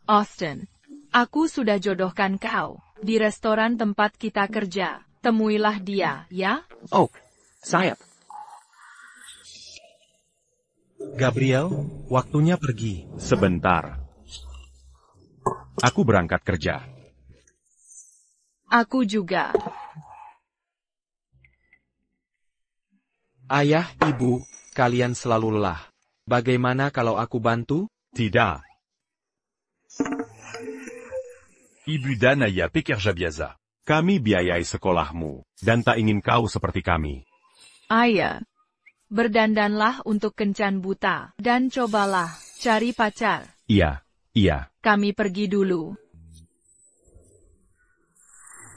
Austin, aku sudah jodohkan kau di restoran tempat kita kerja. Temuilah dia, ya? Oh, sayap. Gabriel, waktunya pergi. Sebentar. Aku berangkat kerja. Aku juga. Ayah, ibu, kalian selalu lelah. Bagaimana kalau aku bantu? Tidak. Ibu dan ayah pekerja biasa. Kami biayai sekolahmu, dan tak ingin kau seperti kami. Ayah, berdandanlah untuk kencan buta, dan cobalah cari pacar. Iya, iya. Kami pergi dulu.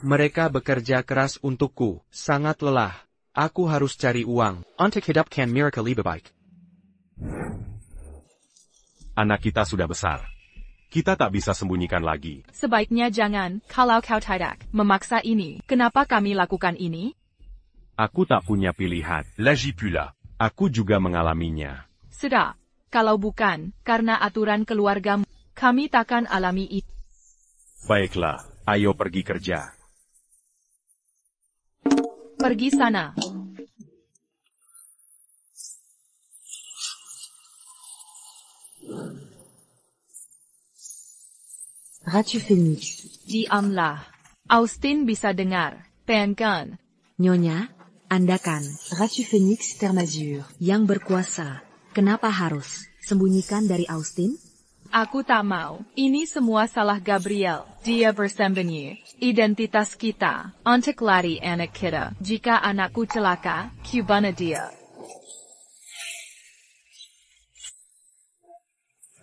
Mereka bekerja keras untukku, sangat lelah. Aku harus cari uang. Untuk hidupkan mereka lebih baik. Anak kita sudah besar. Kita tak bisa sembunyikan lagi. Sebaiknya jangan, kalau kau tidak memaksa ini. Kenapa kami lakukan ini? Aku tak punya pilihan. Lagi pula, aku juga mengalaminya. Sudah, kalau bukan, karena aturan keluargamu, kami takkan alami itu. Baiklah, ayo pergi kerja. Pergi sana. Ratu Phoenix. Diamlah. Austin bisa dengar. Pengen. Nyonya, Anda kan Ratu Phoenix Termazure yang berkuasa. Kenapa harus sembunyikan dari Austin? Aku tak mau. Ini semua salah Gabriel. Dia bersembunyi. Identitas kita. Untuk lari anak kita. Jika anakku celaka, Cubana dia.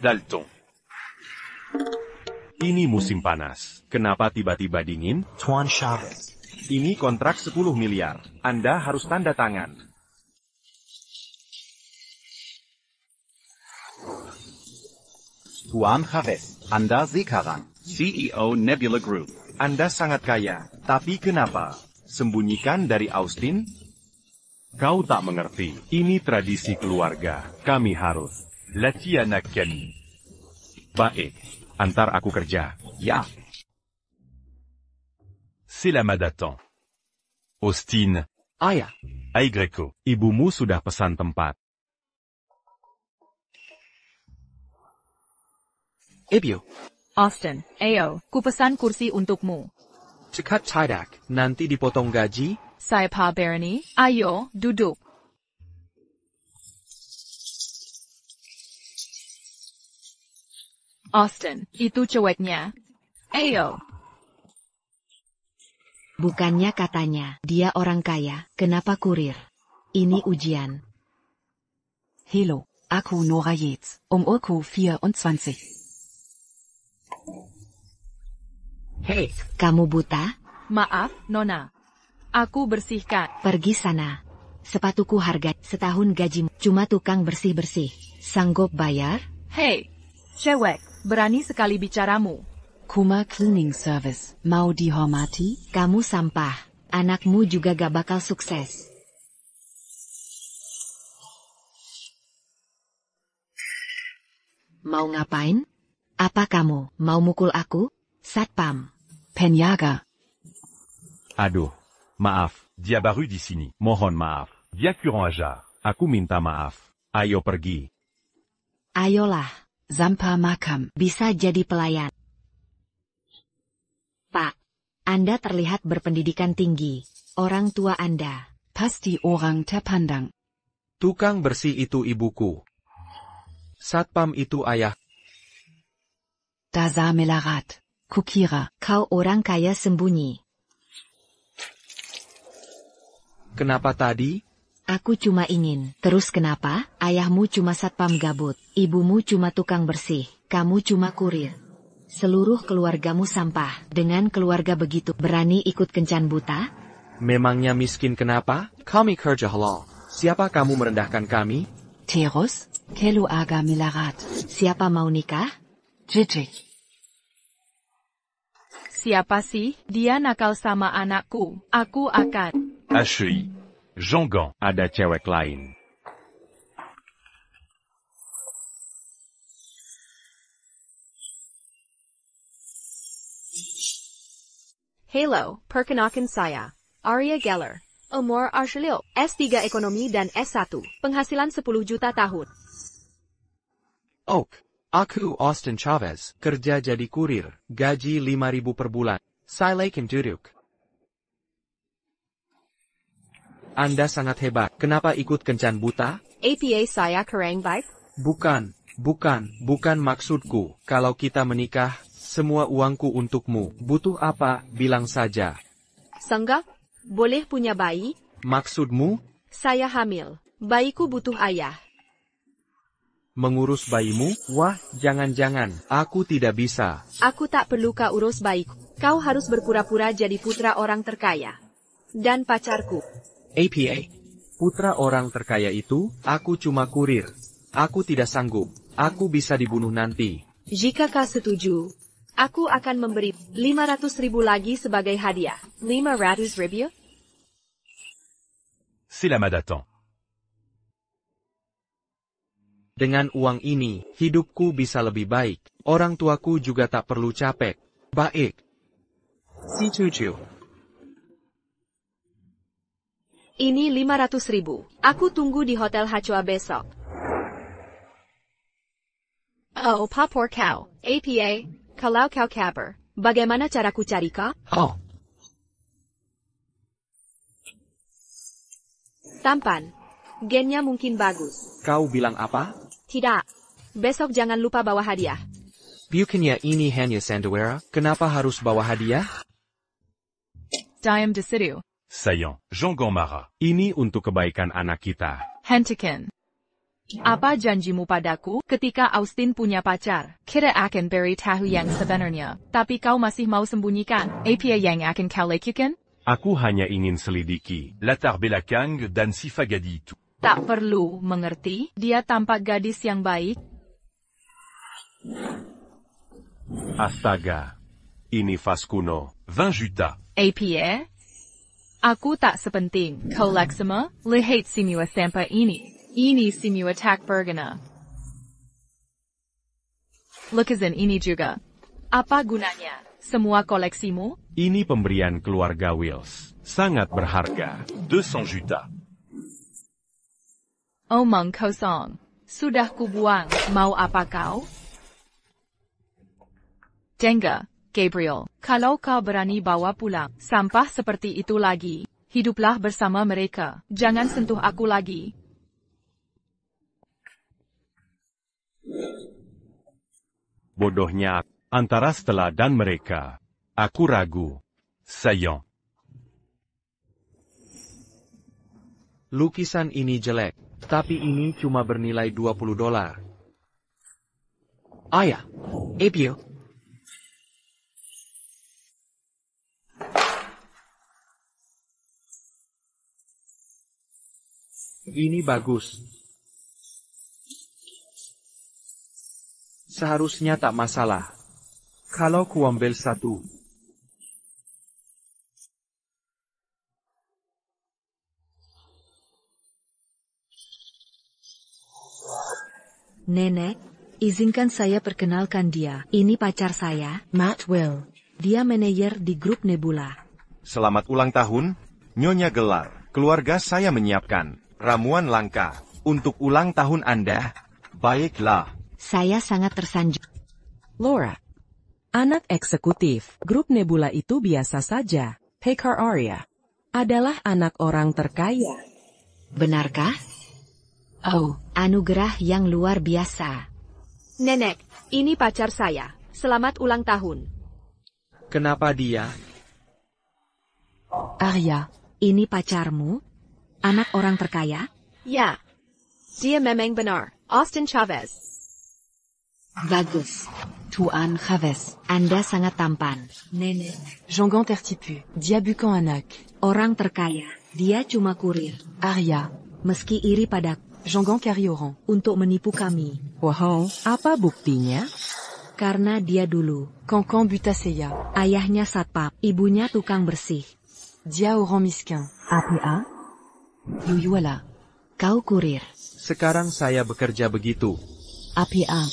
Dalton. Ini musim panas. Kenapa tiba-tiba dingin? Tuan Chavez. Ini kontrak 10 miliar. Anda harus tanda tangan. Tuan Chavez, Anda sekarang CEO Nebula Group. Anda sangat kaya. Tapi kenapa? Sembunyikan dari Austin? Kau tak mengerti. Ini tradisi keluarga. Kami harus. Latihan Kenny. Baik. Antar aku kerja. Ya. C'est la m'attend. Austin. Ayah, Greco. Ibumu sudah pesan tempat. ibu, Austin, ayo, kupesan kursi untukmu. cekat tidak, nanti dipotong gaji. Saya Pak Bernie, ayo, duduk. Austin, itu ceweknya. Ayo. Bukannya katanya, dia orang kaya, kenapa kurir? Ini ujian. Hello, aku Nora Yates, Urku 24. Hei, kamu buta? Maaf, Nona. Aku bersihkan. Pergi sana. Sepatuku harga setahun gajimu, cuma tukang bersih-bersih. Sanggup bayar? Hei, cewek, berani sekali bicaramu. Kuma Cleaning Service, mau dihormati? Kamu sampah. Anakmu juga gak bakal sukses. Mau ngapain? Apa kamu mau mukul aku? Satpam. Penjaga. Aduh. Maaf. Dia baru di sini. Mohon maaf. Dia kurang ajar. Aku minta maaf. Ayo pergi. Ayolah. Zampa makam. Bisa jadi pelayan. Pak, Anda terlihat berpendidikan tinggi. Orang tua Anda. Pasti orang terpandang. Tukang bersih itu ibuku. Satpam itu ayah. Daza Melarat. Kukira. Kau orang kaya sembunyi. Kenapa tadi? Aku cuma ingin. Terus kenapa? Ayahmu cuma satpam gabut. Ibumu cuma tukang bersih. Kamu cuma kurir. Seluruh keluargamu sampah. Dengan keluarga begitu berani ikut kencan buta? Memangnya miskin kenapa? Kami kerja halal. Siapa kamu merendahkan kami? Terus, Kelu Aga Melarat. Siapa mau nikah? Jijik. Siapa sih? Dia nakal sama anakku. Aku akan. HI. Jean-Gant. Ada cewek lain. Hello, perkenalkan saya, Arya Geller. Umur Arshilil, S3 Ekonomi dan S1, penghasilan 10 juta tahun. Oke, aku Austin Chavez, kerja jadi kurir, gaji 5.000 per bulan. Silakan duduk. Anda sangat hebat, kenapa ikut kencan buta? APA saya kurang baik? Bukan maksudku. Kalau kita menikah, semua uangku untukmu. Butuh apa, bilang saja. Sangga? Boleh punya bayi? Maksudmu? Saya hamil. Bayiku butuh ayah. Mengurus bayimu? Wah, jangan-jangan. Aku tidak bisa. Aku tak perlu kau urus bayiku. Kau harus berpura-pura jadi putra orang terkaya. Dan pacarku. APA. Putra orang terkaya itu, aku cuma kurir. Aku tidak sanggup. Aku bisa dibunuh nanti. Jika kau setuju, aku akan memberi 500.000 lagi sebagai hadiah. 500.000? C'est la Madaton. Dengan uang ini, hidupku bisa lebih baik. Orang tuaku juga tak perlu capek. Baik. Si cucu. Ini 500.000. Aku tunggu di Hotel Hachua besok. Oh, papor kau. APA, kalau kau kabar, bagaimana caraku cari kau? Oh. Tampan. Gennya mungkin bagus. Kau bilang apa? Tidak. Besok jangan lupa bawa hadiah. Bukannya ini hanya sandiwara, kenapa harus bawa hadiah? Diam desidu. Sayang, Jean Mara. Ini untuk kebaikan anak kita. Hentikan. Apa janjimu padaku ketika Austin punya pacar? Kita akan beritahu yang sebenarnya, tapi kau masih mau sembunyikan. Apa yang akan kau lakukan? Aku hanya ingin selidiki latar belakang dan sifat gadis itu. Tak perlu mengerti, dia tampak gadis yang baik. Astaga. Ini vas kuno, 20 juta. Apa? Aku tak sepenting. Koleksima, lihat semua sampah ini. Ini semua tak berguna. Lukisan ini juga. Apa gunanya? Semua koleksimu? Ini pemberian keluarga Wills. Sangat berharga. 200 juta. Omong kosong. Sudah kubuang. Mau apa kau? Dengar, Gabriel. Kalau kau berani bawa pulang sampah seperti itu lagi, hiduplah bersama mereka. Jangan sentuh aku lagi. Bodohnya, antara Stella dan mereka. Aku ragu. Sayang. Lukisan ini jelek, tapi ini cuma bernilai $20. Ayah, Apio. Ini bagus. Seharusnya tak masalah. Kalau ku ambil satu. Nenek, izinkan saya perkenalkan dia. Ini pacar saya, Matt Will. Dia manajer di grup Nebula. Selamat ulang tahun, Nyonya Gelar. Keluarga saya menyiapkan ramuan langka untuk ulang tahun Anda. Baiklah. Saya sangat tersanjung. Laura. Anak eksekutif grup Nebula itu biasa saja. Pekar Arya adalah anak orang terkaya. Benarkah? Oh, anugerah yang luar biasa. Nenek, ini pacar saya. Selamat ulang tahun. Kenapa dia? Arya. Ini pacarmu? Anak orang terkaya? Ya. Dia memang benar. Austin Chavez. Bagus. Tuan Chavez. Anda sangat tampan, Nenek. Jean tertipu. Dia bukan anak. Orang terkaya. Dia cuma kurir. Arya. Meski iri padaku. Jean Carrioran. Untuk menipu kami. Wow, apa buktinya? Karena dia dulu. Cancan Butaseya. Ayahnya satpam, ibunya tukang bersih. Dia orang miskin. APA? Yuyuala. Kau kurir. Sekarang saya bekerja begitu. APA.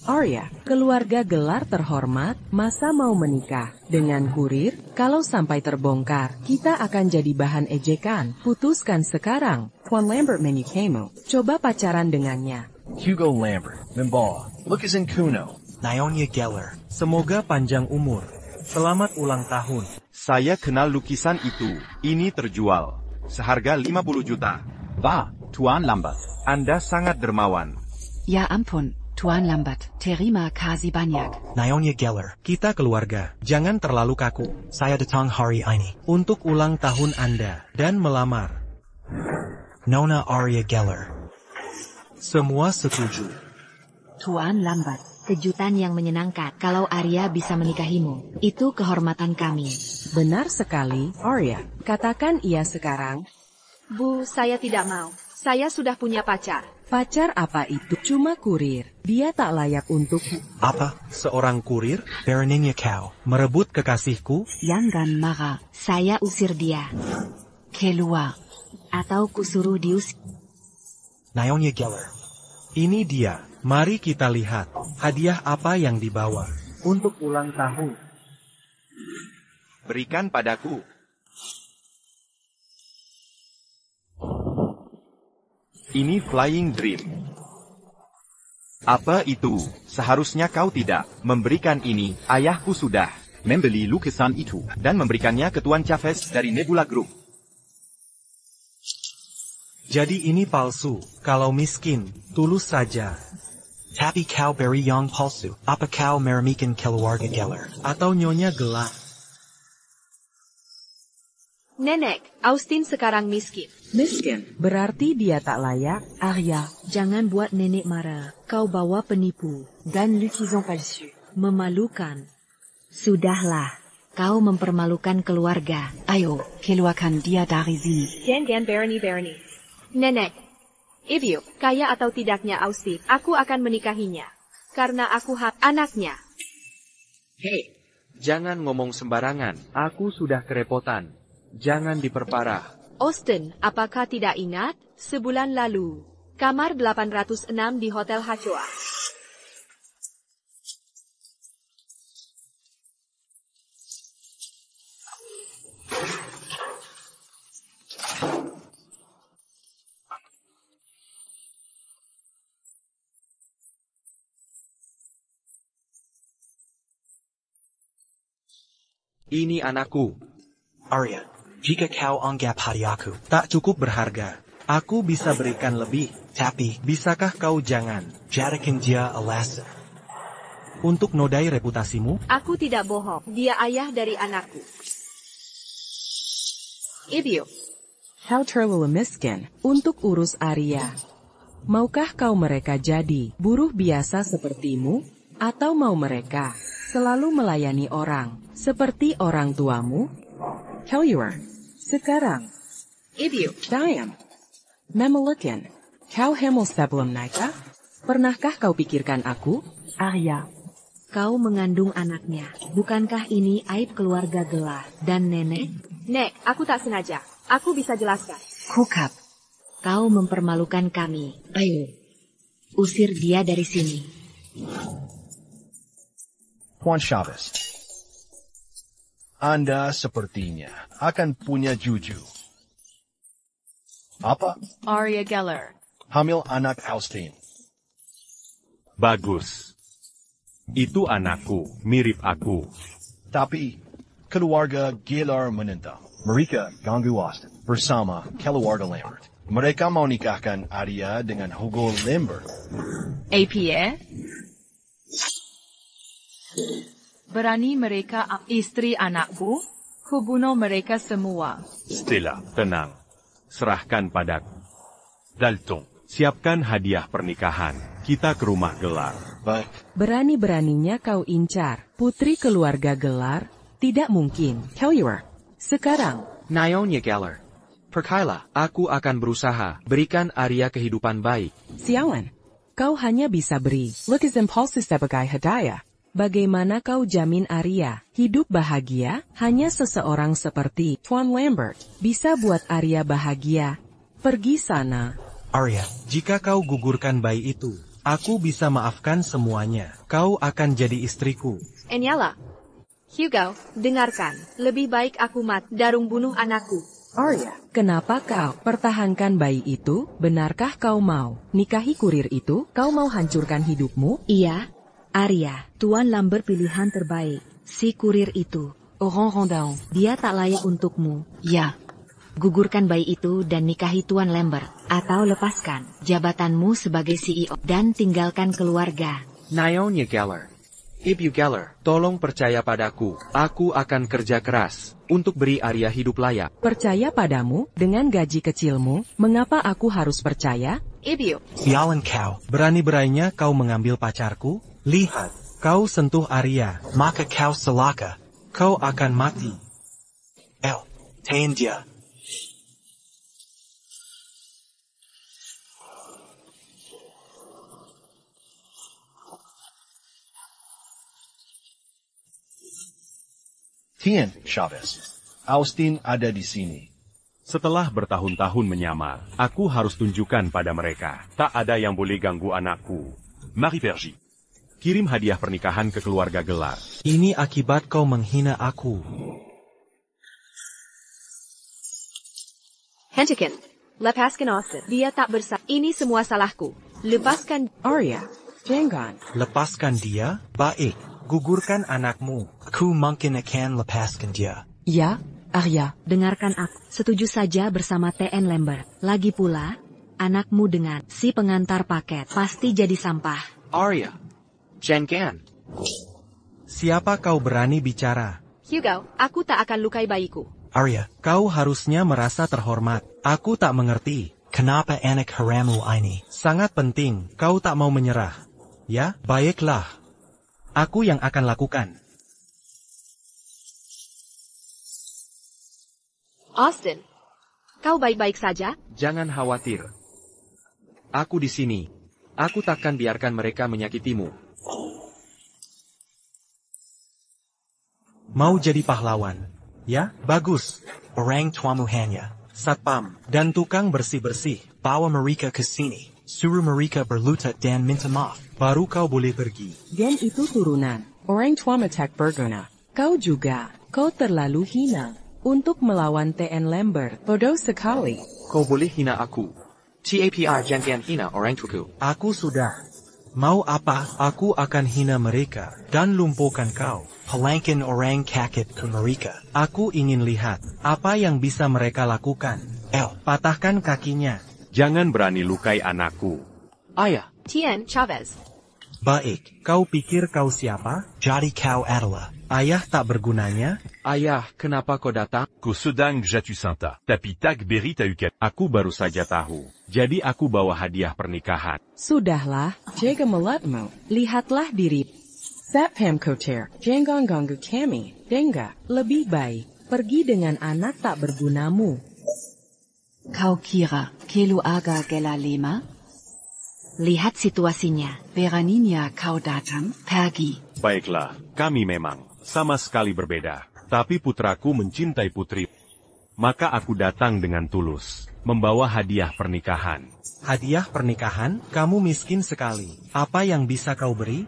Arya, keluarga gelar terhormat, masa mau menikah dengan kurir? Kalau sampai terbongkar, kita akan jadi bahan ejekan. Putuskan sekarang. Tuan Lambert menyukaimu. Coba pacaran dengannya. Hugo Lambert, Mimbaugh, Lucas and Kuno. Nyonya Geller, semoga panjang umur. Selamat ulang tahun. Saya kenal lukisan itu. Ini terjual. Seharga 50 juta. Wah, Tuan Lambert. Anda sangat dermawan. Ja ampun, Tuan Lambert, terima kasih banyak. Nyonya Geller, kita keluarga. Jangan terlalu kaku. Saya datang hari ini untuk ulang tahun Anda dan melamar. Nona Arya Geller. Semua setuju. Tuan Lambert. Kejutan yang menyenangkan kalau Arya bisa menikahimu. Itu kehormatan kami. Benar sekali, Arya. Katakan iya sekarang. Bu, saya tidak mau. Saya sudah punya pacar. Pacar apa itu? Cuma kurir. Dia tak layak untuk... Apa? Seorang kurir? Beraninya kau merebut kekasihku? Jangan marah. Saya usir dia. Keluar. Atau kusuruh diusir. Nyonya Geller. Ini dia. Mari kita lihat. Hadiah apa yang dibawa untuk ulang tahun. Berikan padaku. Ini Flying Dream. Apa itu? Seharusnya kau tidak memberikan ini. Ayahku sudah membeli lukisan itu dan memberikannya ke Tuan Chavez dari Nebula Group. Jadi ini palsu. Kalau miskin, tulus saja. Tapi kau beri yang palsu. Apa kau meremehkan keluarga Geller? Atau Nyonya Gelar? Nenek, Austin sekarang miskin. Miskin? Berarti dia tak layak? Arya, jangan buat nenek marah. Kau bawa penipu dan lukisan palsu. Memalukan. Sudahlah. Kau mempermalukan keluarga. Ayo, keluarkan dia dari sini. Jangan Bernie. Nenek, Ibu, kaya atau tidaknya Austin, aku akan menikahinya. Karena aku anaknya. Hei, jangan ngomong sembarangan. Aku sudah kerepotan. Jangan diperparah. Austin, apakah tidak ingat? Sebulan lalu, kamar 806 di Hotel Hachoa. Ini anakku. Arya, jika kau anggap hadiahku tak cukup berharga, aku bisa berikan lebih. Tapi, bisakah kau jangan jadikan dia alasan untuk nodai reputasimu? Aku tidak bohong. Dia ayah dari anakku. Ibu. Kau terlalu miskin untuk urus Arya. Maukah kau mereka jadi buruh biasa sepertimu? Atau mau mereka selalu melayani orang seperti orang tuamu? Keluar sekarang. Ibu. Diam. Memelikan. Kau hamil sebelum nikah? Pernahkah kau pikirkan aku? Arya, kau mengandung anaknya. Bukankah ini aib keluarga Gelar dan nenek? Nek, aku tak sengaja. Aku bisa jelaskan. Kukap. Kau mempermalukan kami. Ayo, usir dia dari sini. Tuan Chavez, Anda sepertinya akan punya cucu. Apa? Arya Geller. Hamil anak Austin. Bagus. Itu anakku, mirip aku. Tapi, keluarga Geller menentang. Mereka ganggu Austin bersama keluarga Lambert. Mereka mau nikahkan Arya dengan Hugo Lambert. APA? Berani mereka istri anakku? Kubunuh mereka semua. Stella, tenang. Serahkan padaku. Dalton, siapkan hadiah pernikahan. Kita ke rumah Gelar. Baik. Berani-beraninya kau incar putri keluarga Gelar? Tidak mungkin. Keluar sekarang. Nyonya Geller. Percayalah, aku akan berusaha berikan Arya kehidupan baik. Sialan. Kau hanya bisa beri lukisan impulsif sebagai hadiah. Bagaimana kau jamin Arya hidup bahagia? Hanya seseorang seperti Tuan Lambert bisa buat Arya bahagia. Pergi sana. Arya, jika kau gugurkan bayi itu, Aku bisa maafkan semuanya. Kau akan jadi istriku. Enyala. Hugo, dengarkan. Lebih baik aku darung bunuh anakku. Arya, kenapa kau pertahankan bayi itu? Benarkah kau mau nikahi kurir itu? Kau mau hancurkan hidupmu? Iya, Arya, Tuan Lambert pilihan terbaik. Si kurir itu, Oran Rondaon. dia tak layak untukmu. Ya. Gugurkan bayi itu dan nikahi Tuan Lambert. Atau lepaskan jabatanmu sebagai CEO dan tinggalkan keluarga. Nyonya Geller. Ibu Geller, tolong percaya padaku. Aku akan kerja keras untuk beri Arya hidup layak. Percaya padamu dengan gaji kecilmu? Mengapa aku harus percaya? Ibu. Sialan kau. Berani-beraninya kau mengambil pacarku? Lihat, kau sentuh Arya. Maka kau celaka. Kau akan mati. Tahan dia. Tien, Chavez. Austin ada di sini. Setelah bertahun-tahun menyamar, aku harus tunjukkan pada mereka. Tak ada yang boleh ganggu anakku. Marie Pergy. Kirim hadiah pernikahan ke keluarga Gelar. Ini akibat kau menghina aku. Hentikan. Lepaskan Austin. Dia tak bersalah. Ini semua salahku. Lepaskan. Arya, jangan. Lepaskan dia? Baik. Gugurkan anakmu. Ku mungkin akan lepaskan dia. Ya, Arya. Dengarkan aku. Setuju saja bersama TN Lambert. Lagi pula, anakmu dengan si pengantar paket pasti jadi sampah. Arya. Jangan. Siapa kau berani bicara? Hugo, aku tak akan lukai bayiku. Arya, kau harusnya merasa terhormat. Aku tak mengerti. Kenapa anak haramu ini? Sangat penting, kau tak mau menyerah. Ya, baiklah. Aku yang akan lakukan. Austin, kau baik-baik saja? Jangan khawatir. Aku di sini. Aku takkan biarkan mereka menyakitimu. Mau jadi pahlawan? Ya, bagus. Orang tuamu hanya satpam dan tukang bersih-bersih. Bawa mereka ke sini. Suruh mereka berlutut dan minta maaf. Baru kau boleh pergi. Gen itu turunan. Orang tua metak berguna. Kau juga. Kau terlalu hina. Untuk melawan TN Lambert. Bodoh sekali. Kau boleh hina aku. TAPR jangan hina orang tuaku. Aku sudah. Mau apa? Aku akan hina mereka. Dan lumpuhkan kau. Palangkan orang kaget ke mereka. Aku ingin lihat. Apa yang bisa mereka lakukan. Patahkan kakinya. Jangan berani lukai anakku. Ayah. Tien, Chavez. Baik, kau pikir kau siapa? Jadi kau adalah ayah tak bergunanya? Ayah, kenapa kau datang? Ku sedang jatuh cinta, tapi tak beri tahu. Aku baru saja tahu. Jadi aku bawa hadiah pernikahan. Sudahlah, jaga mulatmu. Lihatlah diri. Sapham Koter, jangan ganggu kami. Dengar, lebih baik pergi dengan anak tak bergunamu. Kau kira keluarga Geller lema? Lihat situasinya. Beraninya kau datang, pergi. Baiklah, kami memang sama sekali berbeda. Tapi putraku mencintai putri. Maka aku datang dengan tulus, membawa hadiah pernikahan. Hadiah pernikahan? Kamu miskin sekali. Apa yang bisa kau beri?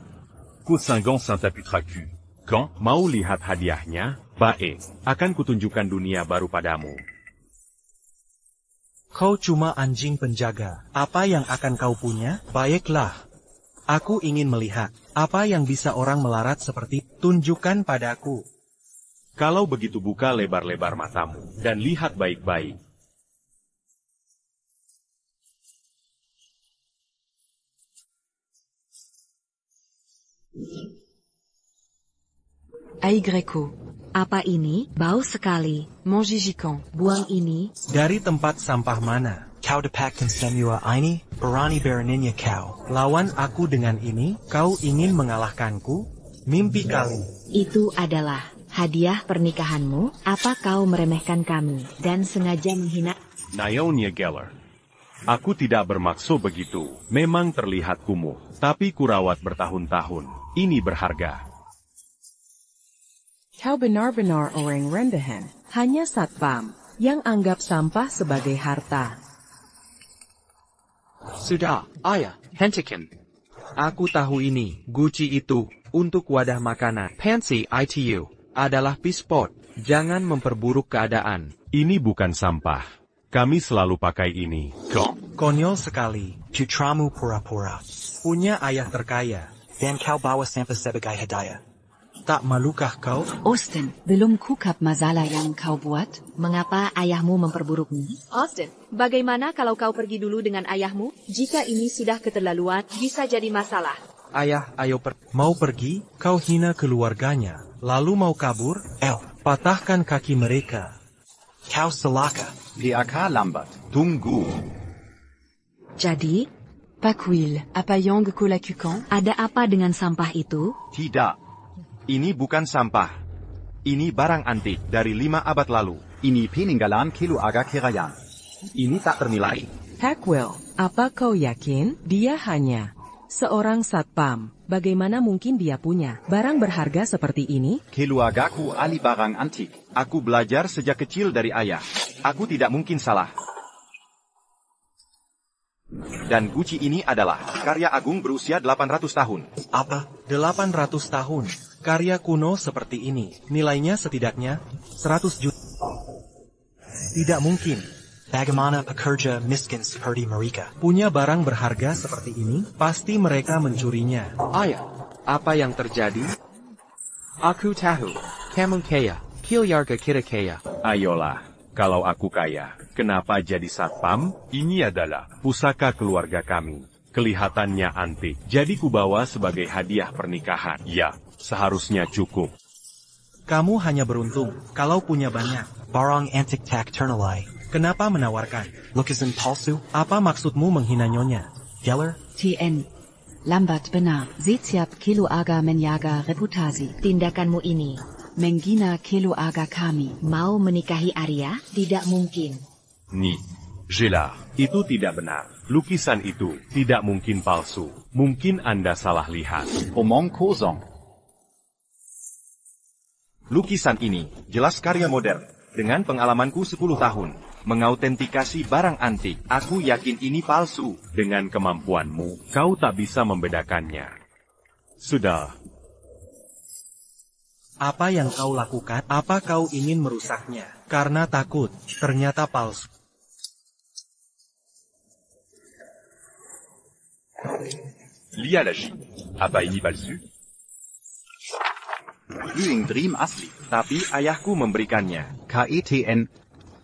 Kusangon Saint-Aputraku. Kau mau lihat hadiahnya? Baik, akan kutunjukkan dunia baru padamu. Kau cuma anjing penjaga. Apa yang akan kau punya? Baiklah. Aku ingin melihat. Apa yang bisa orang melarat seperti tunjukkan padaku. Kalau begitu buka lebar-lebar matamu dan lihat baik-baik. Aigreku. Apa ini? Bau sekali. Mongigikan. Buang ini. Dari tempat sampah mana? Kau dapatkan semua ini? Berani beraninya kau. Lawan aku dengan ini? Kau ingin mengalahkanku? Mimpi kali. Itu adalah hadiah pernikahanmu. Apa kau meremehkan kami dan sengaja menghina? Nyonya Geller. Aku tidak bermaksud begitu. Memang terlihat kumuh, tapi kurawat bertahun-tahun. Ini berharga. Kau benar-benar orang rendahan. Hanya satpam yang anggap sampah sebagai harta. Sudah, ayah, hentikan. Aku tahu ini, guci itu, untuk wadah makanan. Pansy itu, adalah pispot. Jangan memperburuk keadaan. Ini bukan sampah. Kami selalu pakai ini. Konyol sekali. Putramu pura-pura. Punya ayah terkaya. Dan kau bawa sampah sebagai hadiah. Tak malukah kau? Austin, belum kukap masalah yang kau buat? Mengapa ayahmu memperburukmu? Austin, bagaimana kalau kau pergi dulu dengan ayahmu? Jika ini sudah keterlaluan, bisa jadi masalah. Ayah, ayo mau pergi? Kau hina keluarganya. Lalu mau kabur? Patahkan kaki mereka. Kau celaka. PAK lambat. Tunggu. Jadi, Pakwil, apa yang kau lakukan? Ada apa dengan sampah itu? Tidak. Ini bukan sampah. Ini barang antik dari 5 abad lalu. Ini peninggalan keluarga Kirayan. Ini tak ternilai. Pakwil, apa kau yakin? Dia hanya seorang satpam. Bagaimana mungkin dia punya barang berharga seperti ini? Keluargaku ahli barang antik. Aku belajar sejak kecil dari ayah. Aku tidak mungkin salah. Dan guci ini adalah karya agung berusia 800 tahun. Apa? 800 tahun. Karya kuno seperti ini. Nilainya setidaknya 100 juta. Tidak mungkin. Bagaimana pekerja miskin seperti mereka? Punya barang berharga seperti ini, pasti mereka mencurinya. Ayah, apa yang terjadi? Aku tahu. Kamu kaya. Keluarga kita kaya. Ayolah, kalau aku kaya, kenapa jadi satpam? Ini adalah pusaka keluarga kami. Kelihatannya antik, jadi kubawa sebagai hadiah pernikahan. Ya, seharusnya cukup. Kamu hanya beruntung kalau punya banyak. Barang antik tak ternilai. Kenapa menawarkan? Lukisan palsu? Apa maksudmu menghina Nyonya Geller? TN. Lambat benar. Setiap keluarga menjaga reputasi. Tindakanmu ini menghina keluarga kami. Mau menikahi Arya? Tidak mungkin. Ni, Gela, itu tidak benar. Lukisan itu tidak mungkin palsu. Mungkin Anda salah lihat. Omong kosong. Lukisan ini jelas karya modern. Dengan pengalamanku 10 tahun, mengautentikasi barang antik, aku yakin ini palsu. Dengan kemampuanmu, kau tak bisa membedakannya. Sudah. Apa yang kau lakukan? Apa kau ingin merusaknya? Karena takut, ternyata palsu. Lihat lagi. Apa ini palsu? Flying Dream asli. Tapi ayahku memberikannya. KETN.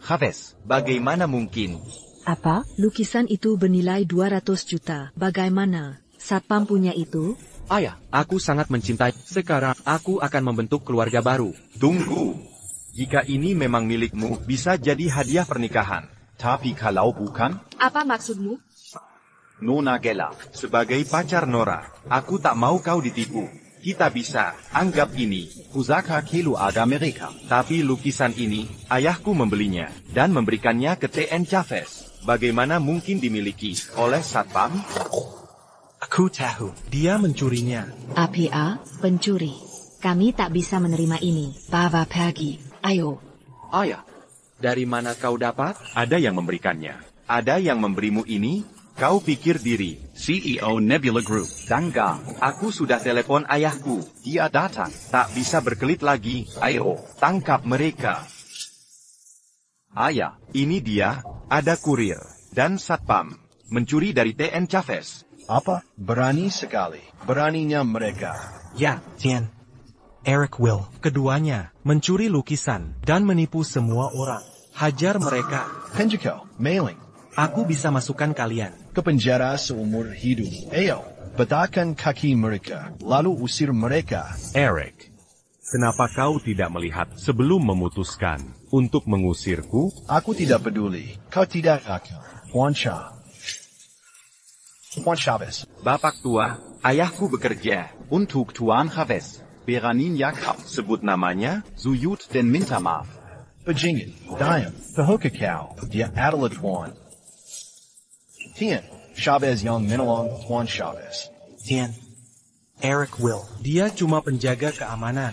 Chavez. Bagaimana mungkin? Apa? Lukisan itu bernilai 200 juta. Bagaimana? Satpam punya itu? Ayah, aku sangat mencintai. Sekarang, aku akan membentuk keluarga baru. Tunggu. Jika ini memang milikmu, bisa jadi hadiah pernikahan. Tapi kalau bukan? Apa maksudmu? Nona Geller. Sebagai pacar Nora, aku tak mau kau ditipu. Kita bisa anggap ini pusaka keluarga mereka. Tapi lukisan ini, ayahku membelinya dan memberikannya ke TN Chavez. Bagaimana mungkin dimiliki oleh satpam? Aku tahu. Dia mencurinya. APA, pencuri. Kami tak bisa menerima ini. Bawa pergi. Ayo. Ayah, dari mana kau dapat? Ada yang memberikannya. Ada yang memberimu ini? Kau pikir diri. CEO Nebula Group. Dangga, aku sudah telepon ayahku. Dia datang. Tak bisa berkelit lagi. Ayo, tangkap mereka. Ayah. Ini dia, ada kurir dan satpam. Mencuri dari TN Chavez. Apa? Berani sekali. Beraninya mereka. Ya, Tian. Eric Will. Keduanya, mencuri lukisan dan menipu semua orang. Hajar mereka. Penjiko, mailing. Aku bisa masukkan kalian ke penjara seumur hidup. Ayo, betahkan kaki mereka, lalu usir mereka. Eric, kenapa kau tidak melihat sebelum memutuskan untuk mengusirku? Aku tidak peduli. Kau tidak akan. Juan Chavez. Bapak tua, ayahku bekerja. Untuk Tuan Chavez. Beraninya kau. Sebut namanya. Zuyut dan minta maaf. Pejingin, Diam, Pahoka kau. Dia adalah Tuan. Tian, Chavez yang menolong Tuan Chavez. Tian, Eric Will. Dia cuma penjaga keamanan.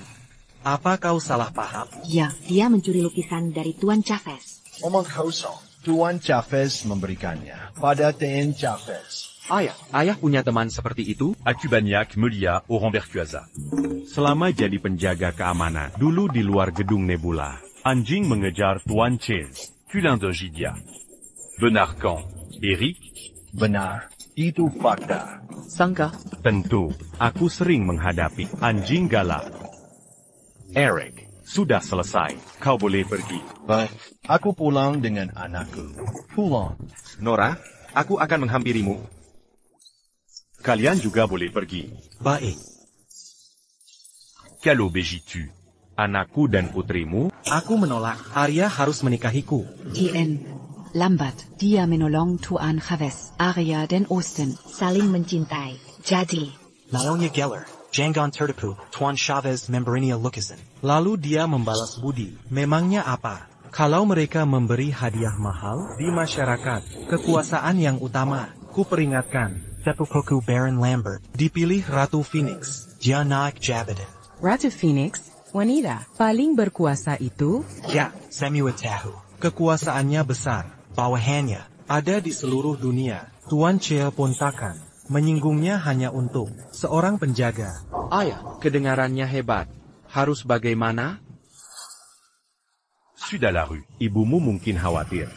Apa kau salah paham? Ya, dia mencuri lukisan dari Tuan Chavez. Omong kosong. Tuan Chavez memberikannya pada TN Chavez. Ayah punya teman seperti itu? Acubaniac Melia Orambercuaza. Selama jadi penjaga keamanan, dulu di luar gedung Nebula, anjing mengejar Tuan Chen, Culin de Gidia. Benar kan, Eric? Benar, itu fakta. Sangka? Tentu, aku sering menghadapi anjing galak. Eric, sudah selesai. Kau boleh pergi. Baik, aku pulang dengan anakku. Pulang. Nora, aku akan menghampirimu. Kalian juga boleh pergi. Baik. Quel obéis-tu? Anakku dan putrimu? Aku menolak. Arya harus menikahiku. Tien. Lambert, dia menolong Tuan Chavez, Arya dan Austin. Saling mencintai. Jadi, Naonya Geller, Jangon Tertipu, Tuan Chavez Memberinia Lucasen. Lalu dia membalas budi. Memangnya apa? Kalau mereka memberi hadiah mahal di masyarakat, kekuasaan yang utama, ku peringatkan. Seppuku Baron Lambert, Dipilih Ratu Phoenix. Dia naik jabatan. Ratu Phoenix, wanita paling berkuasa itu? Ya, Semua tahu. Kekuasaannya besar. Bawahannya. Ada di seluruh dunia. Tuan Chea pun takkan menyinggungnya hanya untuk seorang penjaga. Ayah, kedengarannya hebat. Harus bagaimana? Sudah la rue. Ibumu mungkin khawatir.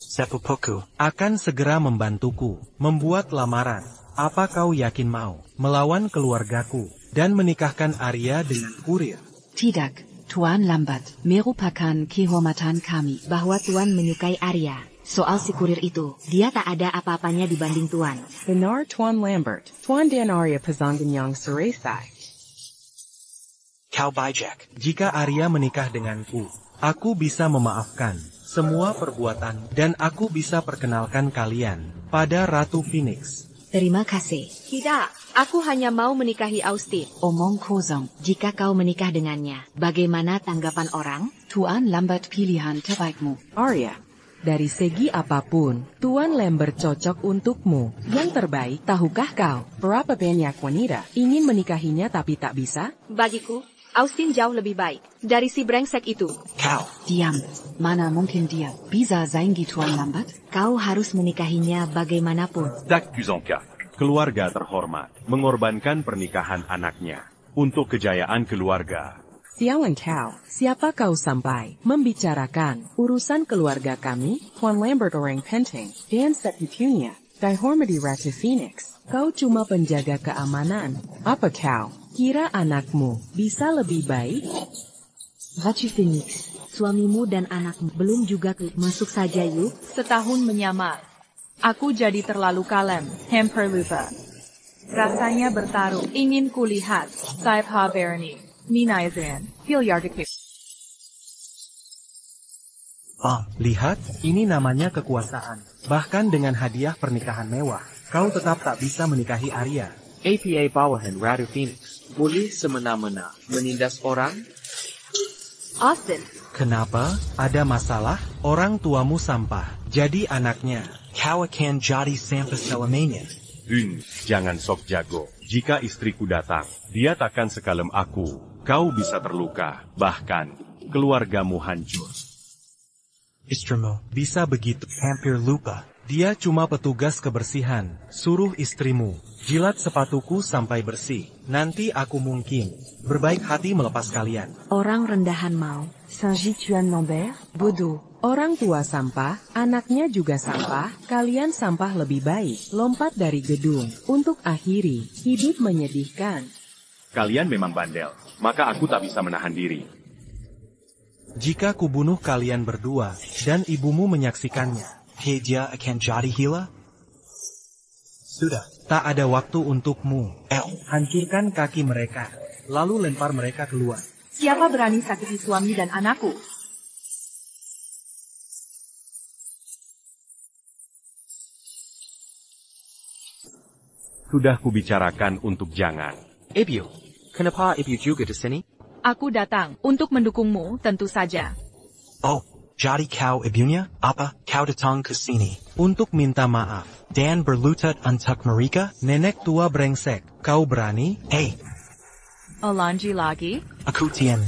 Seppuku akan segera membantuku membuat lamaran. Apa kau yakin mau melawan keluargaku dan menikahkan Arya dengan kurir? Tidak, Tuan Lambert, merupakan kehormatan kami. bahwa Tuan menyukai Arya. Soal si kurir itu, dia tak ada apa-apanya dibanding Tuan. Benar Tuan Lambert, Tuan dan Arya Pazangan yang seresai. Kau bijak. Jika Arya menikah denganku, aku bisa memaafkan semua perbuatan dan aku bisa perkenalkan kalian pada Ratu Phoenix. Terima kasih. Tidak, aku hanya mau menikahi Austin. Omong kosong. Jika kau menikah dengannya, bagaimana tanggapan orang? Tuan Lambert pilihan terbaikmu. Arya, dari segi apapun, Tuan Lambert cocok untukmu. Yang terbaik, tahukah kau, berapa banyak wanita ingin menikahinya tapi tak bisa? Bagiku, Austin jauh lebih baik dari si brengsek itu. Kau. Diam. Mana mungkin dia bisa zaingi Tuan Lambert? Kau harus menikahinya bagaimanapun. Dak Kuzonka, keluarga terhormat, mengorbankan pernikahan anaknya untuk kejayaan keluarga. Sialan kau, siapa kau sampai membicarakan urusan keluarga kami? Tuan Lambert orang penting dan sepupunya. Dihormati Ratu Phoenix. Kau cuma penjaga keamanan. Apa kau kira anakmu bisa lebih baik? Ratu Phoenix, suamimu dan anakmu belum juga masuk saja yuk. Setahun menyamar. Aku jadi terlalu kalem, hampir lupa. Rasanya bertarung, ingin kulihat. Saib ha Berni, Minaizan, Hilyardikip. Lihat, ini namanya kekuasaan. Bahkan dengan hadiah pernikahan mewah, kau tetap tak bisa menikahi Arya. APA bawahan Ratu Phoenix. Boleh semena-mena menindas orang? Austin. Kenapa? Ada masalah? Orang tuamu sampah. Jadi anaknya. Kau akan jadi sampah selamanya. Jangan sok jago. Jika istriku datang, dia takkan sekalem aku. Kau bisa terluka, bahkan keluargamu hancur. Istrimu Bisa begitu. hampir lupa. Dia cuma petugas kebersihan. Suruh istrimu jilat sepatuku sampai bersih. Nanti aku mungkin berbaik hati melepas kalian. Orang rendahan mau. S'agit Tuan Lambert? Bodoh. Orang tua sampah, anaknya juga sampah, kalian sampah lebih baik. Lompat dari gedung untuk akhiri hidup menyedihkan. Kalian memang bandel, maka aku tak bisa menahan diri. Jika kubunuh kalian berdua dan ibumu menyaksikannya, Dia akan jadi gila? Sudah. tak ada waktu untukmu. Hancurkan kaki mereka, lalu lempar mereka keluar. Siapa berani sakiti suami dan anakku? Sudah kubicarakan untuk jangan. Ibu, kenapa ibu juga di sini? Aku datang untuk mendukungmu, tentu saja. Oh, jadi kau ibunya? Apa kau datang ke sini? Untuk minta maaf. Dan berlutut untuk mereka? Nenek tua brengsek, kau berani? Hey, Alonji lagi? aku Tien.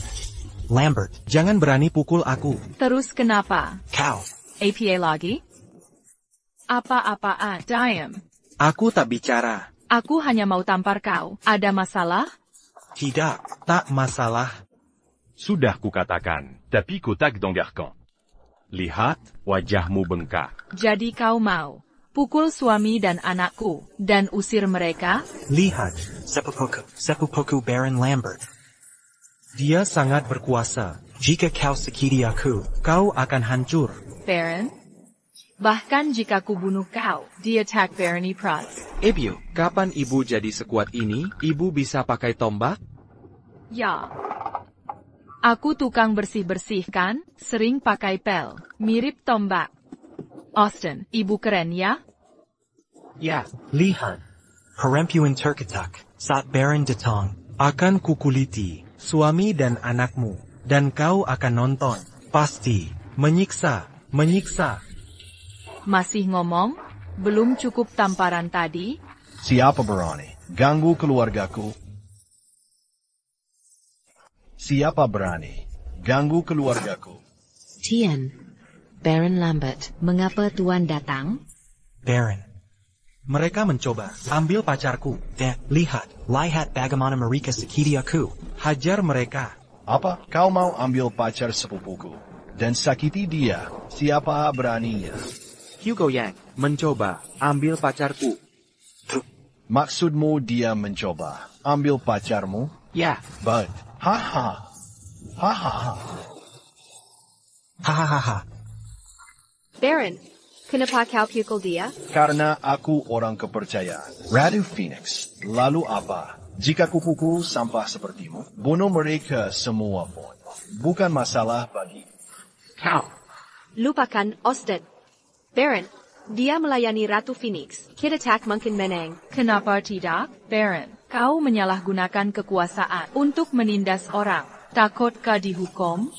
Lambert. Jangan berani pukul aku. Terus kenapa? Cow. APA lagi? Apa-apaan, Diam? Aku tak bicara. Aku hanya mau tampar kau. Ada masalah? Tidak, tak masalah. Sudah kukatakan, tapi ku tak donggarkan. Lihat, wajahmu bengkak. Jadi kau mau pukul suami dan anakku, dan usir mereka? Lihat, sepupuku Baron Lambert. Dia sangat berkuasa. Jika kau sakiti aku, kau akan hancur. Baron? Bahkan jika ku bunuh kau, dia tak berani pras. Ibu, kapan ibu jadi sekuat ini? Ibu bisa pakai tombak? Ya. Aku tukang bersih-bersih kan, sering pakai pel, mirip tombak. Austin, ibu keren ya? Ya. Lihat. Perempuan terketak, saat Baron datang. Akan kukuliti suami dan anakmu, dan kau akan nonton. Pasti. Menyiksa. Masih ngomong? Belum cukup tamparan tadi? Siapa berani ganggu keluargaku? Siapa berani ganggu keluargaku? Tian. Baron Lambert, mengapa Tuan datang? Baron. Mereka mencoba ambil pacarku. Lihat bagaimana mereka sakiti aku. Hajar mereka. Apa kau mau ambil pacar sepupuku dan sakiti dia? Siapa beraninya? Hugo Yang mencoba ambil pacarku. Maksudmu dia mencoba ambil pacarmu? Ya. But, haha. Baron, kenapa kau pukul dia? Karena aku orang kepercayaan. Ratu Phoenix, lalu apa? Jika kupukul sampah sepertimu, bunuh mereka semua pun. Bukan masalah bagi kau. Lupakan Austin. Baron, dia melayani Ratu Phoenix. Kita tak mungkin menang. Kenapa tidak, Baron? Kau menyalahgunakan kekuasaan untuk menindas orang. Takutkah dihukum?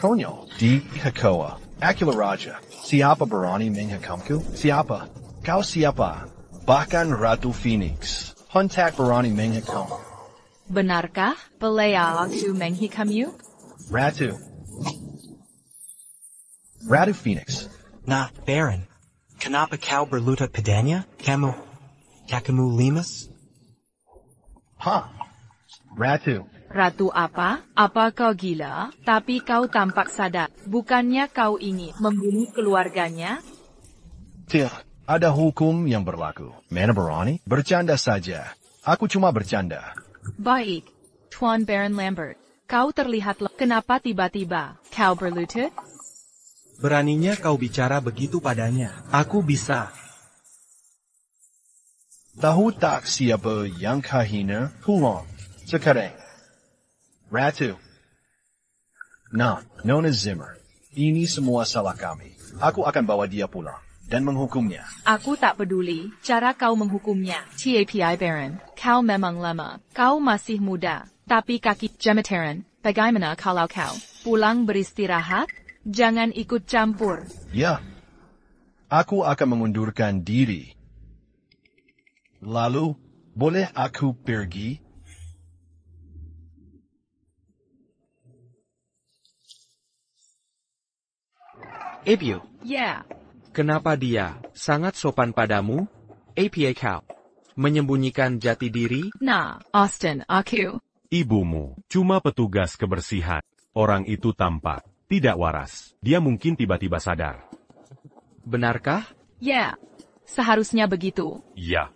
Konyol, di Hakoa, Akila Raja. Siapa berani menghukumku? Siapa? Kau siapa? Bahkan Ratu Phoenix. Hentak berani menghukum. Benarkah pelea aku menghukummu? Ratu Phoenix. Nah, Baron, kenapa kau berlutut padanya? Kamu limas? Ratu apa? Apa kau gila? Tapi kau tampak sadar. Bukannya kau ingin membunuh keluarganya? Tidak, ada hukum yang berlaku. Mana berani? Bercanda saja. Aku cuma bercanda. Baik, Tuan Baron Lambert. Kau terlihat kenapa tiba-tiba kau berlutut? Beraninya kau bicara begitu padanya. Aku bisa. Tahu tak siapa yang kahina? Pulang. Sekarang. Ratu. Nah, Nona Zimmer. Ini semua salah kami. Aku akan bawa dia pulang dan menghukumnya. Aku tak peduli cara kau menghukumnya. TAPI Baron, kau memang lama. Kau masih muda. Tapi kaki Gemetaran, bagaimana kalau kau pulang beristirahat? Jangan ikut campur. Ya. Aku akan mengundurkan diri. Lalu, boleh aku pergi? Ibu. Ya. Kenapa dia sangat sopan padamu? APA kau menyembunyikan jati diri? Nah, Austin, aku. Ibumu cuma petugas kebersihan. Orang itu tampak tidak waras. Dia mungkin tiba-tiba sadar. Benarkah? Ya. Seharusnya begitu. Ya.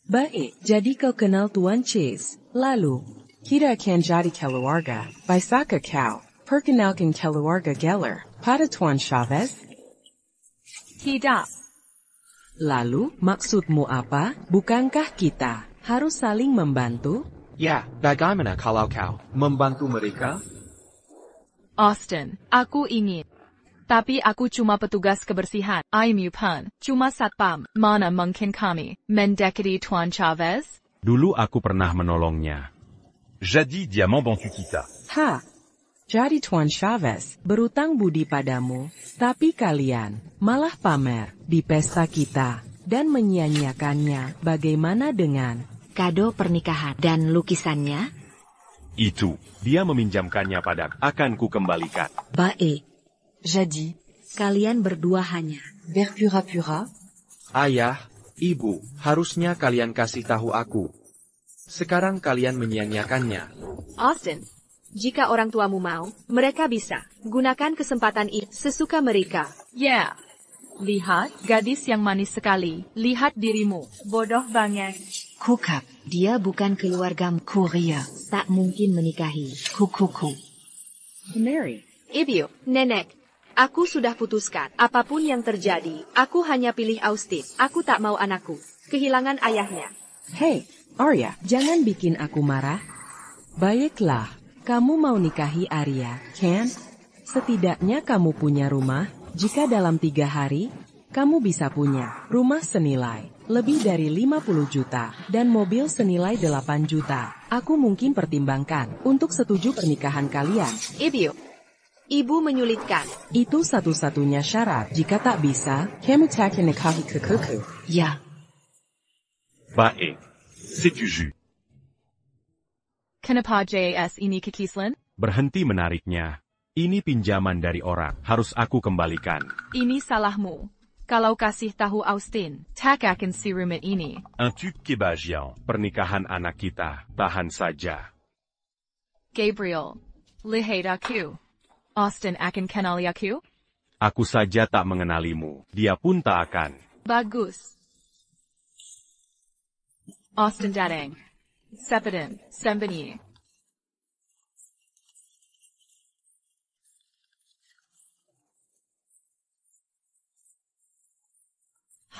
Baik, jadi kau kenal Tuan Chase. Lalu, kita akan jadi keluarga. Bisakah kau perkenalkan keluarga Geller pada Tuan Chavez? Tidak. Lalu, maksudmu apa? Bukankah kita harus saling membantu? Ya, bagaimana kalau kau membantu mereka? Austin, aku ingin. Tapi aku cuma petugas kebersihan. I'm Yupan, cuma satpam. Mana mungkin kami mendekati Tuan Chavez? Dulu aku pernah menolongnya. Jadi dia membantu kita. Jadi Tuan Chavez berutang budi padamu, tapi kalian malah pamer di pesta kita dan menyia-nyiakannya. Bagaimana dengan kado pernikahan dan lukisannya? Itu, dia meminjamkannya padaku. Akan kukembalikan. Baik. Jadi, Kalian berdua hanya. vers pura-pura, Ayah, Ibu, harusnya kalian kasih tahu aku. Sekarang kalian menyia-nyiakannya. Austin, jika orang tuamu mau, mereka bisa gunakan kesempatan ini sesuka mereka. Yeah. Lihat, gadis yang manis sekali. Lihat dirimu. Bodoh banget. Kukap, dia bukan keluargamu. Kuria, tak mungkin menikahi. Kukuku. Mary. Ibu, nenek, aku sudah putuskan. Apapun yang terjadi, aku hanya pilih Austin. Aku tak mau anakku kehilangan ayahnya. Hey, Arya, jangan bikin aku marah. Baiklah, kamu mau nikahi Arya, kan? Setidaknya kamu punya rumah. Jika dalam 3 hari, kamu bisa punya rumah senilai lebih dari 50 juta dan mobil senilai 8 juta. Aku mungkin pertimbangkan untuk setuju pernikahan kalian. Ibu menyulitkan. Itu satu-satunya syarat. Jika tak bisa, kamu tak nikahi kekuku. Ya. Baik. Setuju. Kenapa JAS ini kekislan? Berhenti menariknya. Ini pinjaman dari orang. Harus aku kembalikan. Ini salahmu. Kalau kasih tahu Austin, tak akan si rumit ini. Un truc kebajian. Pernikahan anak kita. Tahan saja. Gabriel, lihat aku. Austin akan kenali aku? Aku saja tak mengenalimu. Dia pun tak akan. Bagus. Austin datang. Sepeden, sembunyi.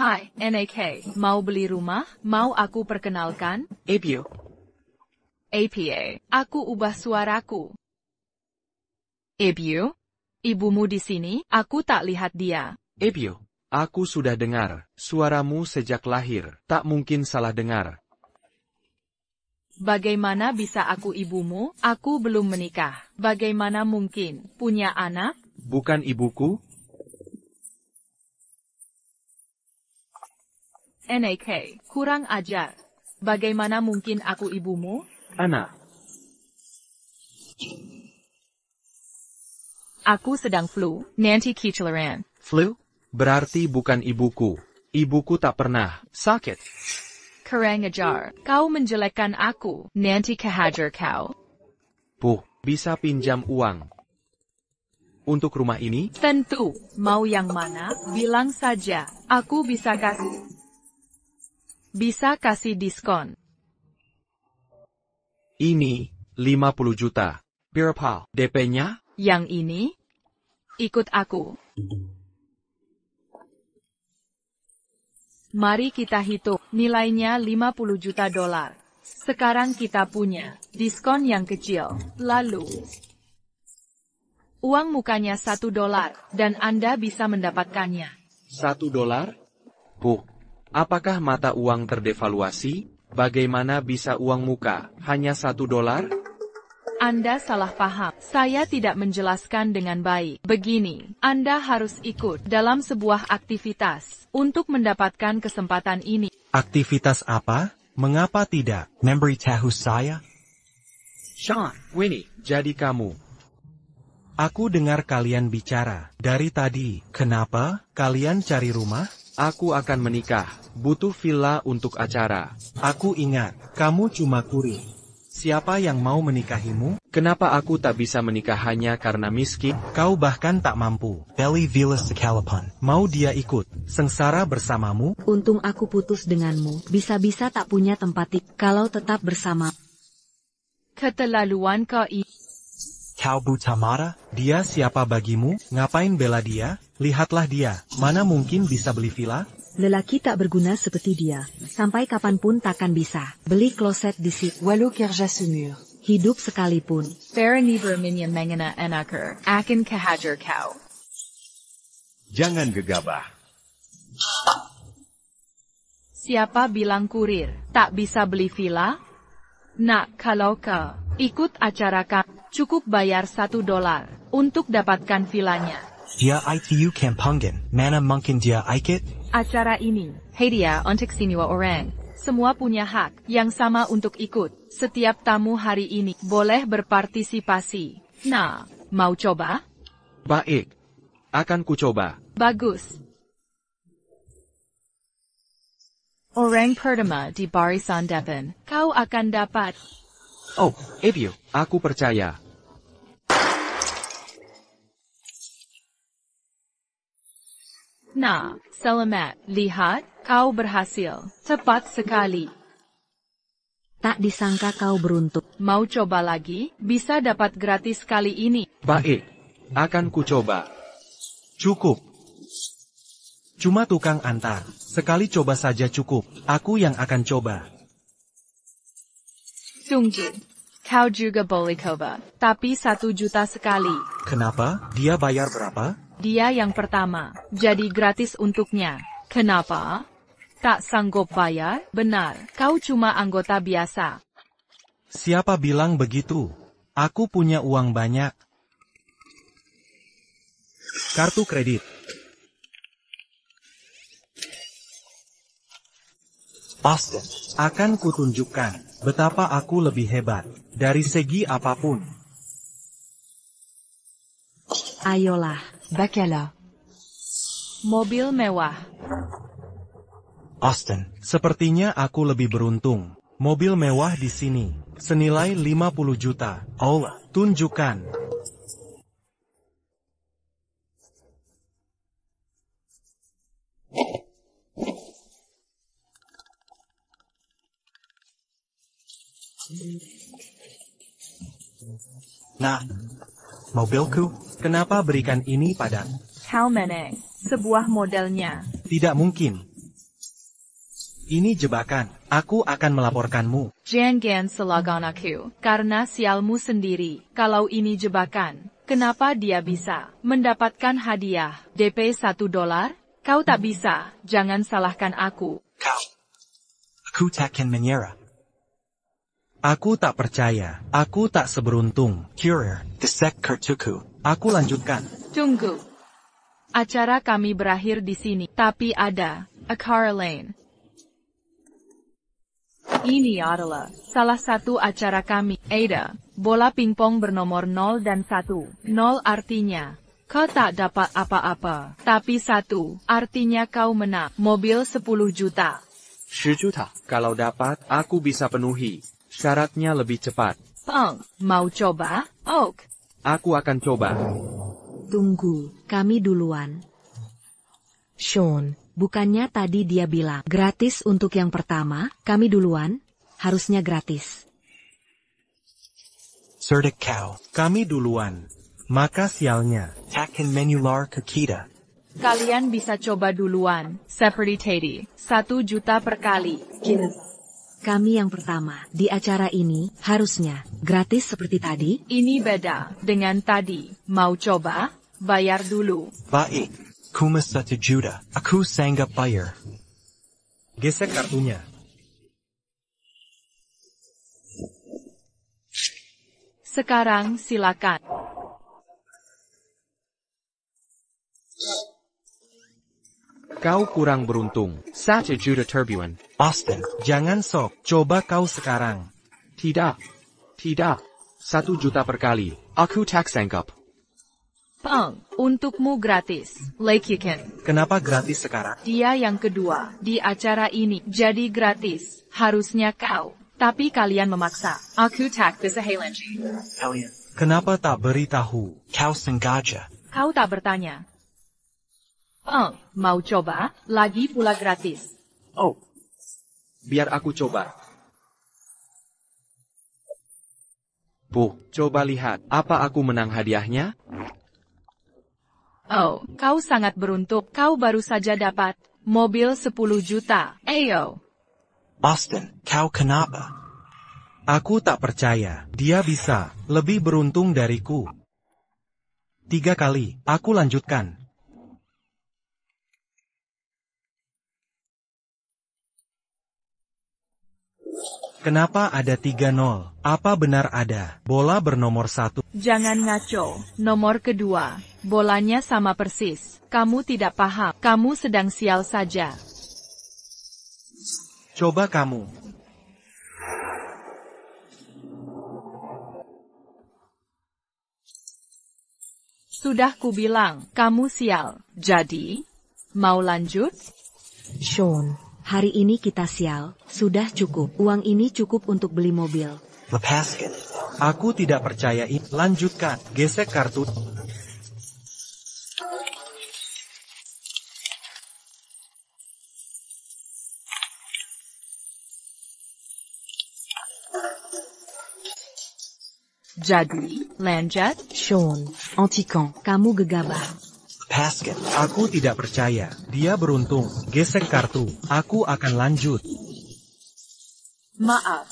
Hai, NAK, mau beli rumah? Mau aku perkenalkan? Ibu. APA, aku ubah suaraku. Ibu? Ibumu di sini? Aku tak lihat dia. Ibu, aku sudah dengar suaramu sejak lahir. Tak mungkin salah dengar. Bagaimana bisa aku ibumu? Aku belum menikah. Bagaimana mungkin punya anak? Bukan ibuku? NAK, kurang ajar. Bagaimana mungkin aku ibumu? Anak. Aku sedang flu, nanti kecelakaan. Flu? Berarti bukan ibuku. Ibuku tak pernah sakit. Kurang ajar, kau menjelekkan aku, nanti kehajar kau. Bisa pinjam uang. Untuk rumah ini? Tentu, mau yang mana? Bilang saja, aku bisa kasih diskon. Ini, 50 juta. Berapa DP-nya? Yang ini? Ikut aku. Mari kita hitung, nilainya 50 juta dolar. Sekarang kita punya diskon yang kecil. Lalu, uang mukanya $1 dan Anda bisa mendapatkannya. $1? Apakah mata uang terdevaluasi? Bagaimana bisa uang muka hanya $1? Anda salah paham. Saya tidak menjelaskan dengan baik. Begini, Anda harus ikut dalam sebuah aktivitas untuk mendapatkan kesempatan ini. Aktivitas apa? Mengapa tidak? Memberi tahu saya? Sean, Winnie, jadi kamu. Aku dengar kalian bicara dari tadi. Kenapa kalian cari rumah? Aku akan menikah. Butuh villa untuk acara. Aku ingat, kamu cuma kurir. Siapa yang mau menikahimu? Kenapa aku tak bisa menikah hanya karena miskin? Kau bahkan tak mampu. Belly Villas Sekalapan. Mau dia ikut sengsara bersamamu? Untung aku putus denganmu. Bisa-bisa tak punya tempat kalau tetap bersama. Keterlaluan kau ini. Kau buta mata? Dia siapa bagimu? Ngapain bela dia? Lihatlah dia. Mana mungkin bisa beli villa? Lelaki tak berguna seperti dia. Sampai kapanpun takkan bisa. Beli kloset di sini. Walau kerja sumur. Hidup sekalipun. Ferniver minyan mengena enaker. Akan kehajar kau. Jangan gegabah. Siapa bilang kurir tak bisa beli villa? Nak, kalau kau ikut acara kami, cukup bayar $1 untuk dapatkan villanya. Dia itu kampungan. Mana mungkin dia ikut? Acara ini hadiah untuk semua orang. Semua punya hak yang sama untuk ikut. Setiap tamu hari ini boleh berpartisipasi. Nah, mau coba? Baik. Akan kucoba. Bagus. Orang pertama di barisan depan, kau akan dapat. Oh, Ebio, aku percaya. Nah, selamat. Lihat, kau berhasil. Tepat sekali. Tak disangka kau beruntung. Mau coba lagi? Bisa dapat gratis kali ini. Baik. Akan kucoba. Cukup. Cuma tukang antar. Sekali coba saja cukup. Aku yang akan coba. Tunggu. Kau juga boleh coba. Tapi 1 juta sekali. Kenapa? Dia bayar berapa? Dia yang pertama. Jadi gratis untuknya. Kenapa? Tak sanggup bayar? Benar. Kau cuma anggota biasa. Siapa bilang begitu? Aku punya uang banyak. Kartu kredit. Austin. Akan kutunjukkan betapa aku lebih hebat dari segi apapun. Ayolah. Bacala. Mobil mewah. Austin. Sepertinya aku lebih beruntung. Mobil mewah di sini. Senilai 50 juta. Ola. Tunjukkan. Nah, mobilku. Kenapa berikan ini padaku? Kau meneng. Sebuah modelnya. Tidak mungkin. Ini jebakan. Aku akan melaporkanmu. Jangan selagan aku. Karena sialmu sendiri. Kalau ini jebakan, kenapa dia bisa mendapatkan hadiah DP $1? Kau tak bisa. Jangan salahkan aku. Kau. Aku takkan menyerah. Aku tak percaya. Aku tak seberuntung. Courier. Desek kartuku. Aku lanjutkan. Tunggu. Acara kami berakhir di sini. Tapi ada acara lain. Ini adalah salah satu acara kami. Ada bola pingpong bernomor 0 dan 1. 0 artinya kau tak dapat apa-apa. Tapi 1 artinya kau menang. Mobil 10 juta. 10 juta. Kalau dapat, aku bisa penuhi. Syaratnya lebih cepat. Peng, mau coba? Ok. Aku akan coba. Tunggu, kami duluan. Sean, bukannya tadi dia bilang gratis untuk yang pertama, kami duluan? Harusnya gratis. Cerdik kau. Kami duluan. Maka sialnya. Takkan menular ke kita. Kalian bisa coba duluan. Seperti tadi. 1 juta per kali. Kami yang pertama. Di acara ini, harusnya gratis seperti tadi. Ini beda dengan tadi. Mau coba? Bayar dulu. Baik. Kuma 1 juta. Aku sanggup bayar. Gesek kartunya. Sekarang silakan. Kau kurang beruntung. 1 juta turbulen. Austin. Jangan sok. Coba kau sekarang. Tidak. Tidak. 1 juta per kali. Aku tak sanggup. Peng, untukmu gratis. Lakukan. Kenapa gratis sekarang? Dia yang kedua di acara ini. Jadi gratis. Harusnya kau. Tapi kalian memaksa. Aku tak bisa halangi. Kalian. Kenapa tak beritahu? Kau sengaja. Kau tak bertanya. Peng, mau coba? Lagi pula gratis. Oh. Biar aku coba. Bu, coba lihat. Apa aku menang hadiahnya? Oh, kau sangat beruntung. Kau baru saja dapat mobil 10 juta. Ayo. Austin, kau kenapa? Aku tak percaya. Dia bisa lebih beruntung dariku. 3 kali. Aku lanjutkan. Kenapa ada 3-0? Apa benar ada bola bernomor 1? Jangan ngaco. Nomor kedua. Bolanya sama persis. Kamu tidak paham. Kamu sedang sial saja. Coba kamu. Sudah kubilang, kamu sial. Jadi, mau lanjut? Sean, hari ini kita sial. Sudah cukup. Uang ini cukup untuk beli mobil. Lepaskan. Aku tidak percaya ini. Lanjutkan. Gesek kartu. Jadi, lanjut. Sean, Antikan, kamu gegabah. Lepaskan. Aku tidak percaya. Dia beruntung. Gesek kartu. Aku akan lanjut. Maaf.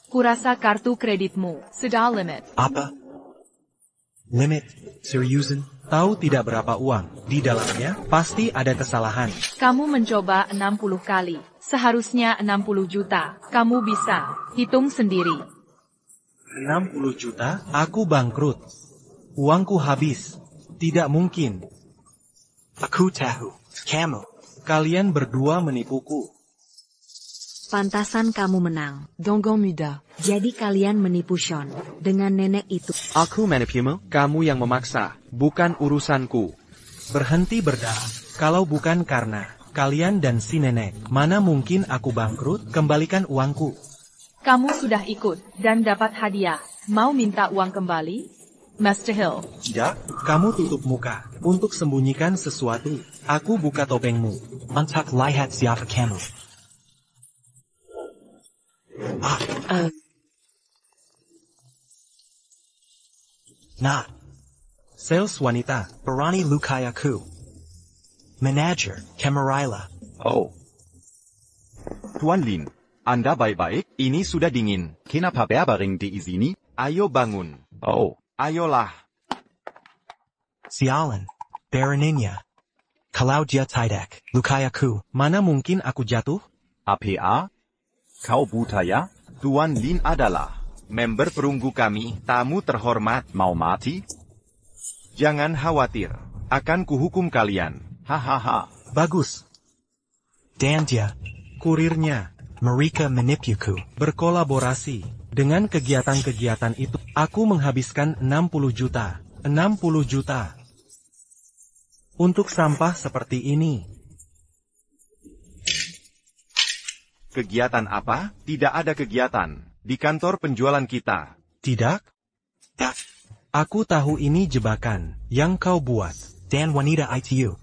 Kurasa kartu kreditmu sudah limit. Apa? Limit? Seriusan? Tahu tidak berapa uang di dalamnya? Pasti ada kesalahan. Kamu mencoba 60 kali. Seharusnya 60 juta. Kamu bisa. Hitung sendiri. 60 juta? Aku bangkrut. Uangku habis. Tidak mungkin. Aku tahu. Kamu. Kalian berdua menipuku. Pantasan kamu menang. Gonggong muda. Jadi kalian menipu Sean dengan nenek itu. Aku menipumu? Kamu yang memaksa, bukan urusanku. Berhenti berdarah. Kalau bukan karena kalian dan si nenek, mana mungkin aku bangkrut? Kembalikan uangku. Kamu sudah ikut dan dapat hadiah. Mau minta uang kembali? Master Hill. Tidak, kamu tutup muka untuk sembunyikan sesuatu. Aku buka topengmu. Untuk lihat siapa kamu. Nah, Sales wanita. Berani lukai aku. Manager, Camarilla. Oh. Tuan Lin, Anda baik-baik? Ini sudah dingin. Kenapa berbaring di sini? Ayo bangun. Oh. Ayolah. Sialan. Baroninnya. Kalau dia tidak, lukai aku. Mana mungkin aku jatuh? APA? Kau buta ya? Tuan Lin adalah member perunggu kami, tamu terhormat. Mau mati? Jangan khawatir, akan kuhukum kalian. Hahaha. Bagus. Dan dia, Kurirnya mereka menipuku. berkolaborasi. Dengan kegiatan-kegiatan itu, aku menghabiskan 60 juta. 60 juta. Untuk sampah seperti ini. Kegiatan apa? Tidak ada kegiatan. Di kantor penjualan kita. Tidak? Aku tahu ini jebakan yang kau buat. Dan wanita ITU.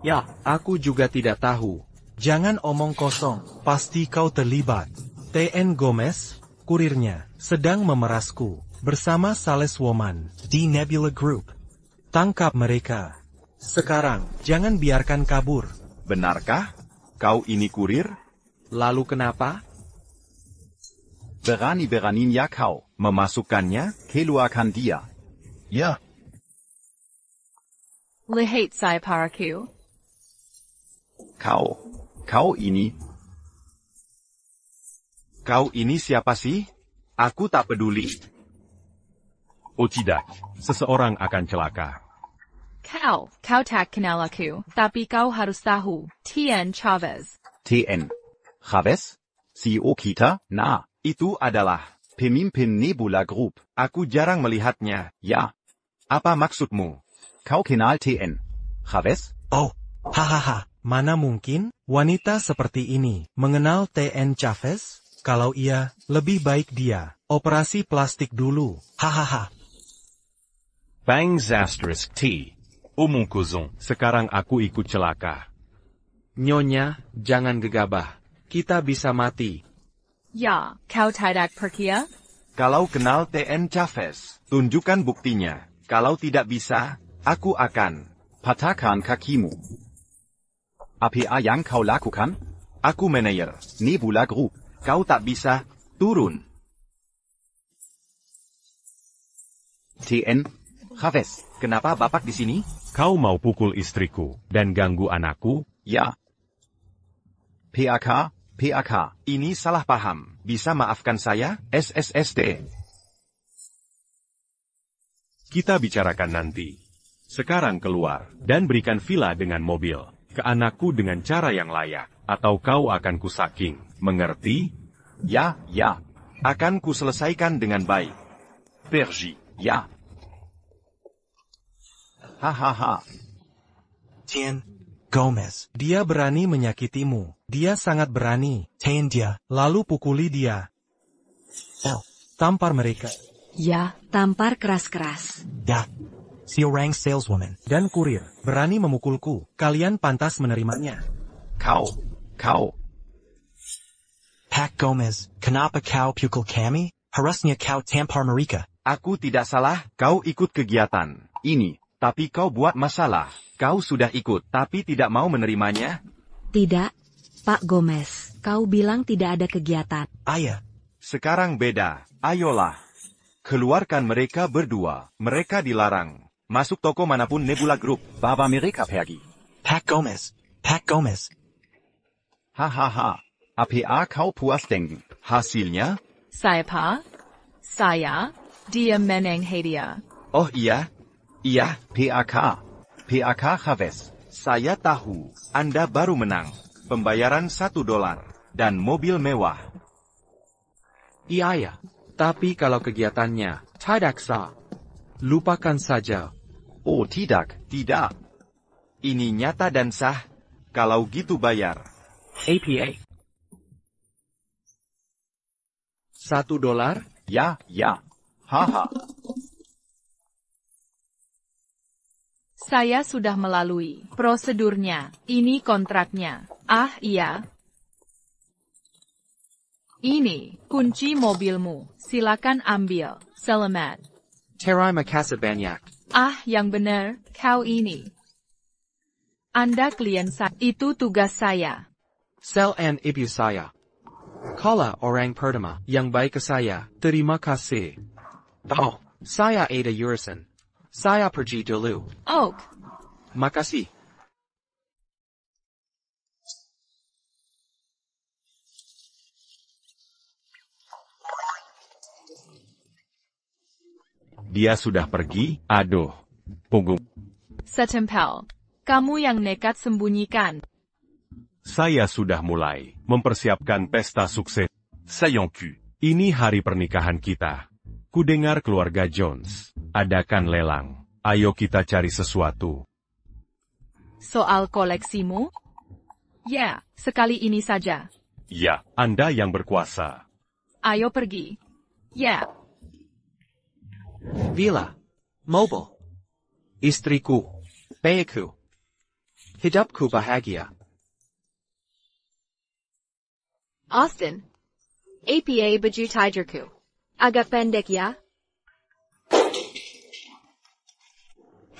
Ya, aku juga tidak tahu. Jangan omong kosong, pasti kau terlibat. TN Gomez, kurirnya, sedang memerasku, bersama Sales Woman, Di Nebula Group. Tangkap mereka. Sekarang, jangan biarkan kabur. Benarkah? Kau ini kurir? Lalu kenapa? Berani-beraninya kau Memasukkannya? keluarkan dia. Ya, Lihat saya paraku. Kau ini. Kau ini siapa sih? Aku tak peduli. Oh tidak, seseorang akan celaka. Kau tak kenal aku, tapi kau harus tahu, TN Chavez. TN. Chavez? CEO kita? Nah, Itu adalah, pemimpin Nebula Group. aku jarang melihatnya. Ya, Apa maksudmu? kau kenal TN. Chavez? Oh, hahaha. Mana mungkin wanita seperti ini mengenal TN Chavez? Kalau iya, lebih baik dia operasi plastik dulu. Hahaha. Bangs asterisk T. Mon cousin. Sekarang aku ikut celaka. Nyonya, jangan gegabah. Kita bisa mati. Ya, kau tidak percaya? Kalau kenal TN Chavez, tunjukkan buktinya. Kalau tidak bisa, aku akan. Patahkan kakimu. APA yang kau lakukan? Aku manajer. Nebula Group. Kau tak bisa, turun. TN. Chavez. Kenapa Bapak di sini? Kau mau pukul istriku dan ganggu anakku? Ya. PAK. Ini salah paham. Bisa maafkan saya? SSSD. Kita bicarakan nanti. Sekarang keluar dan berikan villa dengan mobil. ke anakku dengan cara yang layak, atau kau akan kusaking. Mengerti? Ya, ya. Akan kuselesaikan dengan baik. Pergi, ya. Hahaha. Tien, Gomez. Dia berani menyakitimu. Dia sangat berani. Tien dia. Lalu pukuli dia. Tampar mereka. Ya, tampar keras-keras. Ya. Siorang saleswoman. Dan kurir, berani memukulku. Kalian pantas menerimanya. Kau. Pak Gomez, kenapa kau pukul kami? Harusnya kau tampar mereka. Aku tidak salah, kau ikut kegiatan ini. Tapi kau buat masalah. Kau sudah ikut, tapi tidak mau menerimanya? Tidak, Pak Gomez. Kau bilang tidak ada kegiatan. Ayah. Sekarang beda. Ayolah. Keluarkan mereka berdua. Mereka dilarang. Masuk toko manapun Nebula Group. Baba mereka pergi. Pak Gomez. Hahaha. Apa kau puas dengen? Hasilnya? Saya, dia menang hadiah. Oh iya? Iya, PAK Chavez. saya tahu. Anda baru menang. Pembayaran $1. Dan mobil mewah. Iya, tapi kalau kegiatannya tidak sah, lupakan saja. Oh, tidak. Tidak. Ini nyata dan sah. Kalau gitu bayar. APA. $1? Ya. Haha. Saya sudah melalui prosedurnya. Ini kontraknya. Ah iya. Ini kunci mobilmu. Silakan ambil. Selamat. Terima kasih banyak. Ah yang benar, kau ini. Anda klien saya. Itu tugas saya. Sel and ibu saya. Kala orang pertama yang baik ke saya. Terima kasih. Oh, saya Ada Urisan. Saya pergi dulu. Oak. Makasih. Dia sudah pergi? Aduh. Punggung. Setempel. Kamu yang nekat sembunyikan. Saya sudah mulai mempersiapkan pesta sukses. Sayangku, ini hari pernikahan kita. Kudengar keluarga Jones adakan lelang. Ayo kita cari sesuatu. Soal koleksimu? Ya, sekali ini saja. Ya, Anda yang berkuasa. Ayo pergi. Ya. Villa. Mobil. Istriku. Bayiku. Hidupku bahagia. Austin. APA baju tigerku. Agak pendek ya?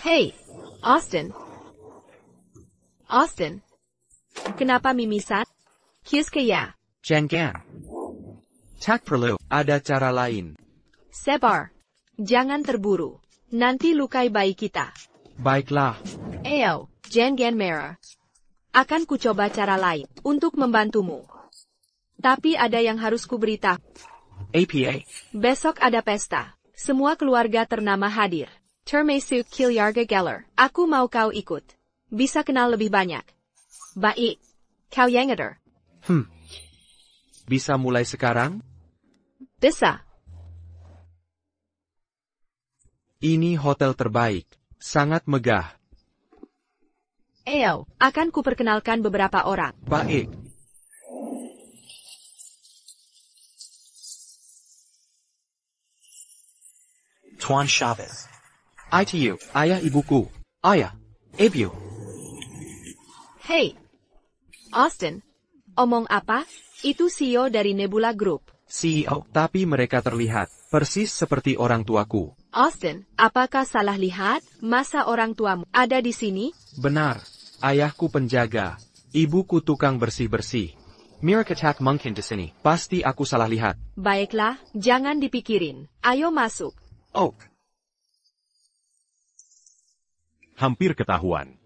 Hey, Austin. Kenapa mimisan? Kiss ke ya? Jangan. Tak perlu. Ada cara lain. Sebar. Jangan terburu. Nanti lukai bayi kita. Baiklah. Ayo, jangan merah. Akan kucoba cara lain untuk membantumu. Tapi ada yang harus kuberitahu. APA. Besok ada pesta. Semua keluarga ternama hadir. Termasuk Kilyarga Geller. Aku mau kau ikut. Bisa kenal lebih banyak. Baik. Kau yang ada. Bisa mulai sekarang? Bisa. Ini hotel terbaik. Sangat megah. Ayo, akan kuperkenalkan beberapa orang. Baik. Tuan Chavez. ITU, ayah ibuku. Ayah, ibu. Hey, Austin. Omong apa? Itu CEO dari Nebula Group. CEO, tapi mereka terlihat persis seperti orang tuaku. Austin, apakah salah lihat? Masa orang tuamu ada di sini? Benar. Ayahku penjaga. Ibuku tukang bersih-bersih. Mereka tak mungkin di sini. Pasti aku salah lihat. Baiklah, jangan dipikirin. Ayo masuk. Oh. Hampir ketahuan.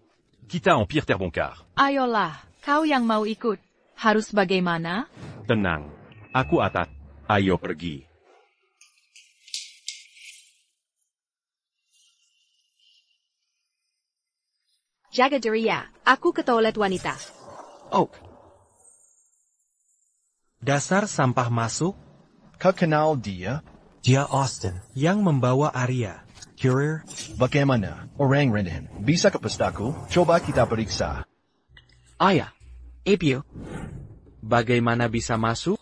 Kita Empire terbongkar. Ayolah, kau yang mau ikut. Harus bagaimana? Tenang. Aku atat. Ayo pergi. Jaga diri ya, aku ke toilet wanita. Oh. Dasar sampah masuk. Kau kenal dia? Dia Austin. Yang membawa Arya. Courier. Bagaimana? Orang rendahan. Bisa ke pestaku? Coba kita periksa. Ayah. Ebio. Bagaimana bisa masuk?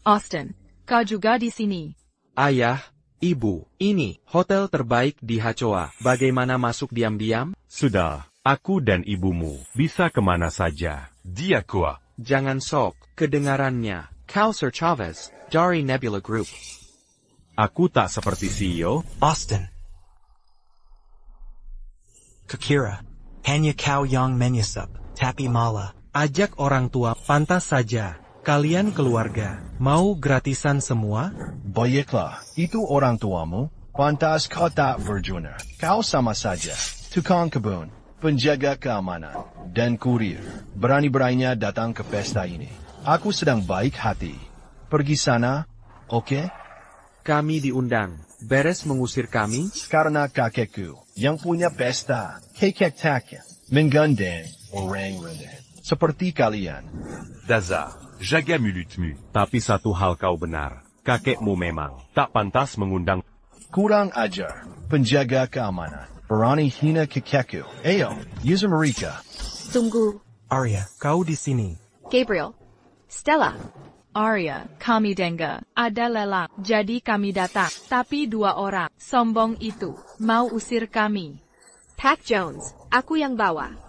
Austin, kau juga di sini. Ayah, ibu, ini hotel terbaik di Hachoa. Bagaimana masuk diam-diam? Sudah, aku dan ibumu bisa kemana saja. Dia kuat. Jangan sok, kedengarannya. Kau Sir Chavez, dari Nebula Group. Aku tak seperti CEO. Austin. Kakira. Hanya kau yang menyesap. Tapi malah. Ajak orang tua, pantas saja. Kalian keluarga, mau gratisan semua? Baiklah, itu orang tuamu. Pantas kau tak berguna. Kau sama saja. Tukang kebun, penjaga keamanan, dan kurir. Berani-beraninya datang ke pesta ini. Aku sedang baik hati. Pergi sana, oke? Kami diundang. Beres mengusir kami? Karena kakekku yang punya pesta. Kakek tak menggandeng orang rendah. Seperti kalian. Daza, jaga mulutmu. Tapi satu hal kau benar. Kakekmu memang tak pantas mengundang. Kurang ajar. Penjaga keamanan. Berani hina kakekku. Ayo, user mereka. Tunggu. Arya, kau di sini. Gabriel. Stella. Arya, kami dengar. Ada lelang, jadi kami datang. Tapi 2 orang, sombong itu, mau usir kami. Pac Jones, aku yang bawa.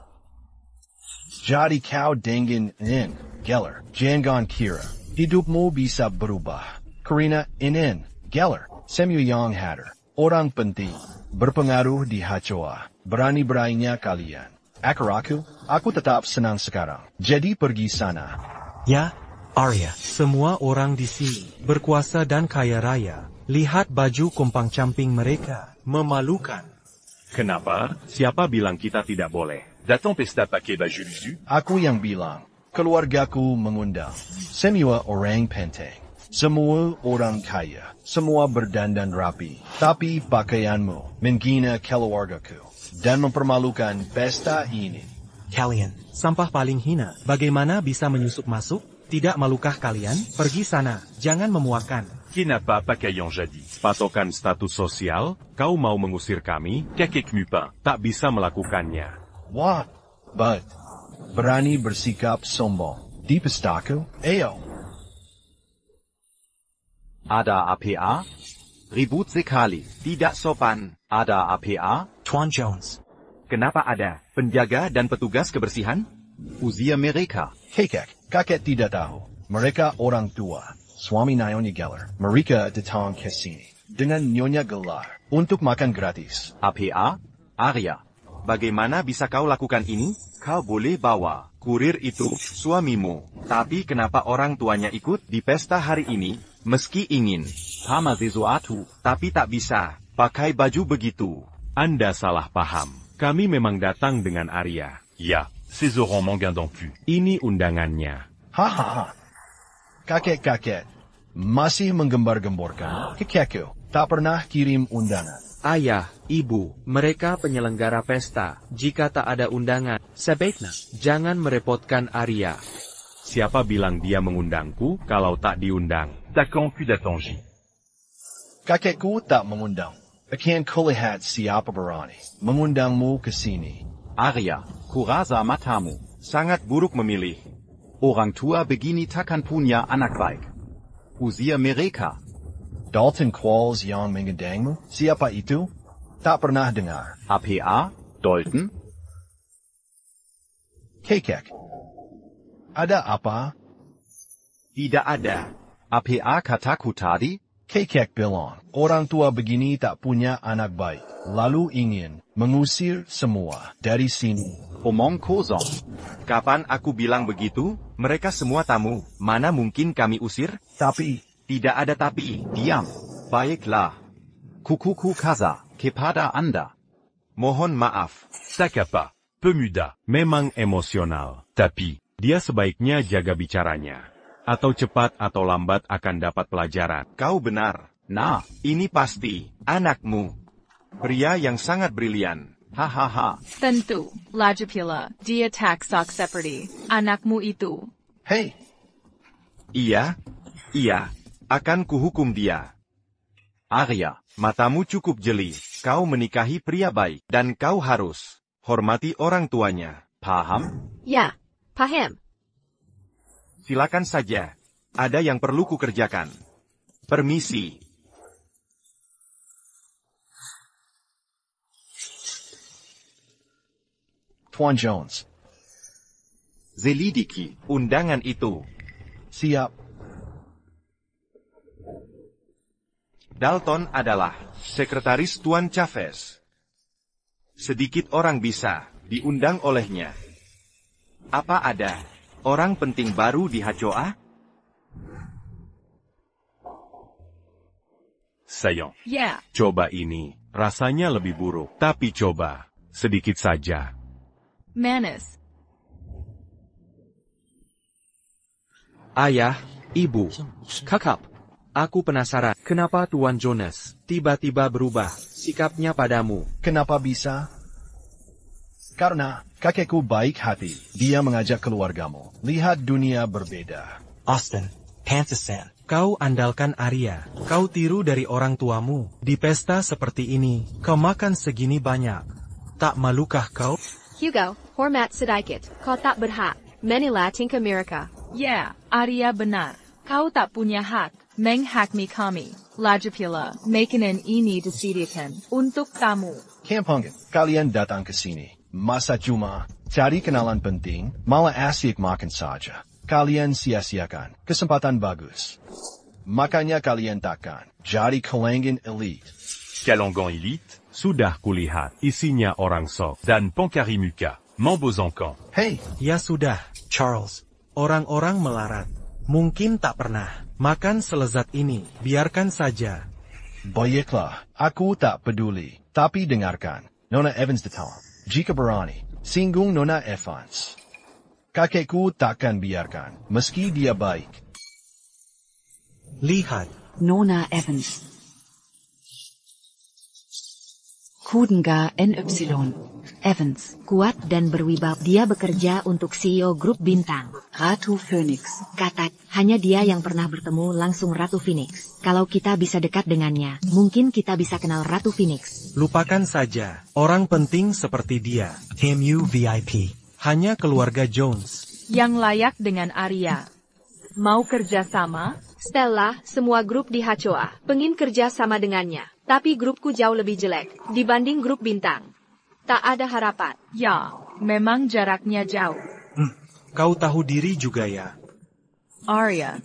Jadi kau dengan Geller, jangan kira. Hidupmu bisa berubah. Karina Geller, Samuel Young Hatter. Orang penting, berpengaruh di Hachoa. Berani-beraninya kalian. Aku tetap senang sekarang. Jadi pergi sana. Ya, Arya. Semua orang di sini, berkuasa dan kaya raya. Lihat baju kompang-camping mereka. Memalukan. Kenapa? Siapa bilang kita tidak boleh? Datang pesta pakai baju lucu? Aku yang bilang. Keluargaku mengundang. Semua orang penting. Semua orang kaya. Semua berdandan rapi. Tapi pakaianmu menghina keluargaku. Dan mempermalukan pesta ini. Kalian. Sampah paling hina. Bagaimana bisa menyusup masuk? Tidak malukah kalian? Pergi sana. Jangan memuakan. Kenapa pakai yang jadi? Patokan status sosial? Kau mau mengusir kami? Kakekmu tak bisa melakukannya. What? But, berani bersikap sombong. Di pestaku? Ayo. Ada APA? Ribut sekali. Tidak sopan. Ada APA? Tuan Jones. Kenapa ada penjaga dan petugas kebersihan? Usia mereka. Kakek tidak tahu. Mereka orang tua. Suami Nyonya Geller. Mereka datang ke sini. Dengan Nyonya Gelar. Untuk makan gratis. APA? Arya. Bagaimana bisa kau lakukan ini? Kau boleh bawa kurir itu suamimu. Tapi kenapa orang tuanya ikut di pesta hari ini? Meski ingin. Sama sesuatu. Tapi tak bisa. Pakai baju begitu. Anda salah paham. Kami memang datang dengan Arya. Ya, ces orang m'engandent plus. Ini undangannya. Hahaha. Kakek-kakek. Masih menggembar-gemborkan. Kakekku tak pernah kirim undangan. Ayah, ibu, mereka penyelenggara pesta. Jika tak ada undangan, sebaiknya jangan merepotkan Arya. Siapa bilang dia mengundangku kalau tak diundang? Takkan ku datangi. Kakekku tak mengundang. Akan kulihat siapa berani mengundangmu ke sini. Arya, kurasa matamu. Sangat buruk memilih. Orang tua begini takkan punya anak baik. Usia mereka. Dalton Qualls yang mengundangmu? Siapa itu? Tak pernah dengar. APA? Dalton? Kakek. Ada apa? Tidak ada. APA kataku tadi? Kakek bilang, orang tua begini tak punya anak baik. Lalu ingin mengusir semua dari sini. Omong kosong. Kapan aku bilang begitu? Mereka semua tamu. Mana mungkin kami usir? Tapi... Tidak ada tapi. Diam. Baiklah. Kukuku kaza kepada Anda. Mohon maaf. Tak apa. Pemuda. Memang emosional. Tapi, dia sebaiknya jaga bicaranya. Atau cepat atau lambat akan dapat pelajaran. Kau benar. Nah, ini pasti anakmu. Pria yang sangat brilian. Hahaha. Tentu, lagi pula, dia taksak seperti anakmu itu. Hey, Iya, akan kuhukum dia. Arya, Matamu cukup jeli, kau menikahi pria baik, dan kau harus hormati orang tuanya. paham? Ya, paham. Silakan saja, ada yang perlu kukerjakan. Permisi. Tuan Jones. Zelidiki, undangan itu. Siap. Dalton adalah sekretaris Tuan Chavez. Sedikit orang bisa diundang olehnya. Apa ada orang penting baru di HCOA? Sayang, Ya, coba ini. Rasanya lebih buruk, tapi coba. Sedikit saja. manis. Ayah, Ibu, Kakak, aku penasaran kenapa Tuan Jonas tiba-tiba berubah sikapnya padamu. Kenapa bisa? Karena kakekku baik hati. Dia mengajak keluargamu. Lihat dunia berbeda. Austin, Panthesan. Kau andalkan Arya. Kau tiru dari orang tuamu. Di pesta seperti ini, kau makan segini banyak. Tak malukah kau? Hugo, hormat sedikit. Kau tak berhak. Menilai tingkah mereka. Ya, Arya benar. Kau tak punya hak menghakimi kami. Lagi pula, makanan ini disediakan untuk tamu. Kampungan, kalian datang ke sini. Masa cuma cari kenalan penting, malah asyik makan saja. Kalian sia-siakan kesempatan bagus. Makanya kalian takkan jadi kelenggan elite. Kalongan Elite, sudah kulihat. Isinya orang sok dan Ponkari Muka. Membozongkan. Hey, Ya sudah, Charles. orang-orang melarat. Mungkin tak pernah makan selezat ini. Biarkan saja. baiklah, aku tak peduli. Tapi dengarkan, Nona Evans datang. Jika berani, singgung Nona Evans. Kakekku takkan biarkan, meski dia baik. Lihat, Nona Evans. Kudenga NY. Evans. Kuat dan berwibawa, dia bekerja untuk CEO grup bintang. Ratu Phoenix. Katak, hanya dia yang pernah bertemu langsung Ratu Phoenix. Kalau kita bisa dekat dengannya, mungkin kita bisa kenal Ratu Phoenix. lupakan saja. Orang penting seperti dia. TMU VIP. Hanya keluarga Jones. Yang layak dengan Arya. Mau kerja sama? Stella, semua grup di HCOA pengin kerja sama dengannya. Tapi grupku jauh lebih jelek dibanding grup bintang. Tak ada harapan. Ya, memang jaraknya jauh. Kau tahu diri juga ya. Arya.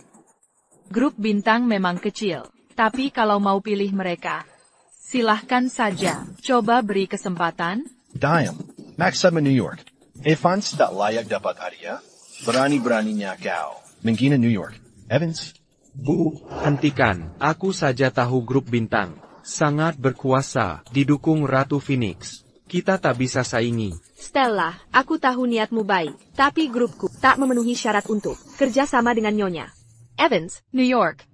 Grup bintang memang kecil, tapi kalau mau pilih mereka, silahkan saja. Coba beri kesempatan. Diam, Max 7 New York. Evans tak layak dapat hadiah. Berani-beraninya kau menghina New York. Evans? Bu, hentikan. Aku saja tahu grup bintang. Sangat berkuasa, didukung Ratu Phoenix. Kita tak bisa saingi. Stella, aku tahu niatmu baik, tapi grupku tak memenuhi syarat untuk kerja sama dengan Nyonya Evans. New York.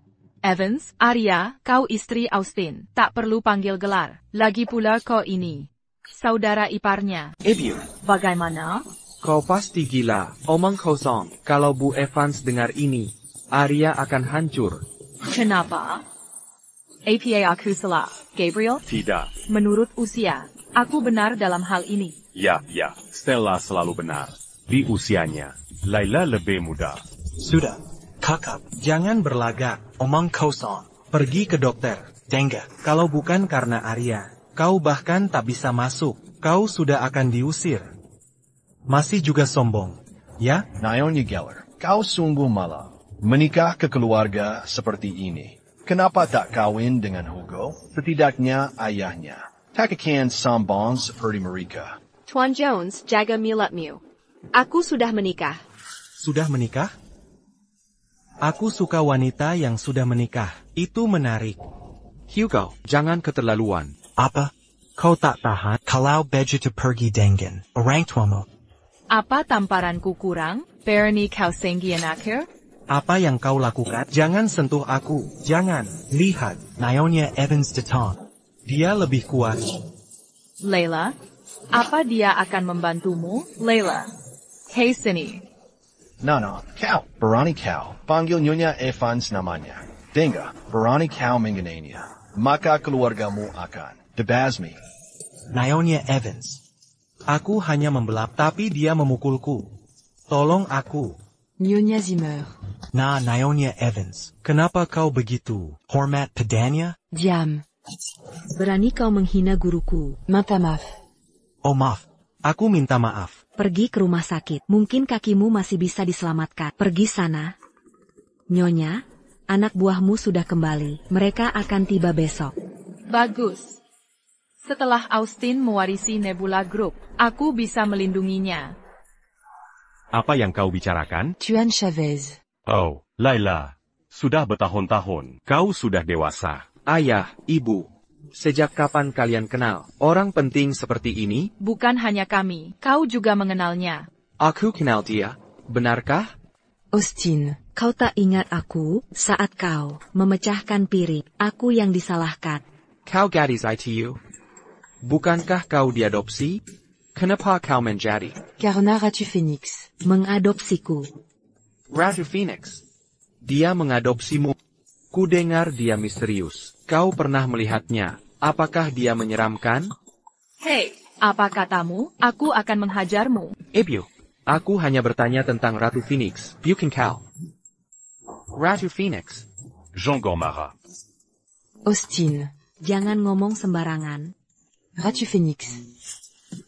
Evans, Arya, kau istri Austin. Tak perlu panggil gelar. Lagi pula kau ini saudara iparnya. Ibu, Bagaimana? kau pasti gila. Omong kosong. Kalau Bu Evans dengar ini, Arya akan hancur. Kenapa? APA aku salah. Gabriel? Tidak. Menurut usia, aku benar dalam hal ini. Ya. Stella selalu benar. Di usianya, Laila lebih muda. Sudah. Kakak. Jangan berlagak. Omong kosong. Pergi ke dokter. Dengar. Kalau bukan karena Arya, kau bahkan tak bisa masuk. Kau sudah akan diusir. Masih juga sombong. Ya? Naomi Geller, kau sungguh malah menikah ke keluarga seperti ini. Kenapa tak kawin dengan Hugo? Setidaknya ayahnya takkan sombong seperti mereka. Tuan Jones, jaga milatmu. Aku sudah menikah. Sudah menikah? Aku suka wanita yang sudah menikah. Itu menarik. Hugo, jangan keterlaluan. Apa? Kau tak tahan? Kalau begitu pergi dengan orang tuamu. Apa tamparanku kurang? Berani kau senggian akhir? Apa yang kau lakukan? Jangan sentuh aku. Jangan. Lihat. Nyonya Evans datang. Dia lebih kuat. Layla? Apa dia akan membantumu, Layla? Hei sini. No, Kau. Berani kau. Panggil Nyonya Evans namanya. Dengar, berani kau mengenainya. Maka keluargamu akan dibasmi. Nyonya Evans. Aku hanya membelak, tapi dia memukulku. Tolong aku. Nyonya Zimmer. Nyonya Evans. Kenapa kau begitu? Hormat padanya? Diam. Berani kau menghina guruku. Minta maaf. Oh maaf. Aku minta maaf. Pergi ke rumah sakit. Mungkin kakimu masih bisa diselamatkan. Pergi sana. Nyonya, anak buahmu sudah kembali. Mereka akan tiba besok. Bagus. Setelah Austin mewarisi Nebula Group, aku bisa melindunginya. Apa yang kau bicarakan? Tuan Chavez. Oh, Layla. Sudah bertahun-tahun, kau sudah dewasa. Ayah, ibu. Sejak kapan kalian kenal orang penting seperti ini? Bukan hanya kami, kau juga mengenalnya. Aku kenal dia. Benarkah? Austin. Kau tak ingat aku saat kau memecahkan piring. Aku yang disalahkan. Kau gadis ITU. Bukankah kau diadopsi? Kenapa kau menjadi? Karena Ratu Phoenix. Mengadopsiku. Ratu Phoenix. Dia mengadopsimu. Ku dengar dia misterius. Kau pernah melihatnya. Apakah dia menyeramkan? Hei, apa katamu? Aku akan menghajarmu. Ibu, aku hanya bertanya tentang Ratu Phoenix. Bukan kau. Ratu Phoenix. Jean Gormara. Austin. Jangan ngomong sembarangan. Ratu Phoenix.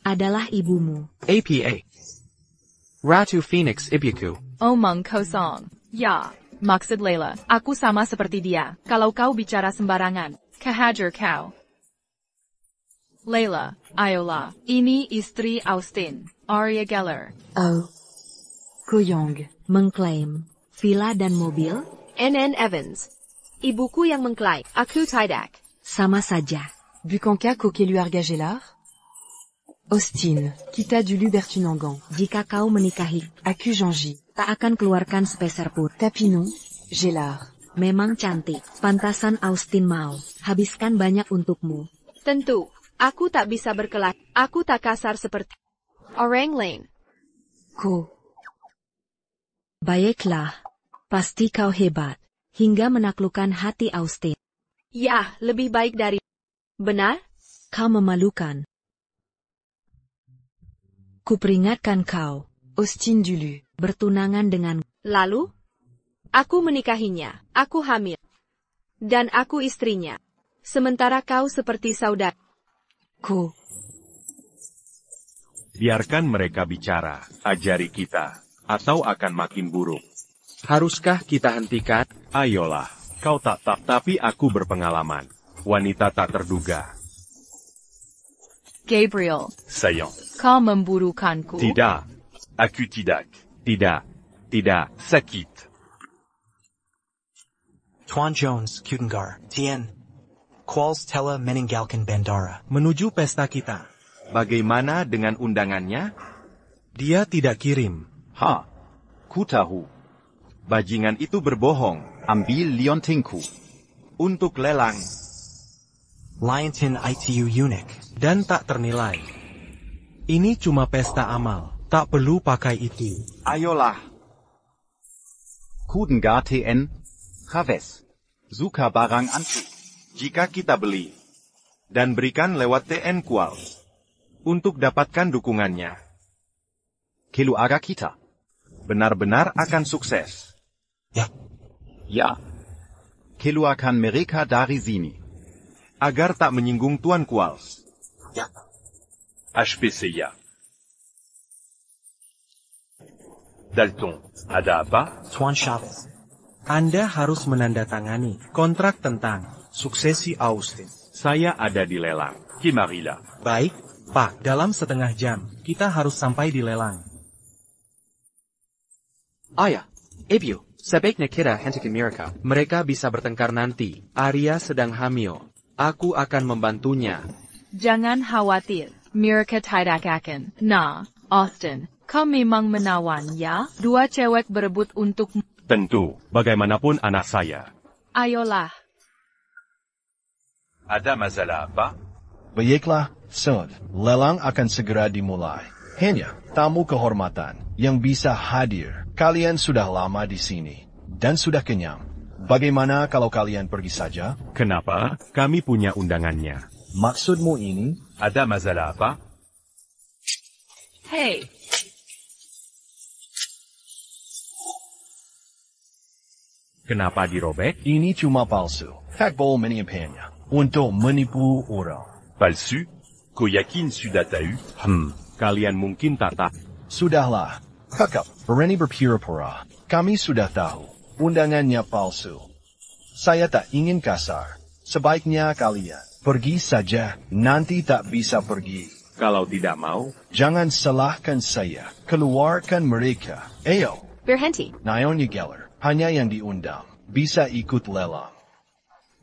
Adalah ibumu. APA. Ratu Phoenix ibuku. Omong kosong. Ya, maksud Layla, aku sama seperti dia. Kalau kau bicara sembarangan, kehajar kau. Layla, ayolah, ini istri Austin, Aria Geller. Oh. Koyong. Mengklaim. Villa dan mobil? NN Evans. Ibuku yang mengklaim. Aku tidak. Sama saja. Bukanka Kokeluarga Gellar? Austin. Kita dulu Bertunangan. Jika kau menikahi, Aku Janji. tak akan keluarkan sepeser pun. Tapi non, Gellar. Memang cantik. Pantasan Austin mau. Habiskan banyak untukmu. Tentu. Aku tak bisa berkelas. Aku tak kasar seperti orang lain. Ko. Baiklah. Pasti kau hebat. Hingga menaklukkan hati Austin. Ya, lebih baik dari... Benar? Kau memalukan. Kuperingatkan kau. Austin dulu. Bertunangan dengan... Lalu? Aku menikahinya. Aku hamil. Dan aku istrinya. Sementara kau seperti saudara. Ko. Biarkan mereka bicara, ajari kita, atau akan makin buruk. Haruskah kita hentikan? Ayolah, kau tak tapi aku berpengalaman. Wanita tak terduga. Gabriel, Sayang. kau memburukanku. Tidak. Aku tidak. Tidak. Sakit. Tuan Jones, Kudengar, Tien. Quals Tela meninggalkan bandara. Menuju pesta kita. Bagaimana dengan undangannya? Dia tidak kirim. Ku tahu. Bajingan itu berbohong. Ambil liontinku. Untuk lelang. Liontin ITU Unique. Dan tak ternilai. Ini cuma pesta amal. Tak perlu pakai itu. Ayolah. Kudengar TN. Chavez. Suka barang antik. Jika kita beli. Dan berikan lewat TN Quals. Untuk dapatkan dukungannya. Keluarga kita. Benar-benar akan sukses. Ya. Keluarkan mereka dari sini. Agar tak menyinggung Tuan Quals. HPC ya. Dalton, ada apa? Tuan Chavez. Anda harus menandatangani kontrak tentang suksesi Austin. Saya ada di lelang. Kimarila. Baik, Pak. Dalam setengah jam, kita harus sampai di lelang. Ayah, Ibu, sebaiknya kita hentikan mereka. Mereka bisa bertengkar nanti. Arya sedang hamil. Aku akan membantunya. Jangan khawatir, mereka tidak akan. Nah, Austin, kau memang menawan ya? Dua cewek berebut untuk... Tentu, bagaimanapun anak saya. Ayolah. Ada masalah apa? Baiklah, Sud. Lelang akan segera dimulai. Hanya tamu kehormatan yang bisa hadir. Kalian sudah lama di sini dan sudah kenyang. Bagaimana kalau kalian pergi saja? Kenapa? Kami punya undangannya. Maksudmu ini? Ada masalah apa? Hey, Kenapa dirobek? Ini cuma palsu. Hakbol meniupnya untuk menipu orang. Palsu? Kau yakin sudah tahu? Kalian mungkin tak tahu. Sudahlah, kakak, berani berpura-pura. Kami sudah tahu. Undangannya palsu. Saya tak ingin kasar. Sebaiknya kalian pergi saja. Nanti tak bisa pergi. Kalau tidak mau, Jangan salahkan saya. Keluarkan mereka. Ayo. Berhenti. Naomi Geller. Hanya yang diundang. Bisa ikut lelang.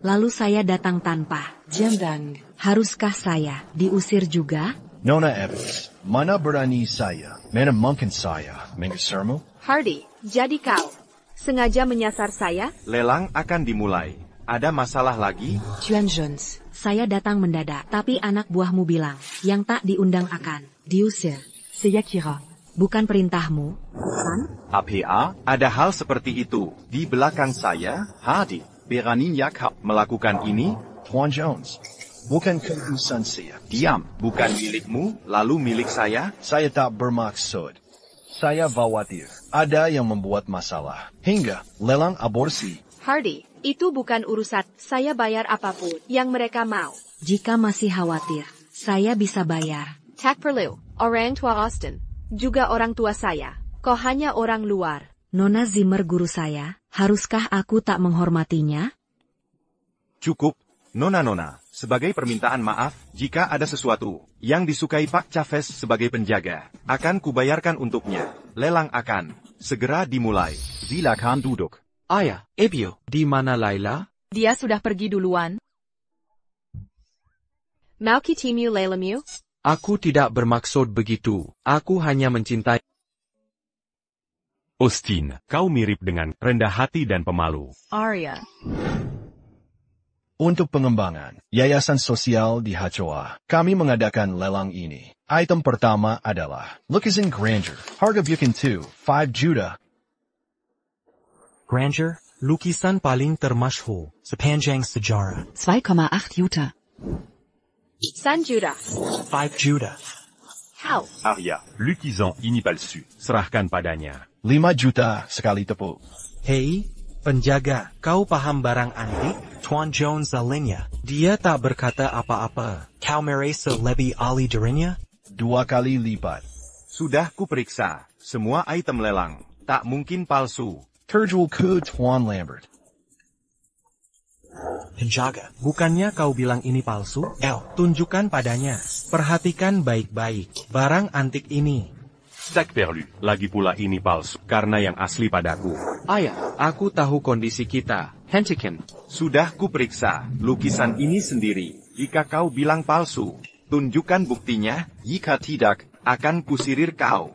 Lalu saya datang tanpa. Jemdang. Haruskah saya diusir juga? Nona Evans. Mana berani saya. Mana mungkin saya mengusirmu? Hardy, jadi kau sengaja menyasar saya? Lelang akan dimulai. Ada masalah lagi? Chuan Jones. Saya datang mendadak, tapi anak buahmu bilang, yang tak diundang akan diusir. Saya kira. Bukan perintahmu, kan? APA, ada hal seperti itu. Di belakang saya, Hardy. Beraninnya kau. Melakukan ini, Tuan Jones. Bukan keputusan saya. diam. Bukan milikmu, lalu milik saya. Saya tak bermaksud. Saya khawatir. Ada yang membuat masalah. Hingga lelang aborsi. Hardy, itu bukan urusan. Saya bayar apapun yang mereka mau. Jika masih khawatir, saya bisa bayar. Tak perlu. Orang tua Austin. Juga orang tua saya. Kau hanya orang luar. Nona Zimmer guru saya, haruskah aku tak menghormatinya? Cukup. Nona-nona, sebagai permintaan maaf, jika ada sesuatu yang disukai Pak Chavez sebagai penjaga, akan kubayarkan untuknya. Lelang akan segera dimulai. Silakan duduk. Ayah, Ebio, di mana Laila? dia sudah pergi duluan. Mau kitimu lelamu? Aku tidak bermaksud begitu. Aku hanya mencintai. Austin, kau mirip dengan rendah hati dan pemalu. Arya, Untuk pengembangan Yayasan Sosial di Hachoa, kami mengadakan lelang ini. Item pertama adalah Lukisan Grandeur. Harga bukan 5 juta. Grandeur, lukisan paling termasyhur sepanjang sejarah. 2,8 Juta. Sanjuda. 5 juta. How? Arya, lukisan ini palsu. Serahkan padanya. 5 juta sekali tepuk. Hei, penjaga, kau paham barang antik? Tuan Jones alinya. Dia tak berkata apa-apa. Kau merasa lebih ahli darinya? 2 kali lipat. Sudah kuperiksa. Semua item lelang. Tak mungkin palsu. Terjual ke Tuan Lambert. Penjaga. Bukannya kau bilang ini palsu? Tunjukkan padanya. Perhatikan baik-baik. Barang antik ini. Sac perlu. Lagi pula ini palsu. Karena yang asli padaku. Ayah, aku tahu kondisi kita. Hentikan. Sudah kuperiksa. Lukisan ini sendiri. Jika kau bilang palsu, tunjukkan buktinya. Jika tidak, akan kusirir kau.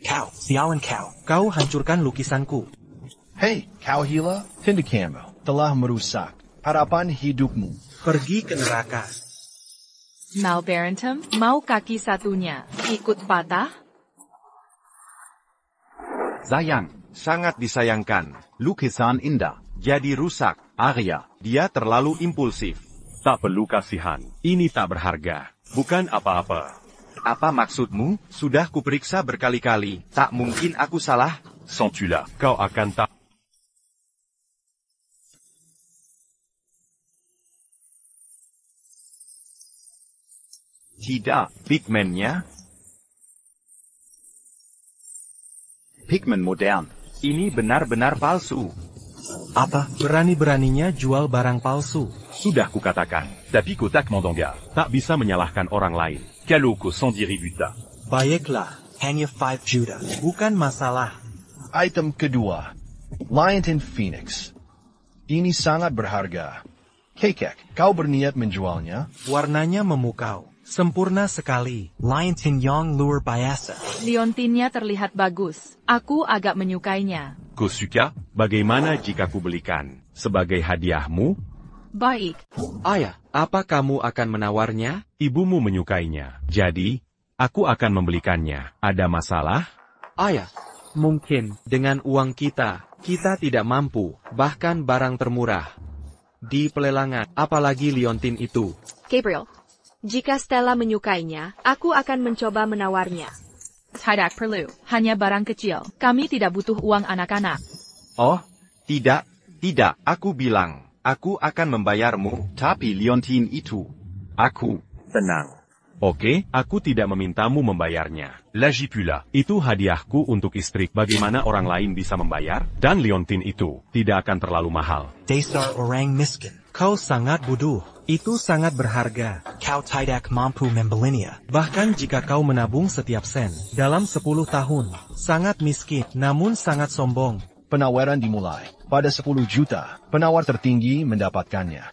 Kau, sialan kau. Kau hancurkan lukisanku. Hei, kau hila, tindakanmu telah merusak harapan hidupmu. Pergi ke neraka. Mal Barrington, mau kaki satunya ikut patah? Sayang. Sangat disayangkan. Lukisan indah. Jadi rusak. Arya. Dia terlalu impulsif. Tak perlu kasihan. Ini tak berharga. Bukan apa-apa. Apa maksudmu? Sudah kuperiksa berkali-kali. Tak mungkin aku salah. Santula, kau akan tak. Tidak. Pigmentnya? Pigment modern. Ini benar-benar palsu. Apa? Berani-beraninya jual barang palsu. Sudah kukatakan. Tapi ku tak mendongga. Tak bisa menyalahkan orang lain. Kalau ku sendiri buta. Baiklah. Hanya 5 juta. Bukan masalah. Item kedua, Lionton Phoenix. Ini sangat berharga. Kekek, kau berniat menjualnya? Warnanya memukau. Sempurna sekali. Liontin Yong Lure Biasa. Liontinnya terlihat bagus. Aku agak menyukainya. Kosuka, bagaimana jika ku belikan sebagai hadiahmu? Baik. Ayah, apa kamu akan menawarnya? Ibumu menyukainya, jadi aku akan membelikannya. Ada masalah? Ayah, mungkin dengan uang kita tidak mampu, bahkan barang termurah di pelelangan, apalagi liontin itu. Gabriel, jika Stella menyukainya, aku akan mencoba menawarnya. Tidak perlu, hanya barang kecil. Kami tidak butuh uang anak-anak. Oh, tidak, aku bilang. Aku akan membayarmu. Tapi liontin itu. Aku, tenang. Oke, aku tidak memintamu membayarnya. Lagi pula, itu hadiahku untuk istri. Bagaimana orang lain bisa membayar? Dan liontin itu tidak akan terlalu mahal. Dasar orang miskin. Kau sangat bodoh. Itu sangat berharga. Kau tidak mampu membelinya. Bahkan jika kau menabung setiap sen dalam 10 tahun. Sangat miskin, namun sangat sombong. Penawaran dimulai. Pada 10 juta, penawar tertinggi mendapatkannya.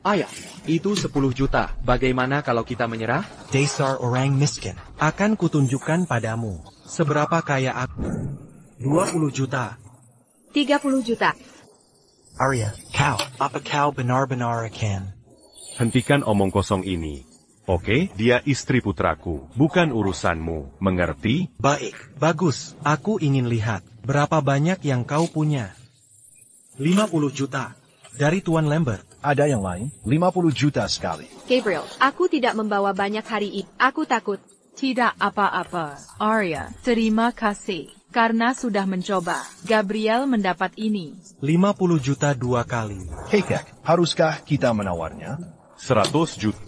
Ayah, itu 10 juta. Bagaimana kalau kita menyerah? Dasar orang miskin. Akan kutunjukkan padamu seberapa kaya aku. 20 juta. 30 juta. Arya, apa kau benar-benar akan? Hentikan omong kosong ini. Oke, dia istri putraku, bukan urusanmu. Mengerti? Baik, bagus. Aku ingin lihat berapa banyak yang kau punya. 50 juta. Dari Tuan Lambert. Ada yang lain? 50 juta sekali. Gabriel, aku tidak membawa banyak hari ini. Aku takut. Tidak apa-apa. Arya, terima kasih. Karena sudah mencoba. Gabriel mendapat ini. 50 juta 2 kali. Kekek, haruskah kita menawarnya? 100 juta.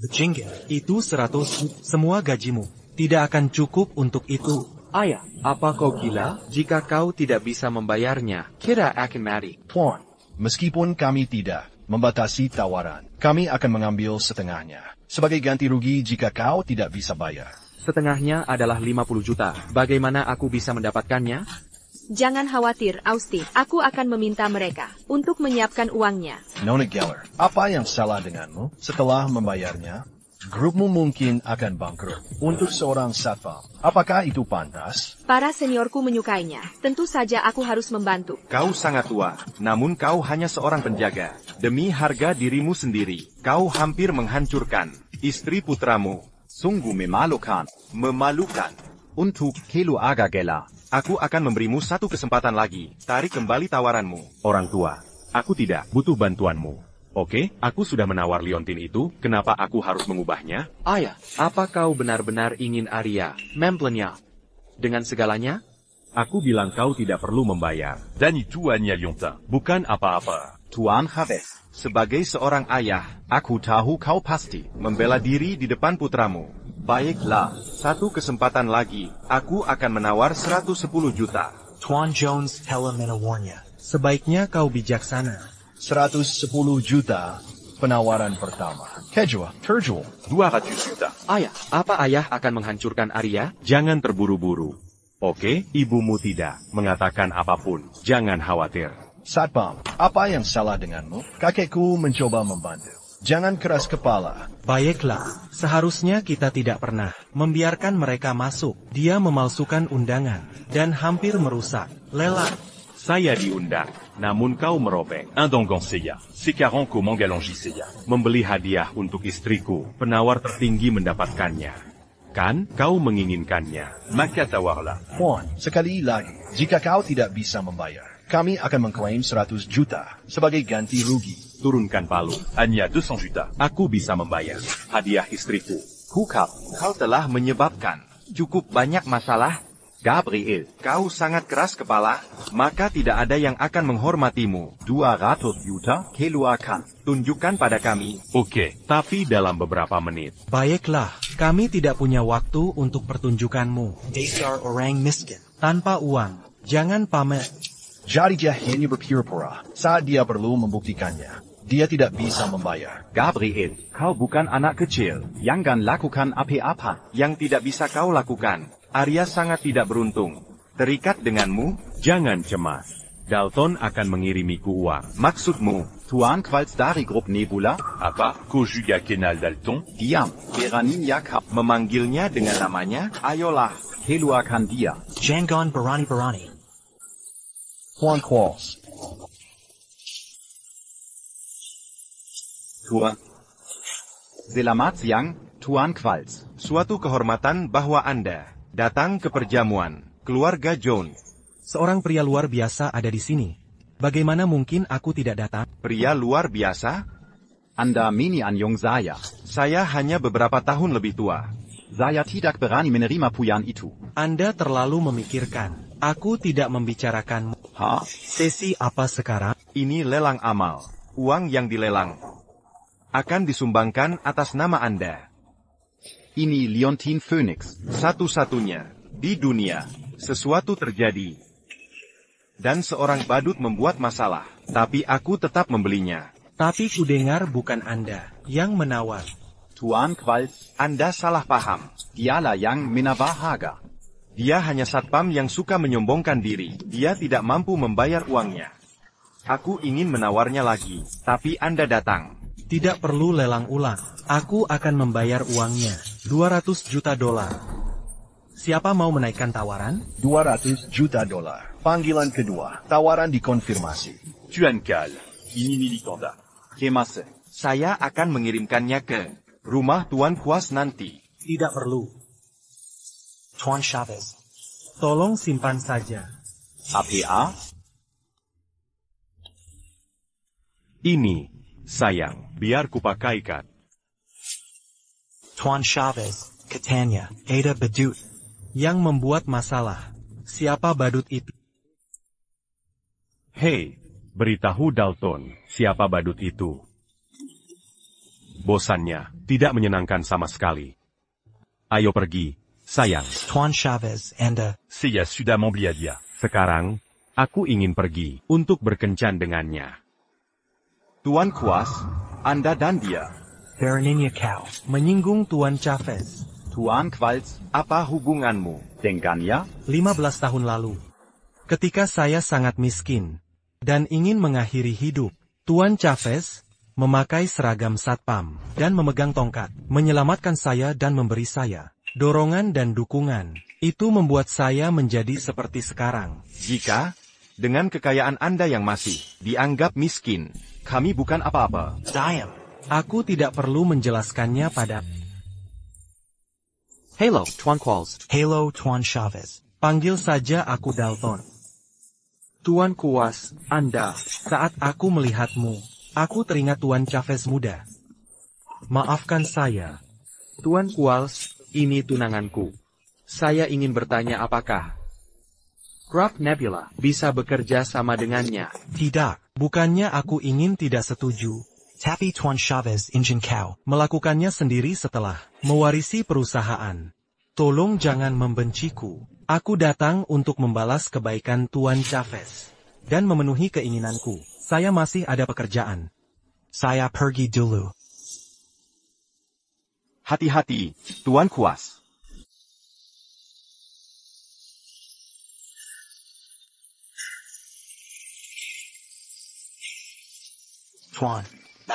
Bejinggit. Itu 100 semua gajimu. Tidak akan cukup untuk itu. Ayah, apa kau gila? Jika kau tidak bisa membayarnya, kita akan mati. Tuan, meskipun kami tidak membatasi tawaran, kami akan mengambil setengahnya. Sebagai ganti rugi jika kau tidak bisa bayar. Setengahnya adalah 50 juta. Bagaimana aku bisa mendapatkannya? Jangan khawatir, Austin. Aku akan meminta mereka untuk menyiapkan uangnya. Nona Geller, apa yang salah denganmu? Setelah membayarnya, grupmu mungkin akan bangkrut. Untuk seorang satpam, apakah itu pantas? Para seniorku menyukainya. Tentu saja aku harus membantu. Kau sangat tua, namun kau hanya seorang penjaga. Demi harga dirimu sendiri, kau hampir menghancurkan istri putramu. Sungguh memalukan. Memalukan. Untuk keluarga Geller, aku akan memberimu satu kesempatan lagi. Tarik kembali tawaranmu. Orang tua, aku tidak butuh bantuanmu. Oke, aku sudah menawar liontin itu, kenapa aku harus mengubahnya? Ayah, apa kau benar-benar ingin Arya membelinya dengan segalanya? Aku bilang kau tidak perlu membayar. Dan tuannya liontin, bukan apa-apa. Tuan Haves, sebagai seorang ayah, aku tahu kau pasti membela diri di depan putramu. Baiklah, satu kesempatan lagi, aku akan menawar 110 juta. Tuan Jones telah menawarnya. Sebaiknya kau bijaksana. 110 juta penawaran pertama. Kedua, terjual. 200 juta. Ayah, apa ayah akan menghancurkan Arya? Jangan terburu-buru. Oke, ibumu tidak mengatakan apapun. Jangan khawatir. Satpam, apa yang salah denganmu? Kakekku mencoba membantu. Jangan keras kepala. Baiklah, seharusnya kita tidak pernah membiarkan mereka masuk. Dia memalsukan undangan dan hampir merusak lelang. Saya diundang, namun kau merobek. Indongan saya, sekarang ku menggalangi saya. Membeli hadiah untuk istriku, penawar tertinggi mendapatkannya. Kan, kau menginginkannya. Maka tawarlah. Tuan, sekali lagi, jika kau tidak bisa membayar, kami akan mengklaim 100 juta sebagai ganti rugi. Turunkan palu, hanya 200 juta. Aku bisa membayar. Hadiah istriku. Kau telah menyebabkan cukup banyak masalah. Gabriel, kau sangat keras kepala, maka tidak ada yang akan menghormatimu. 200 juta keluarkan. Tunjukkan pada kami. Oke, tapi dalam beberapa menit. Baiklah, kami tidak punya waktu untuk pertunjukanmu. Dasar orang miskin. Tanpa uang, jangan pamer. Jadi dia hanya berpura-pura saat dia perlu membuktikannya. Dia tidak bisa membayar. Gabriel, kau bukan anak kecil yang kan lakukan apa-apa. Yang tidak bisa kau lakukan. Arya sangat tidak beruntung. Terikat denganmu? Jangan cemas. Dalton akan mengirimiku uang. Maksudmu? Tuan Qualls dari grup Nebula? Apa? Kau juga kenal Dalton? Diam. Beraninya kau Memanggilnya dengan namanya? Ayolah. keluarkan dia. Jangan berani-berani. Tuan Qualls. Tuan. Selamat siang, Tuan Qualls. Suatu kehormatan bahwa Anda datang ke perjamuan keluarga Jones. Seorang pria luar biasa ada di sini. Bagaimana mungkin aku tidak datang? Pria luar biasa? Anda menyanjung saya. Saya hanya beberapa tahun lebih tua. Saya tidak berani menerima pujian itu. Anda terlalu memikirkan. Aku tidak membicarakanmu. Hah? Sesi apa sekarang? Ini lelang amal. Uang yang dilelang akan disumbangkan atas nama Anda. Ini Leontine Phoenix. Satu-satunya di dunia. Sesuatu terjadi. Dan seorang badut membuat masalah. Tapi aku tetap membelinya. Tapi kudengar bukan Anda yang menawar. Tuan Qualls, Anda salah paham. dialah yang menawar harga. Dia hanya satpam yang suka menyombongkan diri. Dia tidak mampu membayar uangnya. Aku ingin menawarnya lagi. Tapi Anda datang. Tidak perlu lelang ulang. Aku akan membayar uangnya. $200 juta. Siapa mau menaikkan tawaran? $200 juta. Panggilan kedua. Tawaran dikonfirmasi. Tuan Cal, ini milik Anda. Kemase. Saya akan mengirimkannya ke rumah Tuan Qualls nanti. Tidak perlu. Tuan Chavez. Tolong simpan saja. APA? Ini, sayang, biar kupakaikan. Tuan Chavez. Catania. Ada Badut. Yang membuat masalah. Siapa badut itu? Hei, beritahu Dalton, siapa badut itu? Bosannya, tidak menyenangkan sama sekali. Ayo pergi, sayang. Tuan Chavez. Anda. Saya sudah membeli dia. Sekarang, aku ingin pergi untuk berkencan dengannya. Tuan Qualls, Anda dan dia. Beraninya kau. Menyinggung Tuan Chavez. Tuan Qualls, Apa hubunganmu? dengannya? 15 tahun lalu. Ketika saya sangat miskin dan ingin mengakhiri hidup, Tuan Chavez memakai seragam satpam dan memegang tongkat, menyelamatkan saya dan memberi saya dorongan dan dukungan. Itu membuat saya menjadi seperti sekarang. Jika, dengan kekayaan Anda yang masih dianggap miskin, kami bukan apa-apa. Diam. Aku tidak perlu menjelaskannya pada. Halo, Tuan Qualls. Halo Tuan Chavez. Panggil saja aku Dalton. Tuan Qualls, Anda. Saat aku melihatmu, aku teringat Tuan Chavez muda. Maafkan saya. Tuan Qualls, ini tunanganku. Saya ingin bertanya apakah Grup Nebula bisa bekerja sama dengannya? Tidak, bukannya aku ingin tidak setuju. Tapi Tuan Chavez ingin kau. Melakukannya sendiri setelah mewarisi perusahaan. Tolong jangan membenciku. Aku datang untuk membalas kebaikan Tuan Chavez. Dan memenuhi keinginanku. Saya masih ada pekerjaan. Saya pergi dulu. Hati-hati, Tuan Qualls. Tuan.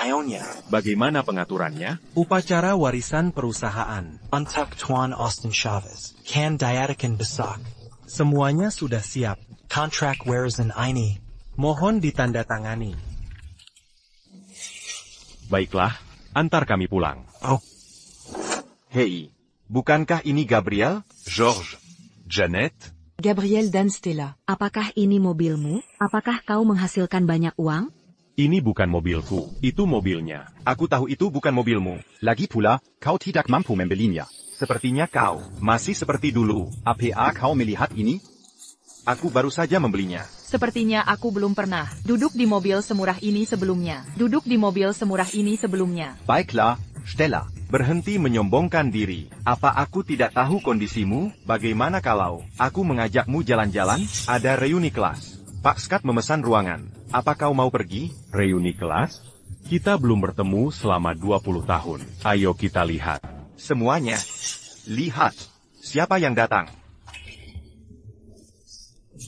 Nyonya. Bagaimana pengaturannya? Upacara warisan perusahaan. Untuk Tuan Austin Chavez. Kan diadakan besok. Semuanya sudah siap. Kontrak warisan ini. Mohon ditandatangani. Baiklah, antar kami pulang. Oh. Hei, bukankah ini Gabriel? George, Janet, Gabriel dan Stella. Apakah ini mobilmu? Apakah kau menghasilkan banyak uang? ini bukan mobilku, itu mobilnya. Aku tahu itu bukan mobilmu. Lagi pula, kau tidak mampu membelinya. Sepertinya kau masih seperti dulu. APA kau melihat ini? Aku baru saja membelinya. Sepertinya aku belum pernah duduk di mobil semurah ini sebelumnya. Baiklah, Stella. Berhenti menyombongkan diri. Apa aku tidak tahu kondisimu? Bagaimana kalau aku mengajakmu jalan-jalan? Ada reuni kelas. Pak Scott memesan ruangan. Apa kau mau pergi? Reuni kelas? Kita belum bertemu selama 20 tahun. Ayo kita lihat. Semuanya. Lihat. Siapa yang datang?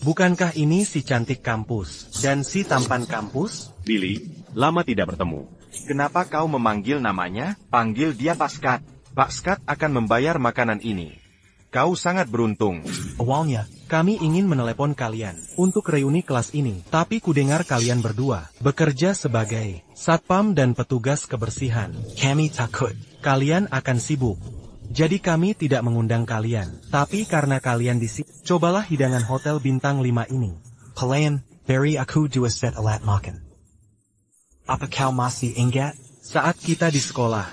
Bukankah ini si cantik kampus dan si tampan kampus? Billy, lama tidak bertemu. Kenapa kau memanggil namanya? Panggil dia Pak Scott. Pak Scott akan membayar makanan ini. Kau sangat beruntung. Awalnya, kami ingin menelepon kalian untuk reuni kelas ini, tapi kudengar kalian berdua bekerja sebagai satpam dan petugas kebersihan. Kami takut Kalian akan sibuk. Jadi kami tidak mengundang kalian, tapi karena kalian di sini, cobalah hidangan hotel bintang 5 ini. Pelayan, beri aku 2 set alat makan. Apa kau masih ingat? Saat kita di sekolah,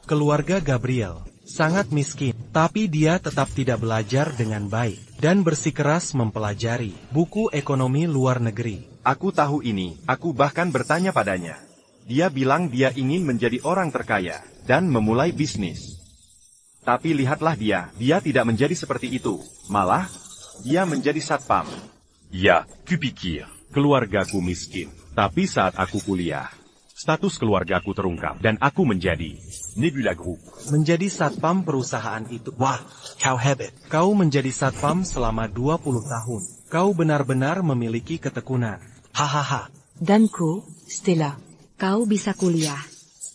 keluarga Gabriel sangat miskin, tapi dia tetap tidak belajar dengan baik dan bersikeras mempelajari buku ekonomi luar negeri. Aku tahu ini, aku bahkan bertanya padanya. Dia bilang dia ingin menjadi orang terkaya dan memulai bisnis. Tapi lihatlah dia tidak menjadi seperti itu. Malah, dia menjadi satpam. Ya, kupikir keluargaku miskin. Tapi saat aku kuliah, status keluargaku terungkap dan aku menjadi Nebula Group. Menjadi satpam perusahaan itu. Wah, kau hebat. Kau menjadi satpam selama 20 tahun. Kau benar-benar memiliki ketekunan. Hahaha. Danko, Stella. Kau bisa kuliah,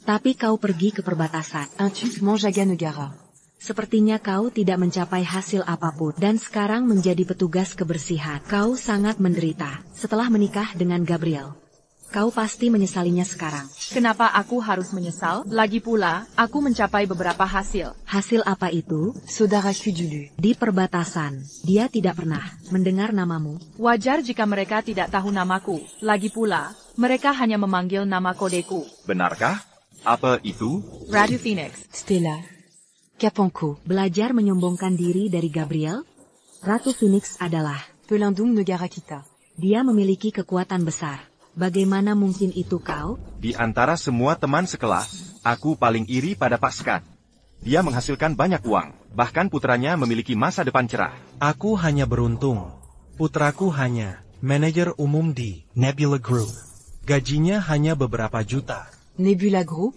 tapi kau pergi ke perbatasan. Intuit Manjaga Negara. Sepertinya kau tidak mencapai hasil apapun dan sekarang menjadi petugas kebersihan. Kau sangat menderita setelah menikah dengan Gabriel. Kau pasti menyesalinya sekarang. Kenapa aku harus menyesal? Lagi pula, aku mencapai beberapa hasil. Hasil apa itu? Saudaraku dulu. Di perbatasan, dia tidak pernah mendengar namamu. Wajar jika mereka tidak tahu namaku. Lagi pula, mereka hanya memanggil nama kodeku. Benarkah? Apa itu? Ratu Phoenix. Stella. Kaponko. Belajar menyombongkan diri dari Gabriel? Ratu Phoenix adalah Pelindung negara kita. Dia memiliki kekuatan besar. Bagaimana mungkin itu kau? Di antara semua teman sekelas, aku paling iri pada Pak Scott. Dia menghasilkan banyak uang, bahkan putranya memiliki masa depan cerah. Aku hanya beruntung. Putraku hanya manajer umum di Nebula Group. Gajinya hanya beberapa juta. Nebula Group?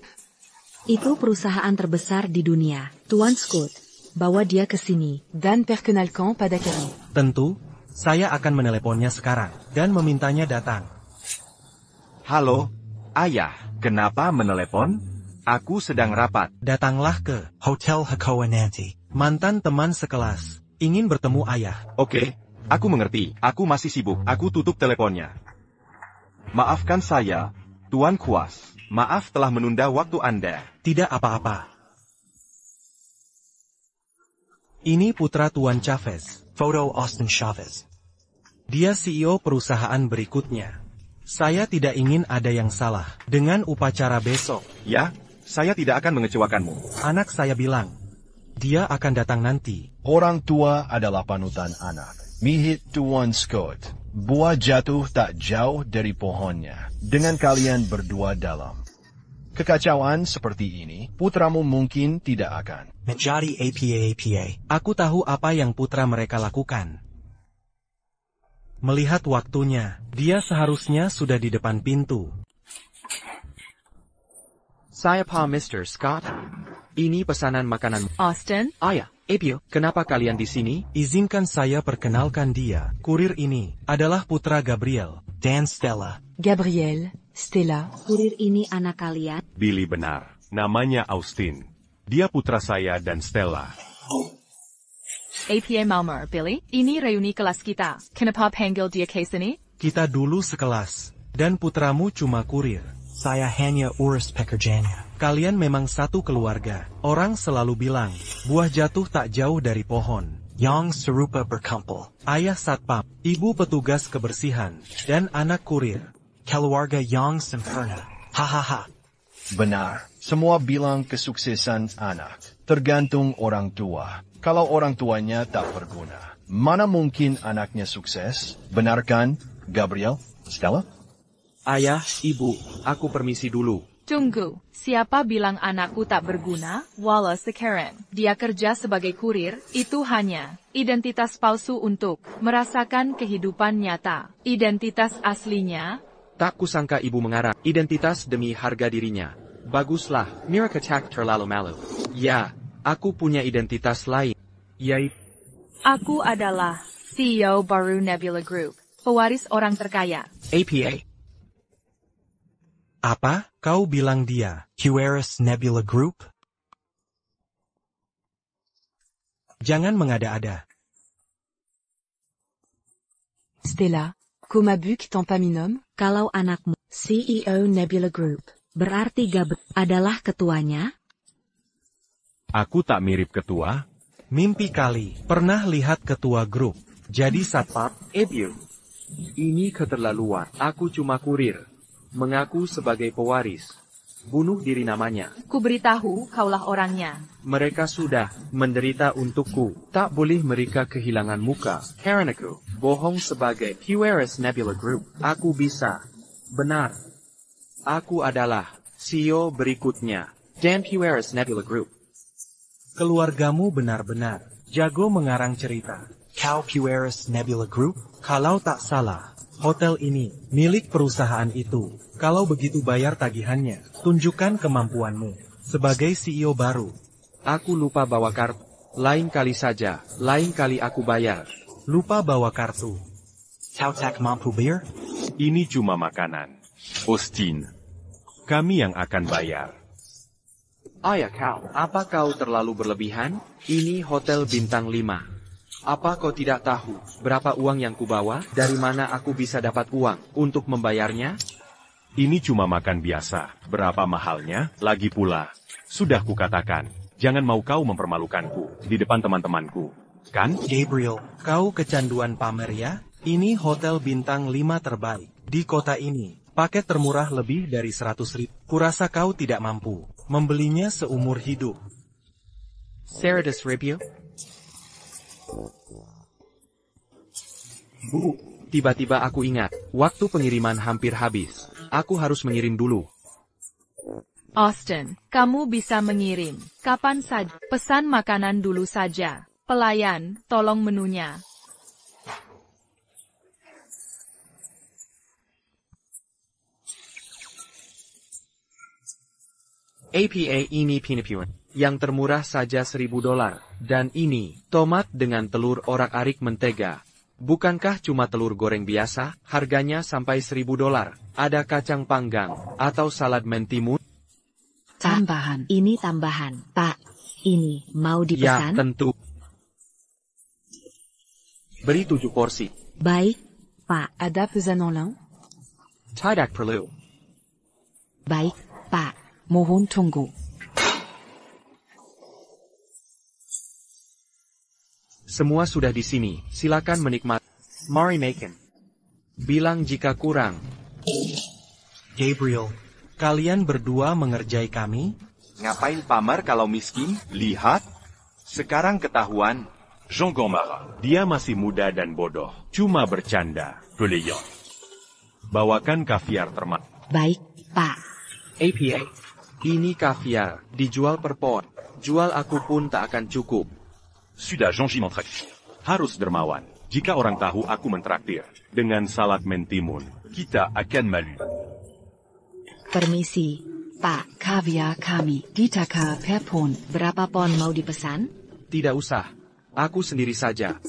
Itu perusahaan terbesar di dunia. Tuan Scott, bawa dia ke sini. Dan perkenalkan pada kami. Tentu, saya akan meneleponnya sekarang dan memintanya datang. Halo, ayah, kenapa menelepon? Aku sedang rapat. Datanglah ke Hotel Hakoa nanti. Mantan teman sekelas. Ingin bertemu ayah. Oke, aku mengerti. Aku masih sibuk. Aku tutup teleponnya. Maafkan saya, Tuan Kuas. Maaf telah menunda waktu Anda. Tidak apa-apa. Ini putra Tuan Chavez. Foto Austin Chavez. Dia CEO perusahaan berikutnya. Saya tidak ingin ada yang salah dengan upacara besok. Ya, saya tidak akan mengecewakanmu. Anak saya bilang, dia akan datang nanti. Orang tua adalah panutan anak. Mihit Tuan Scott. Buah jatuh tak jauh dari pohonnya. Dengan kalian berdua dalam kekacauan seperti ini, putramu mungkin tidak akan menjadi APA. Aku tahu apa yang putra mereka lakukan. Melihat waktunya, dia seharusnya sudah di depan pintu. Saya Pak Mr. Scott. Ini pesanan makanan. Austin? Ayah, Apio, kenapa kalian di sini? Izinkan saya perkenalkan dia. Kurir ini adalah putra Gabriel. Dan Stella. Gabriel, Stella. Kurir ini anak kalian? Billy benar. Namanya Austin. Dia putra saya dan Stella. APA Malmer, Billy. Ini reuni kelas kita. Kenapa panggil dia ke sini? Kita dulu sekelas. Dan putramu cuma kurir. Saya hanya urus pekerjaannya. Kalian memang satu keluarga. Orang selalu bilang, buah jatuh tak jauh dari pohon. Yang serupa berkumpul. Ayah satpam, ibu petugas kebersihan, dan anak kurir. Keluarga yang sempurna. Hahaha. Benar. Semua bilang kesuksesan anak tergantung orang tua. Kalau orang tuanya tak berguna, mana mungkin anaknya sukses? Benarkan, Gabriel? Stella? Ayah, ibu, aku permisi dulu. Tunggu, siapa bilang anakku tak berguna? Wallace Karen. Dia kerja sebagai kurir, itu hanya identitas palsu untuk merasakan kehidupan nyata. Identitas aslinya? Tak kusangka ibu mengarang identitas demi harga dirinya. Baguslah, Miracle Tak terlalu malu. Ya, aku punya identitas lain. Yaitu aku adalah CEO baru Nebula Group, pewaris orang terkaya. APA. Apa? Kau bilang dia? Hueris Nebula Group? Jangan mengada-ada. Stella, comment bu que ton pas minum? Kalau anakmu, CEO Nebula Group, berarti Gabriel adalah ketuanya? Aku tak mirip ketua. Mimpi kali. Pernah lihat ketua grup. Jadi satpam. Ebio. Ini keterlaluan. Aku cuma kurir. Mengaku sebagai pewaris. Bunuh diri namanya. Ku beritahu, kaulah orangnya. Mereka sudah menderita untukku. Tak boleh mereka kehilangan muka. Karena aku bohong sebagai Hueris Nebula Group. Aku bisa. Benar. Aku adalah CEO berikutnya. Dan Hueris Nebula Group. Keluargamu benar-benar jago mengarang cerita. Kau Hueris Nebula Group? Kalau tak salah, hotel ini milik perusahaan itu. Kalau begitu bayar tagihannya. Tunjukkan kemampuanmu sebagai CEO baru. Aku lupa bawa kartu. Lain kali saja. Lain kali aku bayar. Lupa bawa kartu. Kau tak mampu bayar? Ini cuma makanan. Austin, kami yang akan bayar. Ayah kau, apa kau terlalu berlebihan? Ini hotel bintang 5. Apa kau tidak tahu berapa uang yang kubawa? Dari mana aku bisa dapat uang untuk membayarnya? Ini cuma makan biasa. Berapa mahalnya? Lagi pula, sudah kukatakan, jangan mau kau mempermalukanku di depan teman-temanku. Kan? Gabriel, kau kecanduan pamer ya? Ini hotel bintang 5 terbaik di kota ini. Paket termurah lebih dari 100.000. Kurasa kau tidak mampu membelinya seumur hidup. Seratus ribu? Bu, tiba-tiba aku ingat, waktu pengiriman hampir habis. Aku harus mengirim dulu. Austin, kamu bisa mengirim. Kapan saja. Pesan makanan dulu saja. Pelayan, tolong menunya. APA ini pinipuan. Yang termurah saja $1.000. Dan ini, tomat dengan telur orak-arik mentega. Bukankah cuma telur goreng biasa? Harganya sampai $1.000. Ada kacang panggang, atau salad mentimun? Tambahan. Ini tambahan. Pak, ini mau Ya, dipesan? tentu. Beri 7 porsi. Baik, Pak. Ada pesanan lain? Tidak perlu. Baik, Pak. Mohon tunggu. Semua sudah di sini, silakan menikmati. Mari makan. Bilang jika kurang. Gabriel, kalian berdua mengerjai kami? Ngapain pamer kalau miskin? Lihat. Sekarang ketahuan. Jean Gomara, dia masih muda dan bodoh. Cuma bercanda. Brilliant. Bawakan kaviar termak. Baik, Pak. APA. Ini kaviar, dijual per pot. Jual aku pun tak akan cukup. Sudah Jean mentraktir. Harus dermawan. Jika orang tahu aku mentraktir dengan salad mentimun, kita akan malu. Permisi, Pak. Kaviar kami ditakar per pon. Berapa pon mau dipesan? Tidak usah. Aku sendiri saja.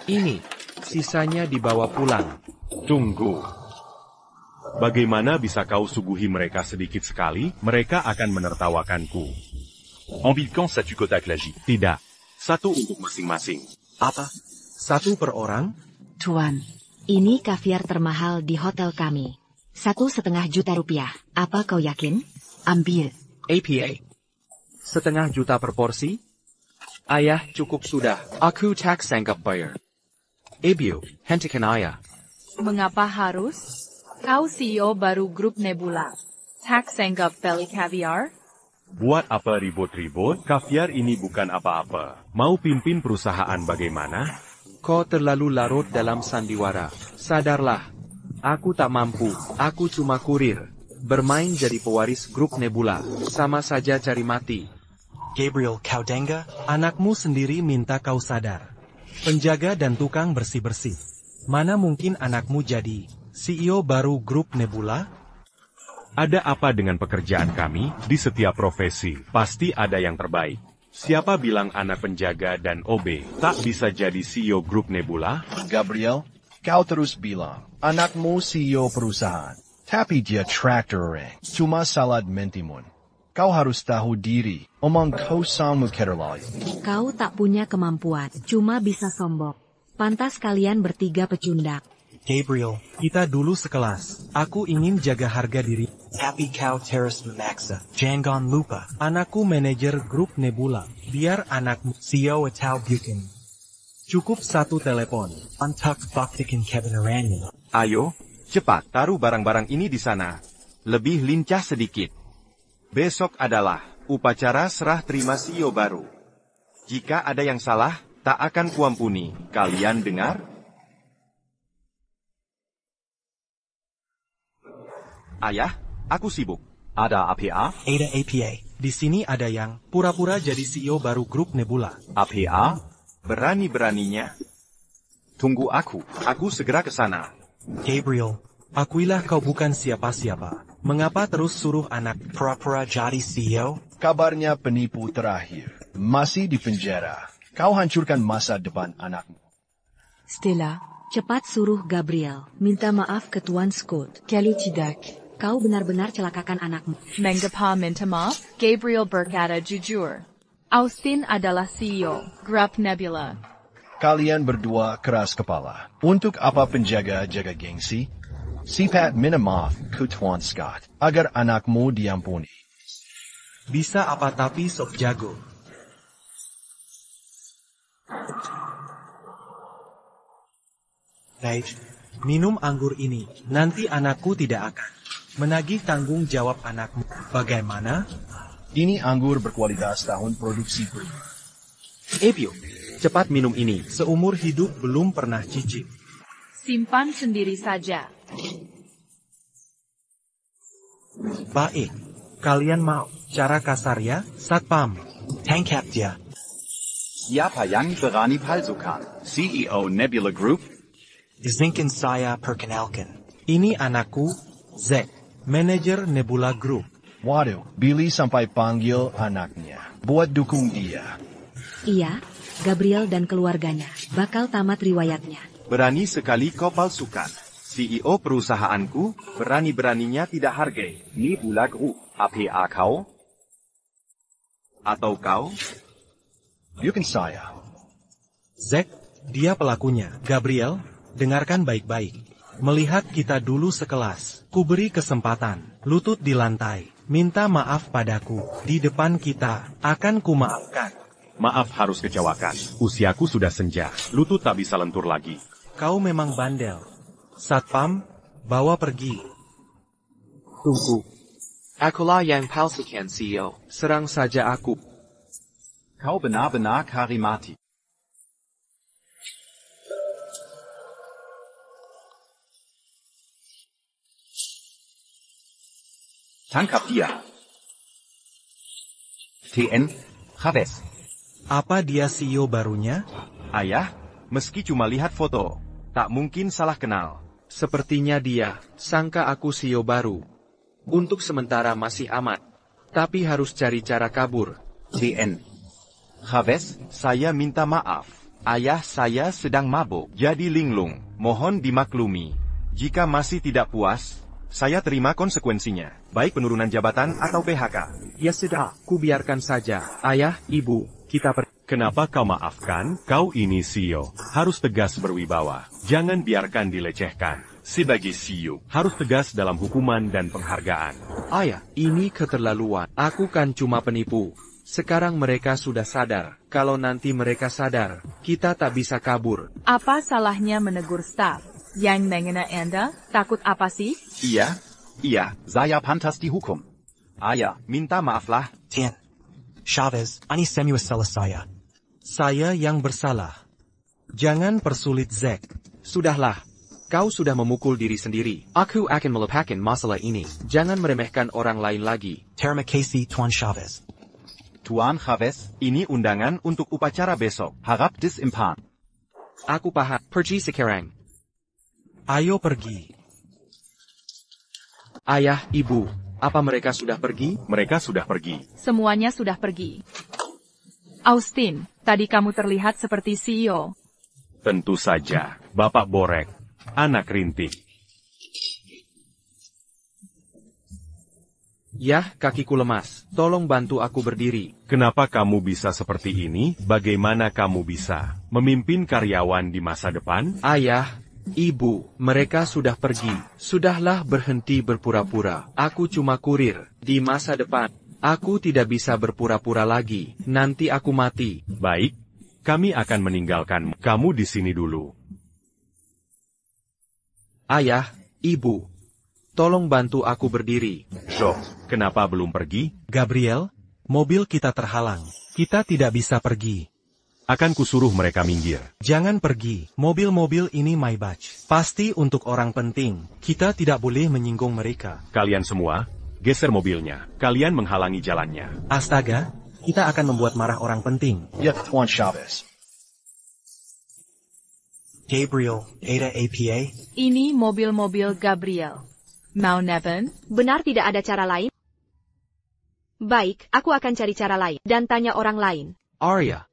Ini, sisanya dibawa pulang. Tunggu. Bagaimana bisa kau suguhi mereka sedikit sekali? Mereka akan menertawakanku. Ambilkan satu kotak lagi. Tidak. Satu untuk masing-masing. Apa? 1 per orang? Tuan, Ini kaviar termahal di hotel kami. 1,5 juta rupiah. Apa kau yakin? ambil. APA. 0,5 juta per porsi? Ayah, cukup sudah. Aku tak sanggup bayar. Ebio, hentikan ayah. Mengapa harus? Kau CEO baru grup Nebula. Tak sanggup beli kaviar? Buat apa ribut-ribut? Kaviar ini bukan apa-apa. Mau pimpin perusahaan bagaimana? Kau terlalu larut dalam sandiwara. Sadarlah. Aku tak mampu. Aku cuma kurir. Bermain jadi pewaris grup Nebula, sama saja cari mati. Gabriel, kau dengar? Anakmu sendiri minta kau sadar. Penjaga dan tukang bersih-bersih. Mana mungkin anakmu jadi CEO baru grup Nebula? Ada apa dengan pekerjaan kami? Di setiap profesi, pasti ada yang terbaik. Siapa bilang anak penjaga dan OB tak bisa jadi CEO grup Nebula? Gabriel, kau terus bilang, anakmu CEO perusahaan. Tapi dia traktor orang. Cuma salah mentimun. Kau harus tahu diri, omong kosongmu keterlaluan. Kau tak punya kemampuan, cuma bisa sombong. Pantas kalian bertiga pecundak. Gabriel, kita dulu sekelas. Aku ingin jaga harga diri. tapi kau terus memaksa. Jangan lupa. Anakku manajer grup Nebula. Biar anakmu CEO atau bukan. Cukup satu telepon. Untuk buktikan kebenarannya. Ayo, cepat taruh barang-barang ini di sana. Lebih lincah sedikit. Besok adalah upacara serah terima CEO baru. Jika ada yang salah, tak akan kuampuni. Kalian dengar? Ayah, aku sibuk. Ada APA? Ada APA. Di sini ada yang pura-pura jadi CEO baru grup Nebula. APA? Berani-beraninya. Tunggu aku segera ke sana. Gabriel, akuilah kau bukan siapa-siapa. Mengapa terus suruh anak pura-pura jadi CEO? Kabarnya penipu terakhir. Masih di penjara. Kau hancurkan masa depan anakmu. Stella, Cepat suruh Gabriel minta maaf ke Tuan Scott. kalau tidak, Kau benar-benar celakakan anakmu. Mengapa minta maaf? Gabriel berkata jujur. Austin adalah CEO grup Nebula. Kalian berdua keras kepala. Untuk apa penjaga jaga gengsi? Sifat minta maaf ke Tuan Scott, agar anakmu diampuni. Bisa apa tapi sok jago. Baik, minum anggur ini. Nanti anakku tidak akan menagih tanggung jawab anakmu. Bagaimana? Ini anggur berkualitas tahun produksi berikut. Ebio, cepat minum ini. Seumur hidup belum pernah cicip. Simpan sendiri saja. Baik, kalian mau cara kasar ya, Satpam? Tangkap dia. Siapa yang berani palsukan? CEO Nebula Group? Izinkan saya perkenalkan. Ini anakku, Zack, manajer Nebula Group. Waduh, Billy sampai panggil anaknya. Buat dukung dia. Iya, Gabriel dan keluarganya bakal tamat riwayatnya. Berani sekali kau palsukan. CEO perusahaanku berani-beraninya tidak hargai. Nebula Group. APA kau? Atau kau? Bukan saya. Zack, dia pelakunya. Gabriel, dengarkan baik-baik. Melihat kita dulu sekelas, ku beri kesempatan, lutut di lantai, minta maaf padaku, di depan kita, akan ku maafkan. Maaf harus kecewakan. Usiaku sudah senja, lutut tak bisa lentur lagi. Kau memang bandel. Satpam, bawa pergi. Tunggu. Akulah yang palsukan CEO. Serang saja aku. Kau benar-benar karimati. Tangkap dia. TN Chavez. Apa dia CEO barunya? Ayah, meski cuma lihat foto, tak mungkin salah kenal. Sepertinya dia, sangka aku CEO baru. Untuk sementara masih amat. Tapi harus cari cara kabur. TN Chavez, saya minta maaf. Ayah saya sedang mabuk, jadi linglung. Mohon dimaklumi. Jika masih tidak puas, saya terima konsekuensinya. Baik penurunan jabatan atau PHK. Ya sudah, ku biarkan saja. Ayah, ibu, kita Kenapa kau maafkan? Kau ini CEO. Harus tegas berwibawa. Jangan biarkan dilecehkan. Sebagai CEO, harus tegas dalam hukuman dan penghargaan. Ayah, ini keterlaluan. Aku kan cuma penipu. Sekarang mereka sudah sadar. Kalau nanti mereka sadar, kita tak bisa kabur. Apa salahnya menegur staf? Yang mengenai Anda, takut apa sih? Iya, Saya pantas dihukum. ayah, minta maaflah. Tien. Chavez, ani semua salah saya. Saya yang bersalah. Jangan persulit Zack. Sudahlah, Kau sudah memukul diri sendiri. Aku akan melupakan masalah ini. Jangan meremehkan orang lain lagi. Terima kasih, Tuan Chavez. Tuan Chavez, ini undangan untuk upacara besok. Harap disimpan. Aku paham. Pergi sekarang. Ayo pergi. Ayah, ibu, apa mereka sudah pergi? Mereka sudah pergi. Semuanya sudah pergi. Austin, tadi kamu terlihat seperti CEO. Tentu saja, Bapak Borek, anak rintik. Yah, kakiku lemas. Tolong bantu aku berdiri. Kenapa kamu bisa seperti ini? Bagaimana kamu bisa memimpin karyawan di masa depan? Ayah, ibu, mereka sudah pergi. Sudahlah berhenti berpura-pura. Aku cuma kurir. Di masa depan, aku tidak bisa berpura-pura lagi. Nanti aku mati. Baik, kami akan meninggalkanmu. Kamu di sini dulu. Ayah, ibu, tolong bantu aku berdiri. Shoh, kenapa belum pergi? Gabriel, mobil kita terhalang. Kita tidak bisa pergi. Akan kusuruh mereka minggir. Jangan pergi. Mobil-mobil ini Maybach. Pasti untuk orang penting. Kita tidak boleh menyinggung mereka. Kalian semua, geser mobilnya. Kalian menghalangi jalannya. Astaga, kita akan membuat marah orang penting. Ya, Tuan Chavez. Gabriel, Ada APA. Ini mobil-mobil Gabriel. Mau Nevin? Benar tidak ada cara lain? Baik, aku akan cari cara lain dan tanya orang lain. Arya.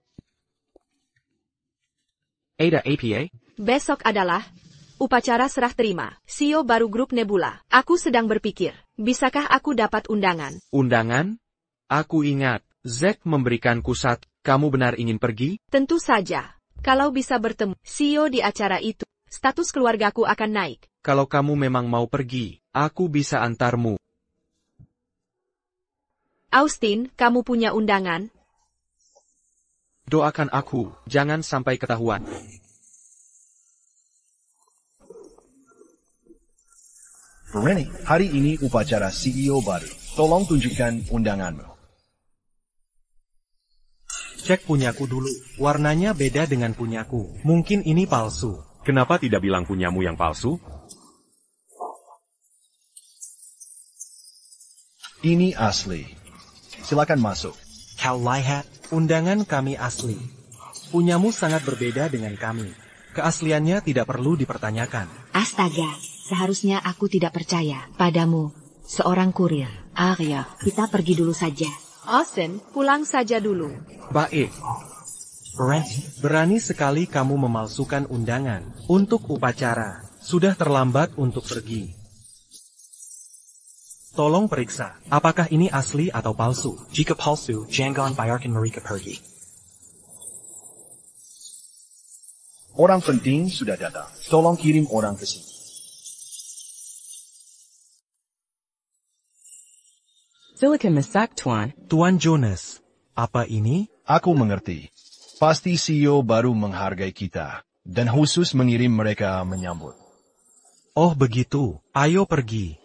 Ada APA? Besok adalah upacara serah terima CEO baru grup Nebula. Aku sedang berpikir, bisakah aku dapat undangan? Undangan? Aku ingat, Zack memberikanku satu. Kamu benar ingin pergi? Tentu saja. Kalau bisa bertemu CEO di acara itu, status keluargaku akan naik. Kalau kamu memang mau pergi, aku bisa antarmu. Austin, kamu punya undangan? Doakan aku, jangan sampai ketahuan. Rennie, hari ini upacara CEO baru. Tolong tunjukkan undanganmu. Cek punyaku dulu. Warnanya beda dengan punyaku. Mungkin ini palsu. Kenapa tidak bilang punyamu yang palsu? Ini asli. Silakan masuk. Kau lihat, undangan kami asli. Punyamu sangat berbeda dengan kami. Keasliannya tidak perlu dipertanyakan. Astaga, seharusnya aku tidak percaya padamu, seorang kurir. Arya, Kita pergi dulu saja. Austin, pulang saja dulu. Baik. Berani sekali kamu memalsukan undangan untuk upacara. Sudah terlambat untuk pergi. Tolong periksa, apakah ini asli atau palsu? jika palsu, jangan biarkan mereka pergi. Orang penting sudah datang. Tolong kirim orang ke sini. Silicon Masak Tuan. Tuan Jonas, apa ini? Aku mengerti. Pasti CEO baru menghargai kita, dan khusus mengirim mereka menyambut. Oh begitu, ayo pergi.